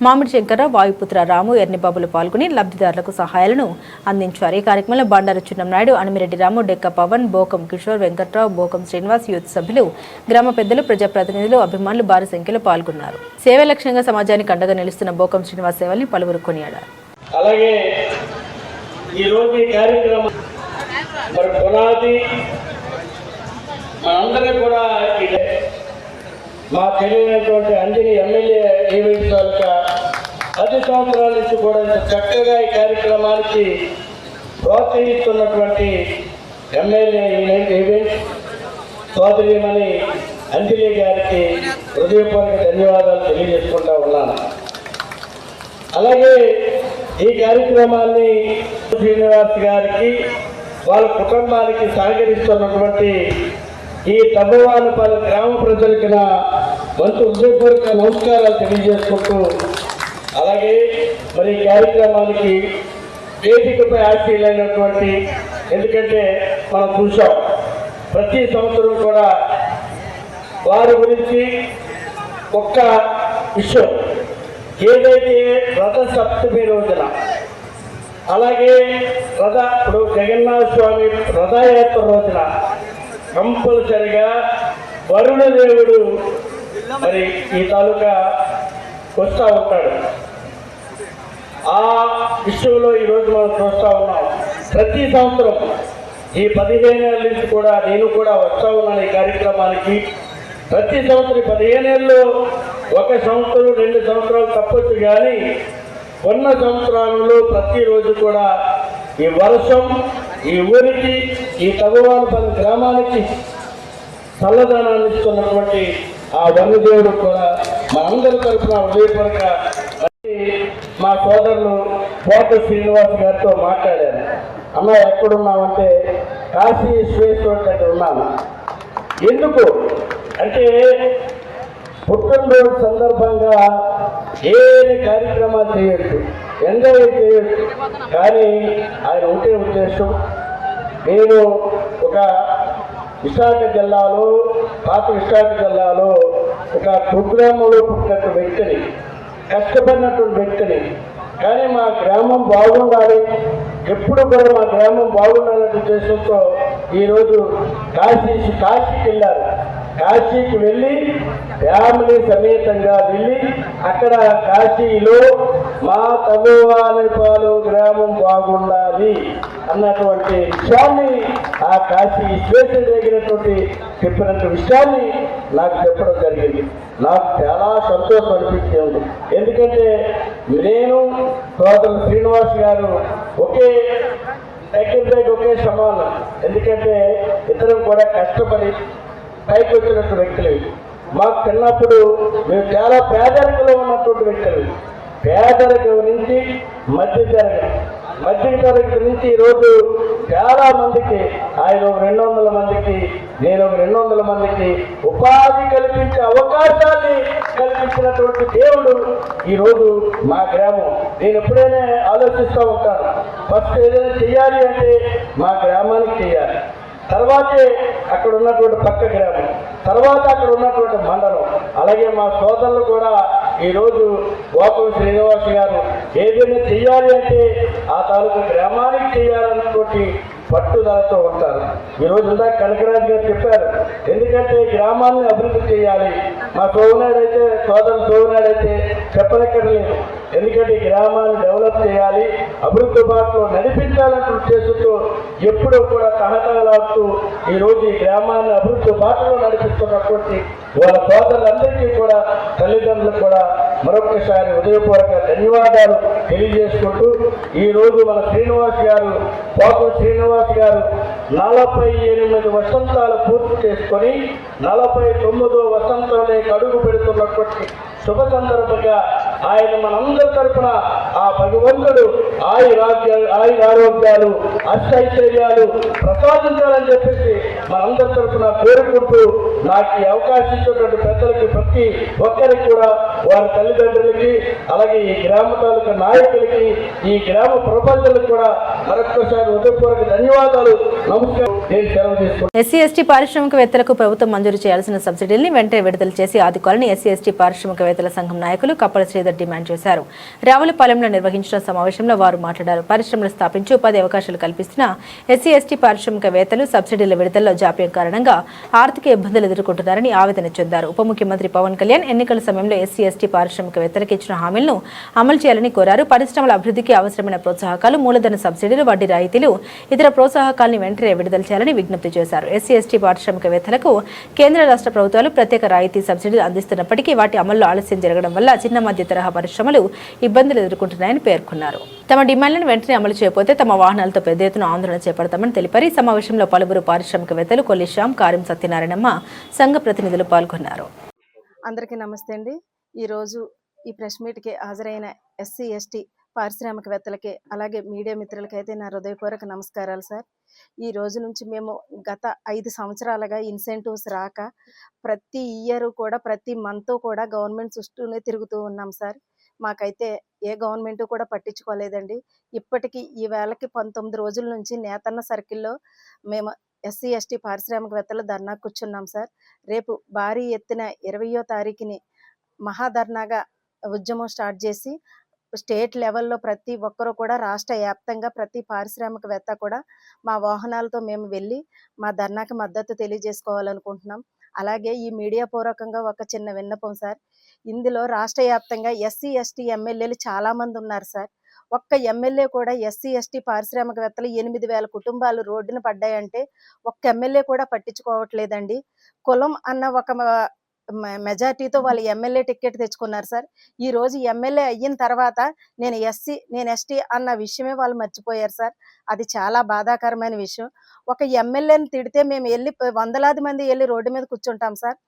[SPEAKER 1] మామిడి శంకరరావు, వాయుపుత్ర రాము, ఎర్నిబాబులు పాల్గొని లబ్ధిదారులకు సహాయాలను అందించారు. ఈ కార్యక్రమంలో బండారు చిన్నం నాయుడు, అనిమిరెడ్డి రాము, డెక్క పవన్, బోకం కిషోర్, వెంకట్రావు, బోకం శ్రీనివాస్, యూత్ సభ్యులు, గ్రామ పెద్దలు, ప్రజాప్రతినిధులు, అభిమానులు భారీ సంఖ్యలో పాల్గొన్నారు. సేవా లక్ష్యంగా సమాజానికి అండగా నిలుస్తున్న బోకం శ్రీనివాస్ సేవల్ని పలువురు కొనియాడారు.
[SPEAKER 17] అలాగే ఈరోజు ఈ కార్యక్రమం పునాది అందరూ కూడా మా తెలియనటువంటి అంజని ఎమ్మెల్యే ఈవెంట్ తాలూకా 10 సంవత్సరాల నుంచి కూడా చక్కగా ఈ కార్యక్రమానికి ప్రోత్సహిస్తున్నటువంటి ఎమ్మెల్యే ఈవెంట్ సోదరిమణి అంజలి గారికి హృదయపూర్వక ధన్యవాదాలు తెలియజేసుకుంటా ఉన్నాను. అలాగే ఈ కార్యక్రమాన్ని శ్రీనివాస్ గారికి, వాళ్ళ కుటుంబానికి సహకరిస్తున్నటువంటి ఈ తబ్బవానిపల్లి గ్రామ ప్రజలకి మంచి హృదయపూర్వక నమస్కారాలు తెలియజేసుకుంటూ, అలాగే మరి ఈ కార్యక్రమానికి వేదికపై ఆశీలైనటువంటి, ఎందుకంటే మనం చూసాం ప్రతి సంవత్సరం కూడా వారి గురించి ఒక్క విషయం, ఏదైతే రథ సప్తమి రోజున, అలాగే ఇప్పుడు జగన్నాథ స్వామి రథయాత్ర రోజున కంపల్సరిగా వరుణ దేవుడు మరి ఈ తాలూకా వస్తూ ఉంటాడు. ఆ విషయంలో ఈరోజు మనం చూస్తూ ఉన్నాం. ప్రతి సంవత్సరం ఈ 15 ఏళ్ళ నుంచి కూడా నేను కూడా వస్తూ ఉన్నాను ఈ కార్యక్రమానికి. ప్రతి సంవత్సరం 15 ఏళ్ళు, 1 సంవత్సరం 2 సంవత్సరాలు తప్పొచ్చు, కానీ ఉన్న సంవత్సరాలలో ప్రతిరోజు కూడా ఈ వర్షం ఈ ఊరికి, ఈ తగువానపల్లి గ్రామానికి చల్లదనాన్ని ఇస్తున్నటువంటి ఆ వన్యదేవుడు కూడా మనందరి తరఫున హృదయపూర్వక మా సోదరులు కోట శ్రీనివాస్ గారితో మాట్లాడాను. అన్న ఎక్కడున్నామంటే కాశీ విశ్వేశ్వర దగ్గర ఉన్నాను. ఎందుకు అంటే పుట్టినరోజు సందర్భంగా ఏ కార్యక్రమాలు చేయొచ్చు, ఎంజాయ్ చేయొచ్చు, కానీ ఆయన ఒకటే ఉద్దేశం, నేను ఒక విశాఖ జిల్లాలో, పాత విశాఖ జిల్లాలో ఒక కుగ్రామంలో పుట్టినట్టు వ్యక్తిని, కష్టపడినటువంటి వ్యక్తిని, కానీ మా గ్రామం బాగుండాలి, ఎప్పుడు కూడా మా గ్రామం బాగుండాలనే ఉద్దేశంతో ఈరోజు కాశీకి వెళ్ళారు. కాశీకి వెళ్ళి ఫ్యామిలీ సమేతంగా వెళ్ళి అక్కడ కాశీలో మా తగువానపాలు గ్రామం బాగుండాలి అన్నటువంటి విషయాన్ని ఆ కాశీ విశ్వేశ్వరుడి దగ్గరటువంటి చెప్పినట్టు విషయాన్ని నాకు చెప్పడం జరిగింది. నాకు చాలా సంతోషం అనిపించింది. ఎందుకంటే నేను సోదరుడు శ్రీనివాస్ గారు ఒకే దగ్గర ఒకే సమానం. ఎందుకంటే ఇద్దరం కూడా కష్టపడి పైకి వచ్చినటువంటి వ్యక్తులు. మాకు చిన్నప్పుడు మేము చాలా పేదరికంలో ఉన్నటువంటి వ్యక్తులు. పేదరికం నుంచి మధ్య తరగతి నుంచి ఈరోజు చాలా మందికి, ఆయన 200 మందికి, నేను 200 మందికి ఉపాధి కల్పించే అవకాశాన్ని కల్పించినటువంటి దేవుడు ఈరోజు మా గ్రామం. నేను ఎప్పుడైనా ఆలోచిస్తూ ఉంటాను, ఫస్ట్ ఏదైనా చెయ్యాలి అంటే మా గ్రామానికి చెయ్యాలి, తర్వాతే అక్కడ ఉన్నటువంటి పక్క గ్రామం, తర్వాత అక్కడ ఉన్నటువంటి మండలం. అలాగే మా సోదరులు కూడా ఈరోజు గోపం శ్రీనివాస్ గారు ఏదైనా చెయ్యాలి అంటే ఆ తాలూకు గ్రామానికి చెయ్యాలన్నటువంటి పట్టుదలతో ఉంటారు. ఈరోజు ఇందాక కనకరాజు గారు చెప్పారు, ఎందుకంటే గ్రామాన్ని అభివృద్ధి చేయాలి. మా సోమనాడైతే సోదరుడు చెప్పనక్కర్లేదు, ఎందుకంటే గ్రామాన్ని డెవలప్ చేయాలి, అభివృద్ధి బాటలో నడిపించాలనే ఉద్దేశంతో ఎప్పుడూ కూడా తహతహలాడుతూ ఈరోజు ఈ గ్రామాన్ని అభివృద్ధి బాటలో నడిపిస్తున్నటువంటి వాళ్ళ సోదరులందరికీ కూడా, తల్లిదండ్రులకు కూడా మరొకసారి హృదయపూర్వక ధన్యవాదాలు తెలియజేసుకుంటూ, ఈరోజు మన శ్రీనివాస్ గారు, కోట శ్రీనివాస్ గారు 48 వసంతాలు పూర్తి చేసుకొని 49వ వసంతంలోకి అడుగు పెడుతున్నటువంటి శుభ సందర్భంగా ఆయన మనందరి తరఫున ఆ భగవంతుడు ఆరోగ్యాలు అష్టైశ్వర్యాలు ప్రసాదించాలని చెప్పేసి మనందరి తరఫున కోరుకుంటూ, నాకు ఈ అవకాశం ఇచ్చినటువంటి పెద్దలకి, ప్రతి ఒక్కరికి కూడా, వారి తల్లిదండ్రులకి, అలాగే ఈ గ్రామ తాలూకా నాయకులకి, ఈ గ్రామ ప్రపంచాలకు కూడా మరొక్కసారి హృదయపూర్వక ధన్యవాదాలు, నమస్కారం. నేను సెలవు తీసుకుంటాను.
[SPEAKER 1] ఎస్సీ ఎస్టీ పారిశ్రామికవేత్తలకు ప్రభుత్వం మంజూరు చేయాల్సిన సబ్సిడీని వెంటనే విడుదల చేసి ఆదుకోవాలని ఎస్సీ ఎస్టీ పారిశ్రామికవేత్తల సంఘం నాయకులు కప్పల శ్రీధర్ డిమాండ్ చేశారు. రావులపాలెంలో నిర్వహించిన సమావేశంలో వారు మాట్లాడారు. పరిశ్రమలు స్థాపించి ఉపాధి అవకాశాలు కల్పిస్తున్న ఎస్సీ ఎస్టీ పారిశ్రామికవేత్తలు సబ్సిడీల విడుదలలో జాప్యం కారణంగా ఆర్థిక ఇబ్బందులు ఎదుర్కొంటున్నారని ఆవేదన చెందారు. ఉప ముఖ్యమంత్రి పవన్ కళ్యాణ్ ఎన్నికల సమయంలో ఎస్సీ ఎస్టీ పారిశ్రామికవేత్తలకు ఇచ్చిన హామీలను అమలు చేయాలని కోరారు. పరిశ్రమల అభివృద్ధికి అవసరమైన ప్రోత్సాహకాలు, మూలధన సబ్సిడీలు, వడ్డీ రాయితీలు, ఇతర ప్రోత్సాహకాలను వెంటనే విడుదల చేయాలని విజ్ఞప్తి చేశారు. ఎస్సీ ఎస్టీ పారిశ్రామికవేత్తలకు కేంద్ర రాష్ట్ర ప్రభుత్వాలు ప్రత్యేక రాయితీ సబ్సిడీలు అందిస్తున్నప్పటికీ వాటి అమల్లో ఆలస్యం జరగడం వల్ల చిన్న మధ్య తరహా పరిశ్రమలు ఇబ్బందులు ఎదుర్కొంటున్నాయని పేర్కొన్నారు. తమ డిమాండ్లను వెంటనే అమలు చేయకపోతే తమ వాహనాలతో పెద్ద ఎత్తున ఆందోళన చేపడతామని తెలిపారు. ఈ సమావేశంలో పలువురు పారిశ్రామికవేత్తలు, కొల్లి శ్యామ్, కారిం సత్యనారాయణమ్మ, సంఘ ప్రతినిధులు పాల్గొన్నారు.
[SPEAKER 18] అందరికీ నమస్తే అండి. ఈరోజు ఈ ప్రెస్ మీట్కి హాజరైన ఎస్సీ ఎస్టీ పారిశ్రామికవేత్తలకి అలాగే మీడియా మిత్రులకైతే నా హృదయపూర్వక నమస్కారాలు సార్. ఈ రోజు నుంచి మేము గత 5 సంవత్సరాలుగా ఇన్సెంటివ్స్ రాక ప్రతి ఇయర్ కూడా ప్రతి మంత్ కూడా గవర్నమెంట్ చుట్టూనే తిరుగుతూ ఉన్నాం సార్. మాకైతే ఏ గవర్నమెంట్ కూడా పట్టించుకోలేదండి. ఇప్పటికీ ఈ వేళకి 19 రోజుల నుంచి నేతన్న సర్కిల్లో మేము ఎస్సీ ఎస్టీ పారిశ్రామికవేత్తలు ధర్నా కూర్చున్నాం సార్. రేపు భారీ ఎత్తున 20వ తారీఖుని మహాధర్నాగా ఉద్యమం స్టార్ట్ చేసి స్టేట్ లెవెల్లో ప్రతి ఒక్కరూ కూడా రాష్ట్ర వ్యాప్తంగా ప్రతి పారిశ్రామికవేత్త కూడా మా వాహనాలతో మేము వెళ్ళి మా ధర్నాకి మద్దతు తెలియజేసుకోవాలనుకుంటున్నాం. అలాగే ఈ మీడియా పూర్వకంగా ఒక చిన్న విన్నపం సార్. ఇందులో రాష్ట్ర వ్యాప్తంగా ఎస్సీ ఎస్టీ ఎమ్మెల్యేలు చాలామంది ఉన్నారు సార్. ఒక్క ఎమ్మెల్యే కూడా ఎస్సీ ఎస్టీ పారిశ్రామికవేత్తలు 8,000 కుటుంబాలు రోడ్డున పడ్డాయంటే ఒక్క ఎమ్మెల్యే కూడా పట్టించుకోవట్లేదండి. కులం అన్న ఒక మెజార్టీతో వాళ్ళు ఎమ్మెల్యే టికెట్ తెచ్చుకున్నారు సార్. ఈ రోజు ఎమ్మెల్యే అయిన తర్వాత నేను ఎస్సీ నేను ఎస్టీ అన్న విషయమే వాళ్ళు మర్చిపోయారు సార్. అది చాలా బాధాకరమైన విషయం. ఒక ఎమ్మెల్యేని తిడితే మేము వెళ్ళి వందలాది మంది వెళ్ళి రోడ్డు మీద కూర్చుంటాం సార్.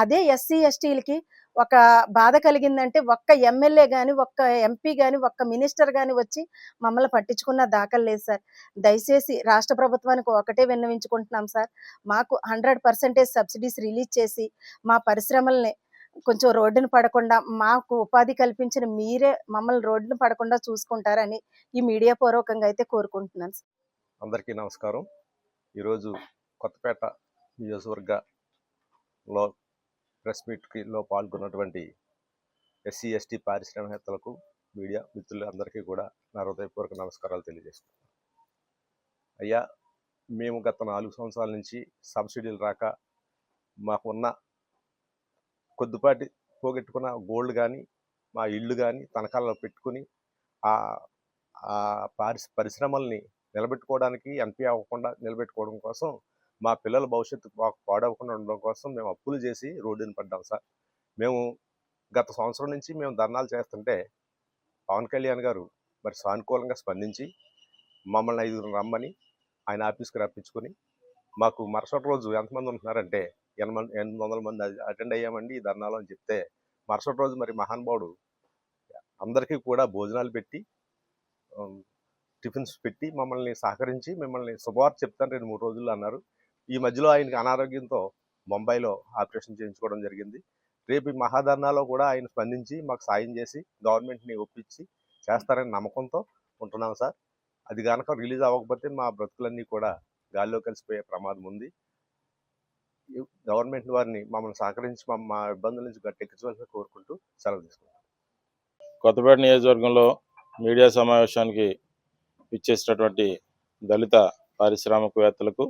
[SPEAKER 18] అదే ఎస్సీ ఎస్టీలకి ఒక బాధ కలిగిందంటే ఒక్క ఎమ్మెల్యే కానీ ఒక్క ఎంపీ కానీ ఒక్క మినిస్టర్ కానీ వచ్చి మమ్మల్ని పట్టించుకున్న దాఖలు లేదు సార్. దయచేసి రాష్ట్ర ప్రభుత్వానికి ఒకటే విన్నవించుకుంటున్నాం సార్. మాకు 100% సబ్సిడీస్ రిలీజ్ చేసి మా పరిశ్రమల్ని కొంచెం రోడ్డున పడకుండా మాకు ఉపాధి కల్పించిన మీరే మమ్మల్ని రోడ్డున పడకుండా చూసుకుంటారని ఈ మీడియా పూర్వకంగా అయితే కోరుకుంటున్నాను సార్.
[SPEAKER 19] అందరికీ నమస్కారం. ఈరోజు కొత్తపేట నియోజకవర్గంలో ప్రెస్ మీట్లో పాల్గొన్నటువంటి ఎస్సీ ఎస్టీ పారిశ్రామికవేత్తలకు మీడియా మిత్రులు అందరికీ కూడా నా హృదయపూర్వక నమస్కారాలు తెలియజేస్తున్నాను. అయ్యా, మేము గత 4 సంవత్సరాల నుంచి సబ్సిడీలు రాక మాకున్న కొద్దిపాటి పోగొట్టుకున్న గోల్డ్ కానీ మా ఇళ్ళు కానీ తనఖాలలో పెట్టుకుని ఆ పరిశ్రమల్ని నిలబెట్టుకోవడానికి ఎన్పీ అవ్వకుండా నిలబెట్టుకోవడం కోసం మా పిల్లల భవిష్యత్తు పాడవకుండా ఉండడం కోసం మేము అప్పులు చేసి రోడ్డుని పడ్డాం సార్. మేము గత సంవత్సరం నుంచి మేము ధర్నాలు చేస్తుంటే పవన్ కళ్యాణ్ గారు మరి సానుకూలంగా స్పందించి మమ్మల్ని 5 రమ్మని ఆయన ఆఫీస్కి రప్పించుకొని మాకు మరుసటి రోజు ఎంతమంది ఉంటున్నారంటే 800 మంది అటెండ్ అయ్యామండి ఈ ధర్నాలో అని చెప్తే మరుసటి రోజు మరి మహానుభావుడు అందరికీ కూడా భోజనాలు పెట్టి టిఫిన్స్ పెట్టి మమ్మల్ని సహకరించి మిమ్మల్ని శుభవార్త చెప్తాను 2-3 రోజుల్లో అన్నారు. ఈ మధ్యలో ఆయనకి అనారోగ్యంతో బొంబాయిలో ఆపరేషన్ చేయించుకోవడం జరిగింది. రేపు ఈ మహాధర్నాలో కూడా ఆయన స్పందించి మాకు సాయం చేసి గవర్నమెంట్ని ఒప్పించి చేస్తారని నమ్మకంతో ఉంటున్నాం సార్. అది కనుక రిలీజ్ అవ్వకపోతే మా బ్రతుకులన్నీ కూడా గాల్లో కలిసిపోయే ప్రమాదం ఉంది. గవర్నమెంట్ వారిని మమ్మల్ని సహకరించి మా ఇబ్బందుల నుంచి గట్టెక్కించవలసి కోరుకుంటూ సెలవు తీసుకుంటాం.
[SPEAKER 11] కొత్తపేట నియోజకవర్గంలో మీడియా సమావేశానికి ఇచ్చేసినటువంటి దళిత పారిశ్రామికవేత్తలకు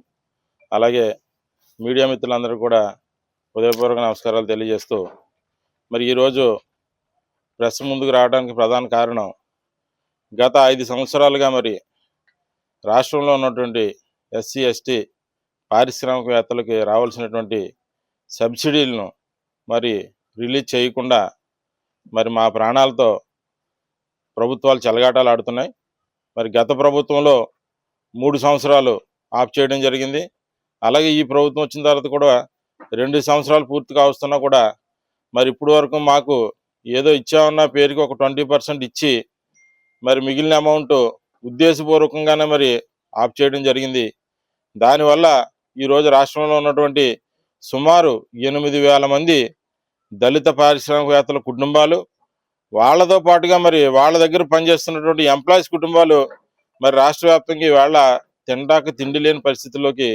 [SPEAKER 11] అలాగే మీడియా మిత్రులందరూ కూడా హృదయపూర్వక నమస్కారాలు తెలియజేస్తూ మరి ఈరోజు ప్రెస్ ముందుకు రావడానికి ప్రధాన కారణం గత 5 సంవత్సరాలుగా మరి రాష్ట్రంలో ఉన్నటువంటి ఎస్సీ ఎస్టీ పారిశ్రామికవేత్తలకి రావాల్సినటువంటి సబ్సిడీలను మరి రిలీజ్ చేయకుండా మరి మా ప్రాణాలతో ప్రభుత్వాలు చెలగాటాలు ఆడుతున్నాయి. మరి గత ప్రభుత్వంలో 3 సంవత్సరాలు ఆఫ్ చేయడం జరిగింది. అలాగే ఈ ప్రభుత్వం వచ్చిన తర్వాత కూడా 2 సంవత్సరాలు పూర్తిగా వస్తున్నా కూడా మరి ఇప్పుడు వరకు మాకు ఏదో ఇచ్చామన్న పేరుకి ఒక 20% ఇచ్చి మరి మిగిలిన అమౌంట్ ఉద్దేశపూర్వకంగానే మరి ఆఫ్ చేయడం జరిగింది. దానివల్ల ఈరోజు రాష్ట్రంలో ఉన్నటువంటి సుమారు 8,000 మంది దళిత పారిశ్రామికవేత్తల కుటుంబాలు వాళ్ళతో పాటుగా మరి వాళ్ళ దగ్గర పనిచేస్తున్నటువంటి ఎంప్లాయీస్ కుటుంబాలు మరి రాష్ట్ర వ్యాప్తంగా ఈవేళ తినడానికి తిండి లేని పరిస్థితుల్లోకి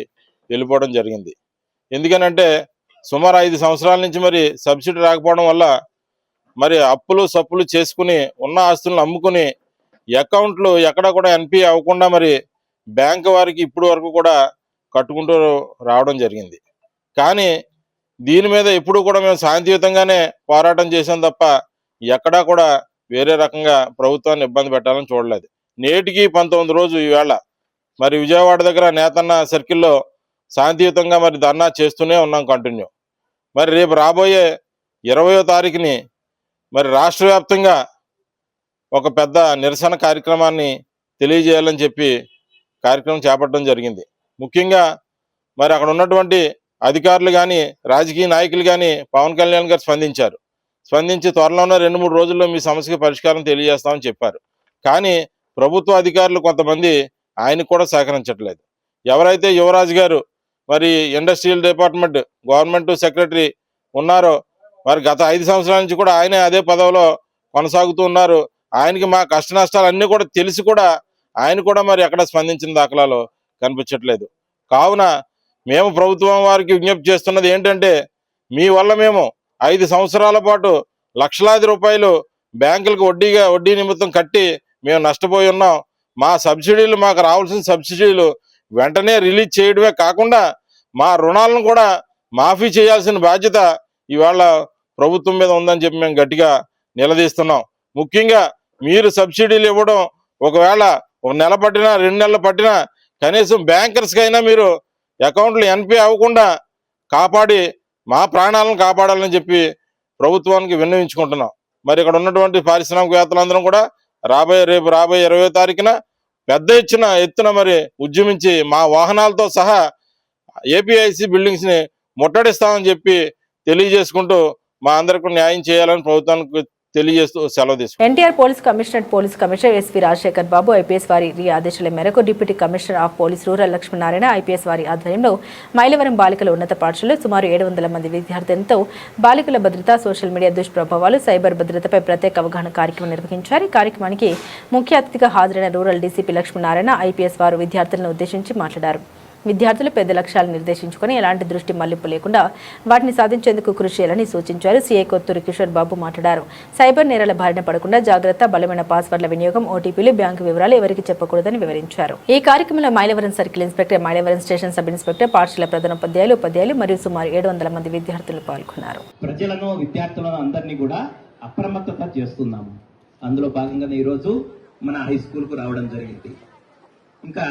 [SPEAKER 11] వెళ్ళిపోవడం జరిగింది. ఎందుకనంటే సుమారు 5 సంవత్సరాల నుంచి మరి సబ్సిడీ రాకపోవడం వల్ల మరి అప్పులు సప్పులు చేసుకుని ఉన్న ఆస్తులను అమ్ముకుని అకౌంట్లు ఎక్కడ కూడా ఎన్పీ అవ్వకుండా మరి బ్యాంకు వారికి ఇప్పుడు వరకు కూడా కట్టుకుంటూ రావడం జరిగింది. కానీ దీని మీద ఎప్పుడు కూడా మేము శాంతియుతంగానే పోరాటం చేసాం తప్ప ఎక్కడా కూడా వేరే రకంగా ప్రభుత్వాన్ని ఇబ్బంది పెట్టాలని చూడలేదు. నేటికి 19 రోజు ఈవేళ మరి విజయవాడ దగ్గర నేతన్న సర్కిల్లో శాంతియుతంగా మరి ధర్నా చేస్తూనే ఉన్నాం కంటిన్యూ. మరి రేపు రాబోయే 20వ తారీఖుని మరి రాష్ట్ర వ్యాప్తంగా ఒక పెద్ద నిరసన కార్యక్రమాన్ని తెలియజేయాలని చెప్పి కార్యక్రమం చేపట్టడం జరిగింది. ముఖ్యంగా మరి అక్కడ ఉన్నటువంటి అధికారులు కానీ రాజకీయ నాయకులు కానీ పవన్ కళ్యాణ్ గారు స్పందించి త్వరలోనే 2-3 రోజుల్లో మీ సమస్యకి పరిష్కారం తెలియజేస్తామని చెప్పారు. కానీ ప్రభుత్వ అధికారులు కొంతమంది ఆయనకు కూడా సహకరించట్లేదు. ఎవరైతే యువరాజు గారు మరి ఇండస్ట్రియల్ డిపార్ట్మెంట్ గవర్నమెంట్ సెక్రటరీ ఉన్నారో మరి గత 5 సంవత్సరాల నుంచి కూడా ఆయనే అదే పదవిలో కొనసాగుతూ ఉన్నారు. ఆయనకి మా కష్ట నష్టాలు అన్నీ కూడా తెలిసి కూడా ఆయన కూడా మరి ఎక్కడ స్పందించిన దాఖలాలు కనిపించట్లేదు. కావున మేము ప్రభుత్వం వారికి విజ్ఞప్తి చేస్తున్నది ఏంటంటే, మీ వల్ల మేము 5 సంవత్సరాల పాటు లక్షలాది రూపాయలు బ్యాంకులకు వడ్డీ నిమిత్తం కట్టి మేము నష్టపోయి ఉన్నాం. మా సబ్సిడీలు, మాకు రావాల్సిన సబ్సిడీలు వెంటనే రిలీజ్ చేయడమే కాకుండా మా రుణాలను కూడా మాఫీ చేయాల్సిన బాధ్యత ఇవాళ ప్రభుత్వం మీద ఉందని చెప్పి మేము గట్టిగా నిలదీస్తున్నాం. ముఖ్యంగా మీరు సబ్సిడీలు ఇవ్వడం ఒకవేళ 1 నెల పట్టినా 2 నెలలు పట్టినా కనీసం బ్యాంకర్స్కి అయినా మీరు అకౌంట్లు ఎన్పీ అవ్వకుండా కాపాడి మా ప్రాణాలను కాపాడాలని చెప్పి ప్రభుత్వానికి విన్నవించుకుంటున్నాం. మరి ఇక్కడ ఉన్నటువంటి పారిశ్రామికవేత్తలందరం కూడా రేపు రాబోయే 20వ తారీఖున పెద్ద ఎత్తున మరి ఉద్యమించి మా వాహనాలతో సహా ఏపీఐసి బిల్డింగ్స్ ని ముట్టడిస్తామని చెప్పి తెలియజేసుకుంటూ మా అందరికీ న్యాయం చేయాలని ప్రభుత్వానికి తెలియజేస్తూ సెలవు తీసుకుంటాం.
[SPEAKER 1] NTR police commissioner SV Rajasekhar Babu IPS వారి ఆదేశాల మేరకు deputy commissioner of police rural Lakshminarayana IPS వారి ఆధ్వర్యంలో మైలవరం బాలికల ఉన్నత పాఠశాలలో సుమారు 700 మంది విద్యార్థులతో బాలికల భద్రత, సోషల్ మీడియా దుష్ప్రభావాలు, సైబర్ భద్రతపై ప్రత్యేక అవగాహన కార్యక్రమం నిర్వహించారు. ఈ కార్యక్రమానికి ముఖ్య అతిథిగా హాజరైన రూరల్ డీసీపీ లక్ష్మీనారాయణ ఐపీఎస్ వారు విద్యార్థులను ఉద్దేశించి మాట్లాడారు. విద్యార్థులు పెద్ద లక్ష్యాలు నిర్దేశించుకుని ఎలాంటి దృష్టి మళ్లింపు లేకుండా వాటిని సాధించేందుకు కృషి చేయాలని సూచించారు. సీఐ కొత్తూరు కిషోర్ బాబు మాట్లాడారు. సైబర్ నేరాల బారిన పడకుండా జాగ్రత్త, బలమైన పాస్వర్డ్ల వినియోగం, ఓటీపీలు, బ్యాంకు వివరాలు ఎవరికి చెప్పకూడదని వివరించారు. ఈ కార్యక్రమంలో Mylavaram circle inspector, Mylavaram station sub inspector, పాఠశాల ప్రధానోపాధ్యాయులు మరియు సుమారు 700 మంది విద్యార్థులు పాల్గొన్నారు.
[SPEAKER 20] ప్రజలను, విద్యార్థులను అందరినీ కూడా అప్రమత్తత చేస్తున్నాము. అందులో భాగంగానే ఈరోజు మన హై స్కూల్కు రావడం జరిగింది. ఇంకా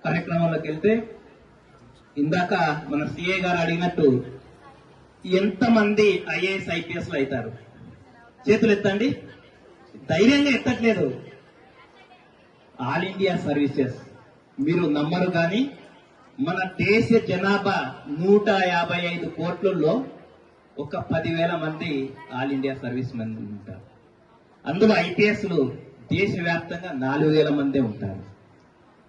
[SPEAKER 20] కార్యక్రమంలోకి వెళ్తే ఇందాక మన సిఏ గారు అడిగినట్టు ఎంతమంది ఐఏఎస్ ఐపీఎస్లు అవుతారు? చేతులు ఎత్తండి. ధైర్యంగా ఎత్తట్లేదు. ఆల్ ఇండియా సర్వీసెస్ మీరు నమ్మరు కానీ మన దేశ జనాభా 155 కోట్లలో ఒక 10,000 మంది ఆల్ ఇండియా సర్వీస్ మంది ఉంటారు. అందులో ఐపీఎస్లు దేశవ్యాప్తంగా 4,000 మందే ఉంటారు.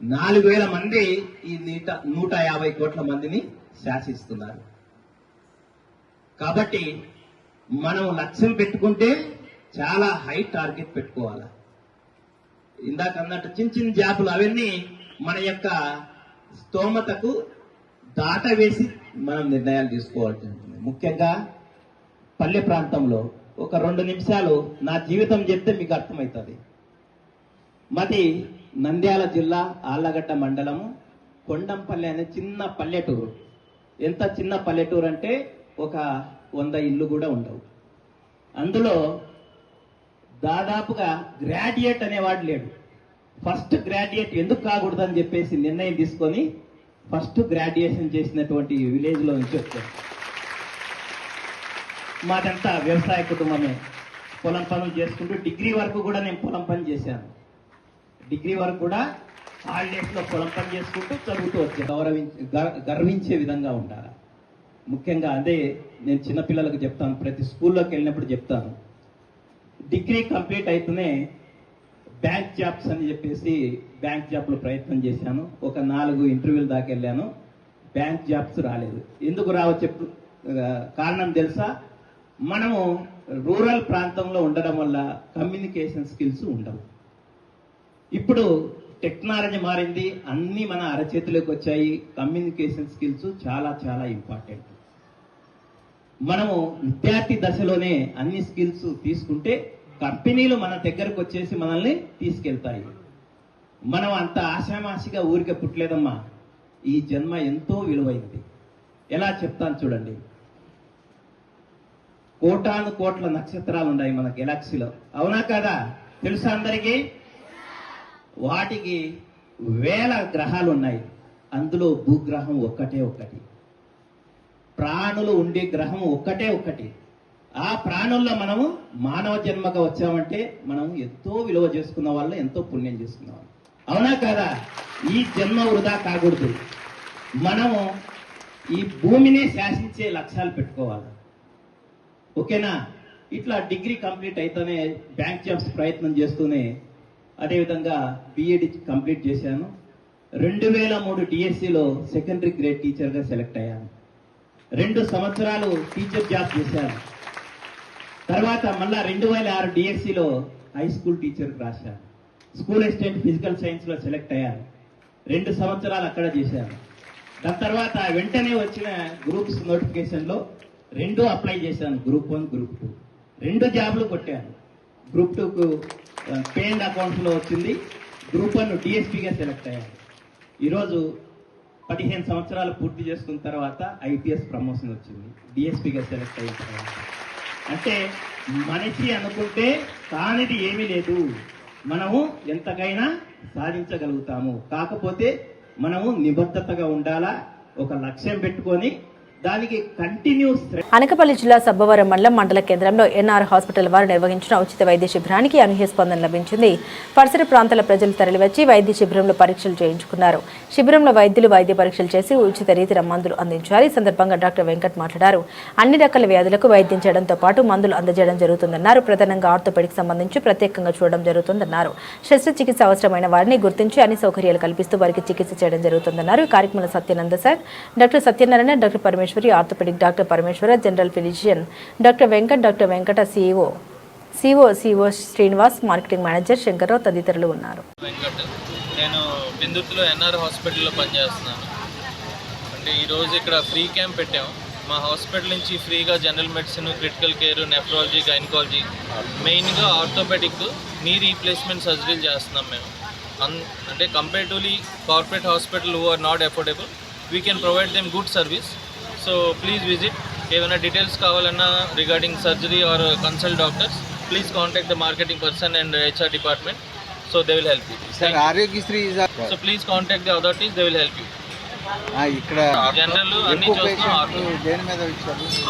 [SPEAKER 20] 4,000 మంది ఈ 150 కోట్ల మందిని శాసిస్తున్నారు. కాబట్టి మనం లక్ష్యం పెట్టుకుంటే చాలా హై టార్గెట్ పెట్టుకోవాలి. ఇందాక అన్నట్టు చిన్న చిన్న జాబులు అవన్నీ మన యొక్క స్తోమతకు దాటవేసి మనం నిర్ణయాలు తీసుకోవాల్సి ఉంటుంది. ముఖ్యంగా పల్లె ప్రాంతంలో ఒక 2 నిమిషాలు నా జీవితం చెప్తే మీకు అర్థమవుతుంది. మాది నంద్యాల జిల్లా ఆళ్లగడ్డ మండలము కొండంపల్లి అనే చిన్న పల్లెటూరు. ఎంత చిన్న పల్లెటూరు అంటే ఒక 100 ఇళ్ళు కూడా ఉండవు. అందులో దాదాపుగా గ్రాడ్యుయేట్ అనేవాడు లేడు. ఫస్ట్ గ్రాడ్యుయేట్ ఎందుకు కాకూడదని చెప్పేసి నిర్ణయం తీసుకొని ఫస్ట్ గ్రాడ్యుయేషన్ చేసినటువంటి విలేజ్లో నుంచి వచ్చారు. మాదంతా వ్యవసాయ కుటుంబమే. పొలం పనులు చేసుకుంటూ డిగ్రీ వరకు కూడా నేను పొలం పని చేశాను. డిగ్రీ వరకు కూడా హాలిడేస్లో పొలం పని చేసుకుంటూ చదువుతూ వచ్చాను. గర్వించే విధంగా ఉండాలి. ముఖ్యంగా అదే నేను చిన్నపిల్లలకు చెప్తాను, ప్రతి స్కూల్లోకి వెళ్ళినప్పుడు చెప్తాను. డిగ్రీ కంప్లీట్ అయితేనే బ్యాంక్ జాబ్స్ అని చెప్పేసి బ్యాంక్ జాబ్లో ప్రయత్నం చేశాను. ఒక 4 ఇంటర్వ్యూల దాకా వెళ్ళాను. బ్యాంక్ జాబ్స్ రాలేదు. ఎందుకు రావో కారణం తెలుసా? మనము రూరల్ ప్రాంతంలో ఉండడం వల్ల కమ్యూనికేషన్ స్కిల్స్ ఉండవు. ఇప్పుడు టెక్నాలజీ మారింది, అన్నీ మన అరచేతిలోకి వచ్చాయి. కమ్యూనికేషన్ స్కిల్స్ చాలా చాలా ఇంపార్టెంట్. మనము విద్యార్థి దశలోనే అన్ని స్కిల్స్ తీసుకుంటే కంపెనీలు మన దగ్గరకు వచ్చేసి మనల్ని తీసుకెళ్తాయి. మనం అంత ఆశామాషిగా ఊరికే పుట్టలేదమ్మా. ఈ జన్మ ఎంతో విలువైంది. ఎలా చెప్తాను చూడండి. కోటాను కోట్ల నక్షత్రాలు ఉన్నాయి మన గెలాక్సీలో, అవునా కదా? తెలుసా అందరికీ? వాటికి 1000 గ్రహాలు ఉన్నాయి. అందులో భూగ్రహం ఒక్కటే ఒకటి. ప్రాణులు ఉండే గ్రహం ఒక్కటే ఒకటి. ఆ ప్రాణుల్లో మనము మానవ జన్మగా వచ్చామంటే మనం ఎంతో విలువ చేసుకున్న వాళ్ళు, ఎంతో పుణ్యం చేసుకున్న వాళ్ళు, అవునా కదా? ఈ జన్మ వృధా కాకూడదు. మనము ఈ భూమిని శాసించే లక్ష్యాలు పెట్టుకోవాలి. ఓకేనా? ఇట్లా డిగ్రీ కంప్లీట్ అయితేనే బ్యాంక్ జాబ్స్ ప్రయత్నం చేస్తూనే అదేవిధంగా బిఎడ్ కంప్లీట్ చేశాను. 2003 డిఎస్సిలో సెకండరీ గ్రేడ్ టీచర్గా సెలెక్ట్ అయ్యాను. 2 సంవత్సరాలు టీచర్ జాబ్ చేశాను. తర్వాత మళ్ళా 2006 డిఎస్సిలో హై స్కూల్ టీచర్కి రాశాను. స్కూల్ అసిస్టెంట్ ఫిజికల్ సైన్స్లో సెలెక్ట్ అయ్యాను. 2 సంవత్సరాలు అక్కడ చేశాను. దాని తర్వాత వెంటనే వచ్చిన గ్రూప్స్ నోటిఫికేషన్లో 2 అప్లై చేశాను, గ్రూప్ 1, గ్రూప్ 2. 2 జాబ్లు కొట్టాను. గ్రూప్ 2కు పే అండ్ అకౌంట్స్లో వచ్చింది, గ్రూప్ 1 డిఎస్పీగా సెలెక్ట్ అయ్యాను. ఈరోజు 15 సంవత్సరాలు పూర్తి చేసుకున్న తర్వాత ఐపీఎస్ ప్రమోషన్ వచ్చింది, డిఎస్పీగా సెలెక్ట్ అయిన తర్వాత. అంటే మనిషి అనుకుంటే కానిది ఏమీ లేదు, మనము ఎంతకైనా సాధించగలుగుతాము. కాకపోతే మనము నిబద్ధతగా ఉండాలా, ఒక లక్ష్యం పెట్టుకొని దానికి కంటిన్యూస్.
[SPEAKER 1] అనకాపల్లి జిల్లా సబ్బవరం మండల కేంద్రంలో ఎన్ఆర్ హాస్పిటల్ వారు నిర్వహించిన ఉచిత వైద్య శిబిరానికి అనూహ్య స్పందన లభించింది. పరిసర ప్రాంతాల ప్రజలు తరలివచ్చి వైద్య శిబిరంలో పరీక్షలు చేయించుకున్నారు. శిబిరంలో వైద్యులు వైద్య పరీక్షలు చేసి ఉచిత రీతిన మందులు అందించారు. ఈ సందర్భంగా డాక్టర్ వెంకట్ మాట్లాడారు. అన్ని రకాల వ్యాధులకు వైద్యం చేయడంతో పాటు మందులు అందజేయడం జరుగుతుందన్నారు. ప్రధానంగా ఆర్థోపెడిక్ సంబంధించి ప్రత్యేకంగా చూడడం జరుగుతుందన్నారు. శస్త్రచికిత్స అవసరమైన వారిని గుర్తించి అన్ని సౌకర్యాలు కల్పిస్తూ వారికి చికిత్స చేయడం జరుగుతుందన్నారు. ఈ కార్యక్రమంలో Satyananda sir, doctor Satyanarayana, doctor Parameswari, orthopedic doctor Parameswara, general physician doctor Venkata, CO Srinivas, marketing manager Shankarrao తదితరులు ఉన్నారు.
[SPEAKER 21] నేను బిందుర్తిలో ఎన్ఆర్ హాస్పిటల్లో పనిచేస్తున్నాను. అంటే ఈరోజు ఇక్కడ ఫ్రీ క్యాంప్ పెట్టాము. మా హాస్పిటల్ నుంచి ఫ్రీగా general medicine, critical care, nephrology, gynaecology, మెయిన్గా ఆర్థోపెడిక్, నీ రీప్లేస్మెంట్ సర్జరీలు చేస్తున్నాం మేము. అంటే comparatively corporate hospital who are not affordable, we can provide them good service. So please visit. ఏమైనా డీటెయిల్స్ కావాలన్నా regarding surgery or consult doctors, please contact the marketing person and HR department. So they will help you.
[SPEAKER 2] Aarogyasri,
[SPEAKER 21] so please contact the authorities, they will help you.
[SPEAKER 2] ఇక్కడ
[SPEAKER 21] జనరల్ అన్ని చూస్తున్నాం.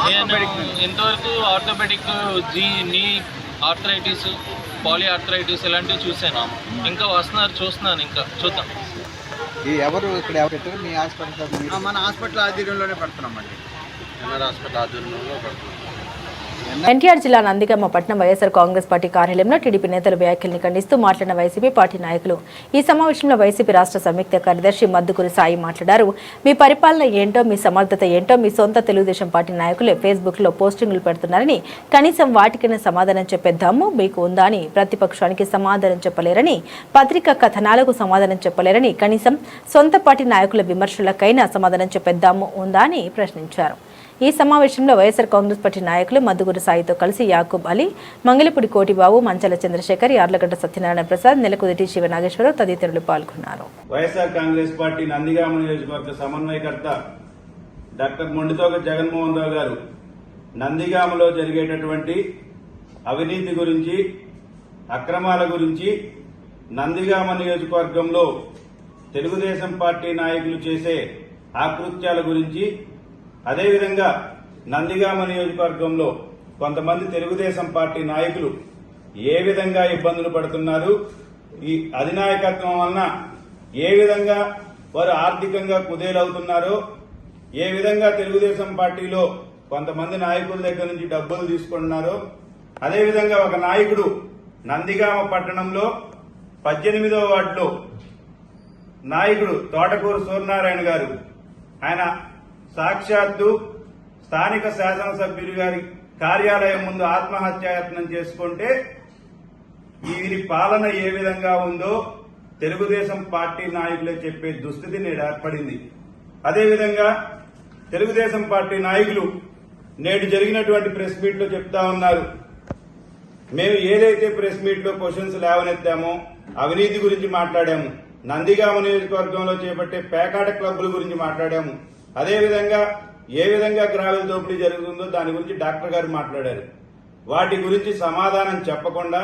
[SPEAKER 21] నేను ఇంతవరకు ఆర్థోపెడిక్, నీ ఆర్థరైటిస్, పాలీ ఆర్థరైటిస్ ఇలాంటివి చూసాను. ఇంకా వస్తున్నారు, చూస్తున్నాను, ఇంకా చూద్దాం.
[SPEAKER 2] ఎవరు ఇక్కడ పెట్టారు? మీ హాస్పిటల్?
[SPEAKER 16] మన హాస్పిటల్ ఆధ్వర్యంలోనే పెడుతున్నామండి. ఎన్ఆర్ హాస్పిటల్ ఆధ్వర్యంలో పెడుతున్నాం.
[SPEAKER 1] ఎన్టీఆర్ జిల్లా నందిగామ పట్టణం వైఎస్ఆర్ కాంగ్రెస్ పార్టీ కార్యాలయంలో టీడీపీ నేతల వ్యాఖ్యల్ని ఖండిస్తూ మాట్లాడిన వైసీపీ పార్టీ నాయకులు. ఈ సమావేశంలో వైసీపీ రాష్ట్ర సంయుక్త కార్యదర్శి మద్దుకూరి సాయి మాట్లాడారు. మీ పరిపాలన ఏంటో, మీ సమర్థత ఏంటో మీ సొంత తెలుగుదేశం పార్టీ నాయకులు ఫేస్బుక్లో పోస్టింగ్లు పెడుతున్నారని, కనీసం వాటికైనా సమాధానం చెప్పేద్దాము మీకు ఉందా అని ప్రతిపక్షానికి సమాధానం చెప్పలేరని, పత్రికా కథనాలకు సమాధానం చెప్పలేరని, కనీసం సొంత పార్టీ నాయకుల విమర్శలకైనా సమాధానం చెప్పేద్దాము ఉందా అని ప్రశ్నించారు. ఈ సమావేశంలో వైఎస్ఆర్ కాంగ్రెస్ పార్టీ నాయకులు మద్దుగూరి సాయితో కలిసి యాకూబ్ అలీ, మంగళపూడి కోటిబాబు, మంచల చంద్రశేఖర్, యార్లగడ్డ సత్యనారాయణ ప్రసాద్, నెలకుదిటి శివనాగేశ్వరరావు తదితరులు పాల్గొన్నారు.
[SPEAKER 22] వైఎస్ఆర్ కాంగ్రెస్ పార్టీ నందిగామ నియోజకవర్గ సమన్వయకర్త డాక్టర్ మొండితోక జగన్మోహన్ రావు గారు నందిగామలో జరిగేటటువంటి అవినీతి గురించి, అక్రమాల గురించి, నందిగామ నియోజకవర్గంలో తెలుగుదేశం పార్టీ నాయకులు చేసే ఆకృత్యాల గురించి, అదేవిధంగా నందిగామ నియోజకవర్గంలో కొంతమంది తెలుగుదేశం పార్టీ నాయకులు ఏ విధంగా ఇబ్బందులు పడుతున్నారు, ఈ అధినాయకత్వం వలన ఏ విధంగా వారు ఆర్థికంగా కుదేలవుతున్నారో, ఏ విధంగా తెలుగుదేశం పార్టీలో కొంతమంది నాయకుల దగ్గర నుంచి డబ్బులు తీసుకుంటున్నారో, అదేవిధంగా ఒక నాయకుడు నందిగామ పట్టణంలో 18వ వార్డులో నాయకుడు తోటకూరు సూర్యనారాయణ గారు, ఆయన సాక్షాత్తు స్థానిక శాసనసభ్యులు గారి కార్యాలయం ముందు ఆత్మహత్యాయత్నం చేసుకుంటే వీరి పాలన ఏ విధంగా ఉందో తెలుగుదేశం పార్టీ నాయకులే చెప్పే దుస్థితి నేడు ఏర్పడింది. అదేవిధంగా తెలుగుదేశం పార్టీ నాయకులు నేడు జరిగినటువంటి ప్రెస్ మీట్ లో చెప్తా ఉన్నారు, మేము ఏదైతే ప్రెస్ మీట్ లో క్వశ్చన్స్ లేవనెత్తామో అవినీతి గురించి మాట్లాడాము, నందిగామ నియోజకవర్గంలో చేపట్టే పేకాట క్లబ్బుల గురించి మాట్లాడాము, అదేవిధంగా ఏ విధంగా గ్రావెల్ దోపిడీ జరుగుతుందో దాని గురించి డాక్టర్ గారు మాట్లాడారు. వాటి గురించి సమాధానం చెప్పకుండా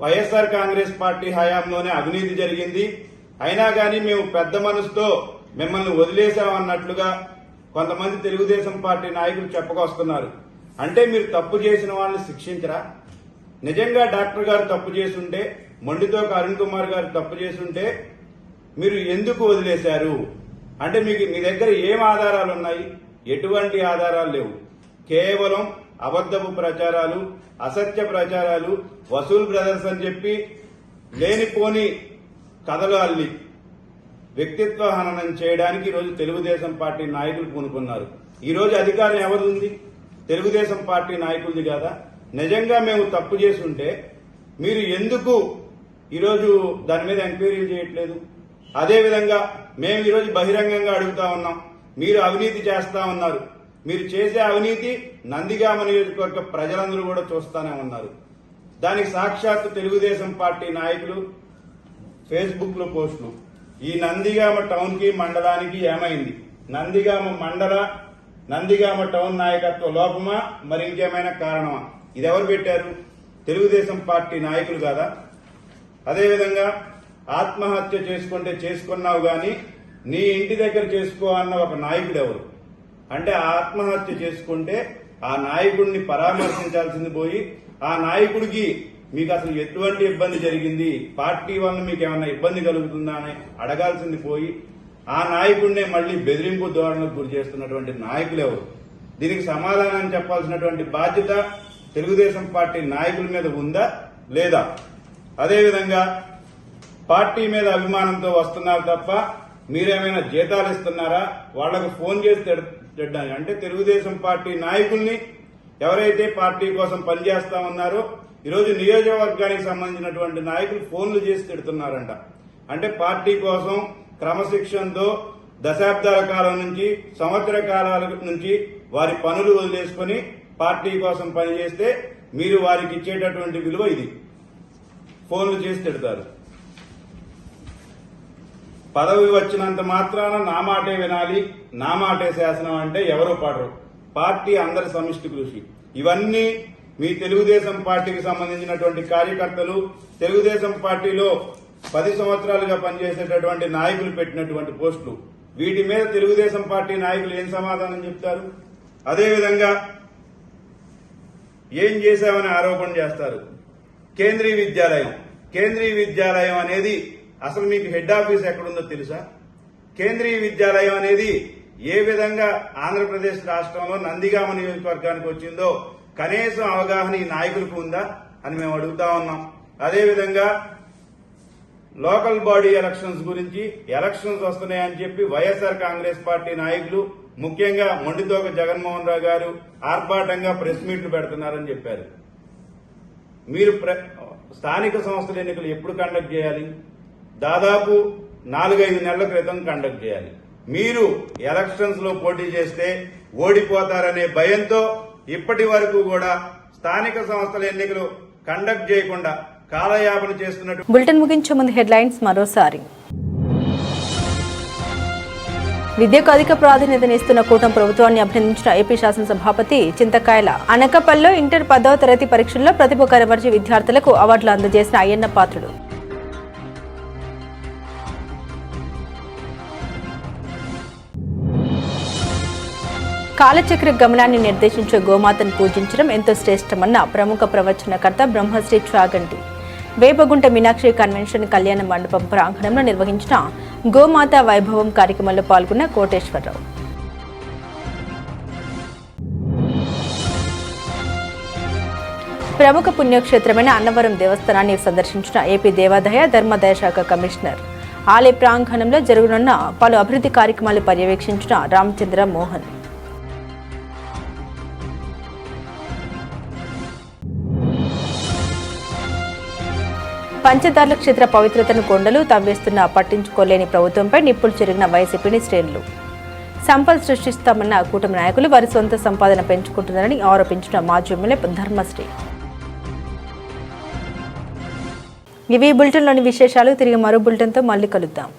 [SPEAKER 22] వైఎస్ఆర్ కాంగ్రెస్ పార్టీ హయాంలోనే అవినీతి జరిగింది, అయినా కానీ మేము పెద్ద మనసుతో మిమ్మల్ని వదిలేశామన్నట్లుగా కొంతమంది తెలుగుదేశం పార్టీ నాయకులు చెప్పుకొస్తున్నారు. అంటే మీరు తప్పు చేసిన వాళ్ళని శిక్షించరా? నిజంగా డాక్టర్ గారు తప్పు చేసుంటే, మొండితోక అరుణ్ కుమార్ గారు తప్పు చేసుంటే మీరు ఎందుకు వదిలేశారు? అంటే మీ దగ్గర ఏం ఆధారాలు ఉన్నాయి? ఎటువంటి ఆధారాలు లేవు. కేవలం అబద్ధపు ప్రచారాలు, అసత్య ప్రచారాలు, వసూల్ బ్రదర్స్ అని చెప్పి లేనిపోని కథలు అల్లి వ్యక్తిత్వ హననం చేయడానికి ఈరోజు తెలుగుదేశం పార్టీ నాయకులు పూనుకున్నారు. ఈరోజు అధికారం ఎవరు ఉంది? తెలుగుదేశం పార్టీ నాయకులది కాదా? నిజంగా మేము తప్పు చేసి ఉంటే మీరు ఎందుకు ఈరోజు దాని మీద ఎంక్వైరీలు చేయట్లేదు? అదేవిధంగా మేము ఈరోజు బహిరంగంగా అడుగుతా ఉన్నాం, మీరు అవినీతి చేస్తా ఉన్నారు. మీరు చేసే అవినీతి నందిగామ నియోజకవర్గ ప్రజలందరూ కూడా చూస్తానే ఉన్నారు. దానికి సాక్షాత్తు తెలుగుదేశం పార్టీ నాయకులు ఫేస్బుక్ లో పోస్టులు. ఈ నందిగామ టౌన్ కి మండలానికి ఏమైంది? నందిగామ టౌన్ నాయకత్వ లోపమా మరి ఇంకేమైనా కారణమా? ఇది ఎవరు పెట్టారు? తెలుగుదేశం పార్టీ నాయకులు కాదా? అదేవిధంగా ఆత్మహత్య చేసుకుంటే చేసుకున్నావు గాని నీ ఇంటి దగ్గర చేసుకో అన్న ఒక నాయకుడు ఎవరు? అంటే ఆత్మహత్య చేసుకుంటే ఆ నాయకుడిని పరామర్శించాల్సింది పోయి ఆ నాయకుడికి మీకు అసలు ఎటువంటి ఇబ్బంది జరిగింది, పార్టీ వల్ల మీకు ఏమైనా ఇబ్బంది కలుగుతుందా అని అడగాల్సింది పోయి ఆ నాయకుడినే మళ్లీ బెదిరింపు ధోరణికి గురి చేస్తున్నటువంటి నాయకులు ఎవరు? దీనికి సమాధానం చెప్పాల్సినటువంటి బాధ్యత తెలుగుదేశం పార్టీ నాయకుల మీద ఉందా లేదా? అదేవిధంగా పార్టీ మీద అభిమానంతో వస్తున్నారు తప్ప మీరేమైనా జీతాలు ఇస్తున్నారా? వాళ్లకు ఫోన్ చేసి తిట్టడానికి అంటే తెలుగుదేశం పార్టీ నాయకుల్ని ఎవరైతే పార్టీ కోసం పనిచేస్తా ఉన్నారో ఈరోజు నియోజకవర్గానికి సంబంధించినటువంటి నాయకులు ఫోన్లు చేసి తిడుతున్నారంట. అంటే పార్టీ కోసం క్రమశిక్షణతో దశాబ్దాల కాలం నుంచి సంవత్సర కాలాల నుంచి వారి పనులు వదిలేసుకుని పార్టీ కోసం పనిచేస్తే మీరు వారికి ఇచ్చేటటువంటి విలువ ఇది. ఫోన్లు చేసి తిడతారు. పదవి వచ్చినంత మాత్రాన నా మాటే వినాలి, నా మాటే శాసనం అంటే ఎవరో పాడరు. పార్టీ అందరి సమిష్టి కృషి. ఇవన్నీ మీ తెలుగుదేశం పార్టీకి సంబంధించినటువంటి కార్యకర్తలు, తెలుగుదేశం పార్టీలో 10 సంవత్సరాలుగా పనిచేసేటటువంటి నాయకులు పెట్టినటువంటి పోస్టులు. వీటి మీద తెలుగుదేశం పార్టీ నాయకులు ఏం సమాధానం చెప్తారు? అదేవిధంగా ఏం చేశామని ఆరోపణ చేస్తారు. కేంద్రీయ విద్యాలయం అనేది అసలు మీకు హెడ్ ఆఫీస్ ఎక్కడుందో తెలుసా? కేంద్రీయ విద్యాలయం అనేది ఏ విధంగా ఆంధ్రప్రదేశ్ రాష్ట్రంలో నందిగామ నియోజకవర్గానికి వచ్చిందో కనీసం అవగాహన ఈ నాయకులకు ఉందా అని మేము అడుగుతా ఉన్నాం. అదేవిధంగా లోకల్ బాడీ ఎలక్షన్స్ గురించి ఎలక్షన్స్ వస్తున్నాయని చెప్పి వైఎస్ఆర్ కాంగ్రెస్ పార్టీ నాయకులు ముఖ్యంగా మొండితోక జగన్మోహన్ రావు గారు ఆర్భాటంగా ప్రెస్ మీట్లు పెడుతున్నారని చెప్పారు. మీరు స్థానిక సంస్థల ఎన్నికలు ఎప్పుడు కండక్ట్ చేయాలి? దాదాపు 4-5 నెలల క్రితం కండక్ట్ చేయాలి. మీరు ఎలక్షన్స్ లో పోటీ చేస్తే ఓడిపోతారనే భయంతో ఇప్పటి వరకు కూడా స్థానిక సంస్థల ఎన్నికలు కండక్ట్ చేయకుండా కాలయాపన చేస్తున్నట్టు.
[SPEAKER 1] బులెటిన్ ముగించే ముందు హెడ్లైన్స్ మరోసారి. విద్యకు అధిక ప్రాధాన్యతనిస్తున్న కూటమి ప్రభుత్వాన్ని అభినందించిన ఏపీ శాసనసభాపతి చింతకాయల. అనకాపల్లిలో ఇంటర్ 10వ తరగతి పరీక్షల్లో ప్రతిభ కనబరిచి విద్యార్థులకు అవార్డులు అందజేసిన అయ్యన్న పాత్రుడు. కాలచక్ర గమనాన్ని నిర్దేశించే గోమాతను పూజించడం ఎంతో శ్రేష్టమన్న ప్రముఖ ప్రవచనకర్త బ్రహ్మశ్రీ చాగంటి. వేపగుంట మీనాక్షి కన్వెన్షన్ కళ్యాణ మండపం ప్రాంగణంలో నిర్వహించిన గోమాత వైభవం కార్యక్రమంలో పాల్గొన్న కోటేశ్వరరావు. ప్రముఖ పుణ్యక్షేత్రమైన అన్నవరం దేవస్థానాన్ని సందర్శించిన ఏపీ దేవాదాయ ధర్మాదాయ శాఖ కమిషనర్. ఆలయ ప్రాంగణంలో జరగనున్న పలు అభివృద్ధి కార్యక్రమాలు పర్యవేక్షించిన రామచంద్ర మోహన్. పంచదార్ల క్షేత్ర పవిత్రతను కొండలు తవ్వేస్తున్న పట్టించుకోలేని ప్రభుత్వంపై నిప్పులు చెరిగిన వైసీపీని శ్రేణులు. సంపద సృష్టిస్తామన్న కూటమి నాయకులు వారి సొంత సంపాదన పెంచుకుంటున్నారని ఆరోపించిన మాజీ ఎమ్మెల్యే ధర్మశ్రీ. ఇవి బులెటిన్లోని విశేషాలు. తిరిగి మరో బులెటిన్తో మళ్ళీ కలుద్దాం.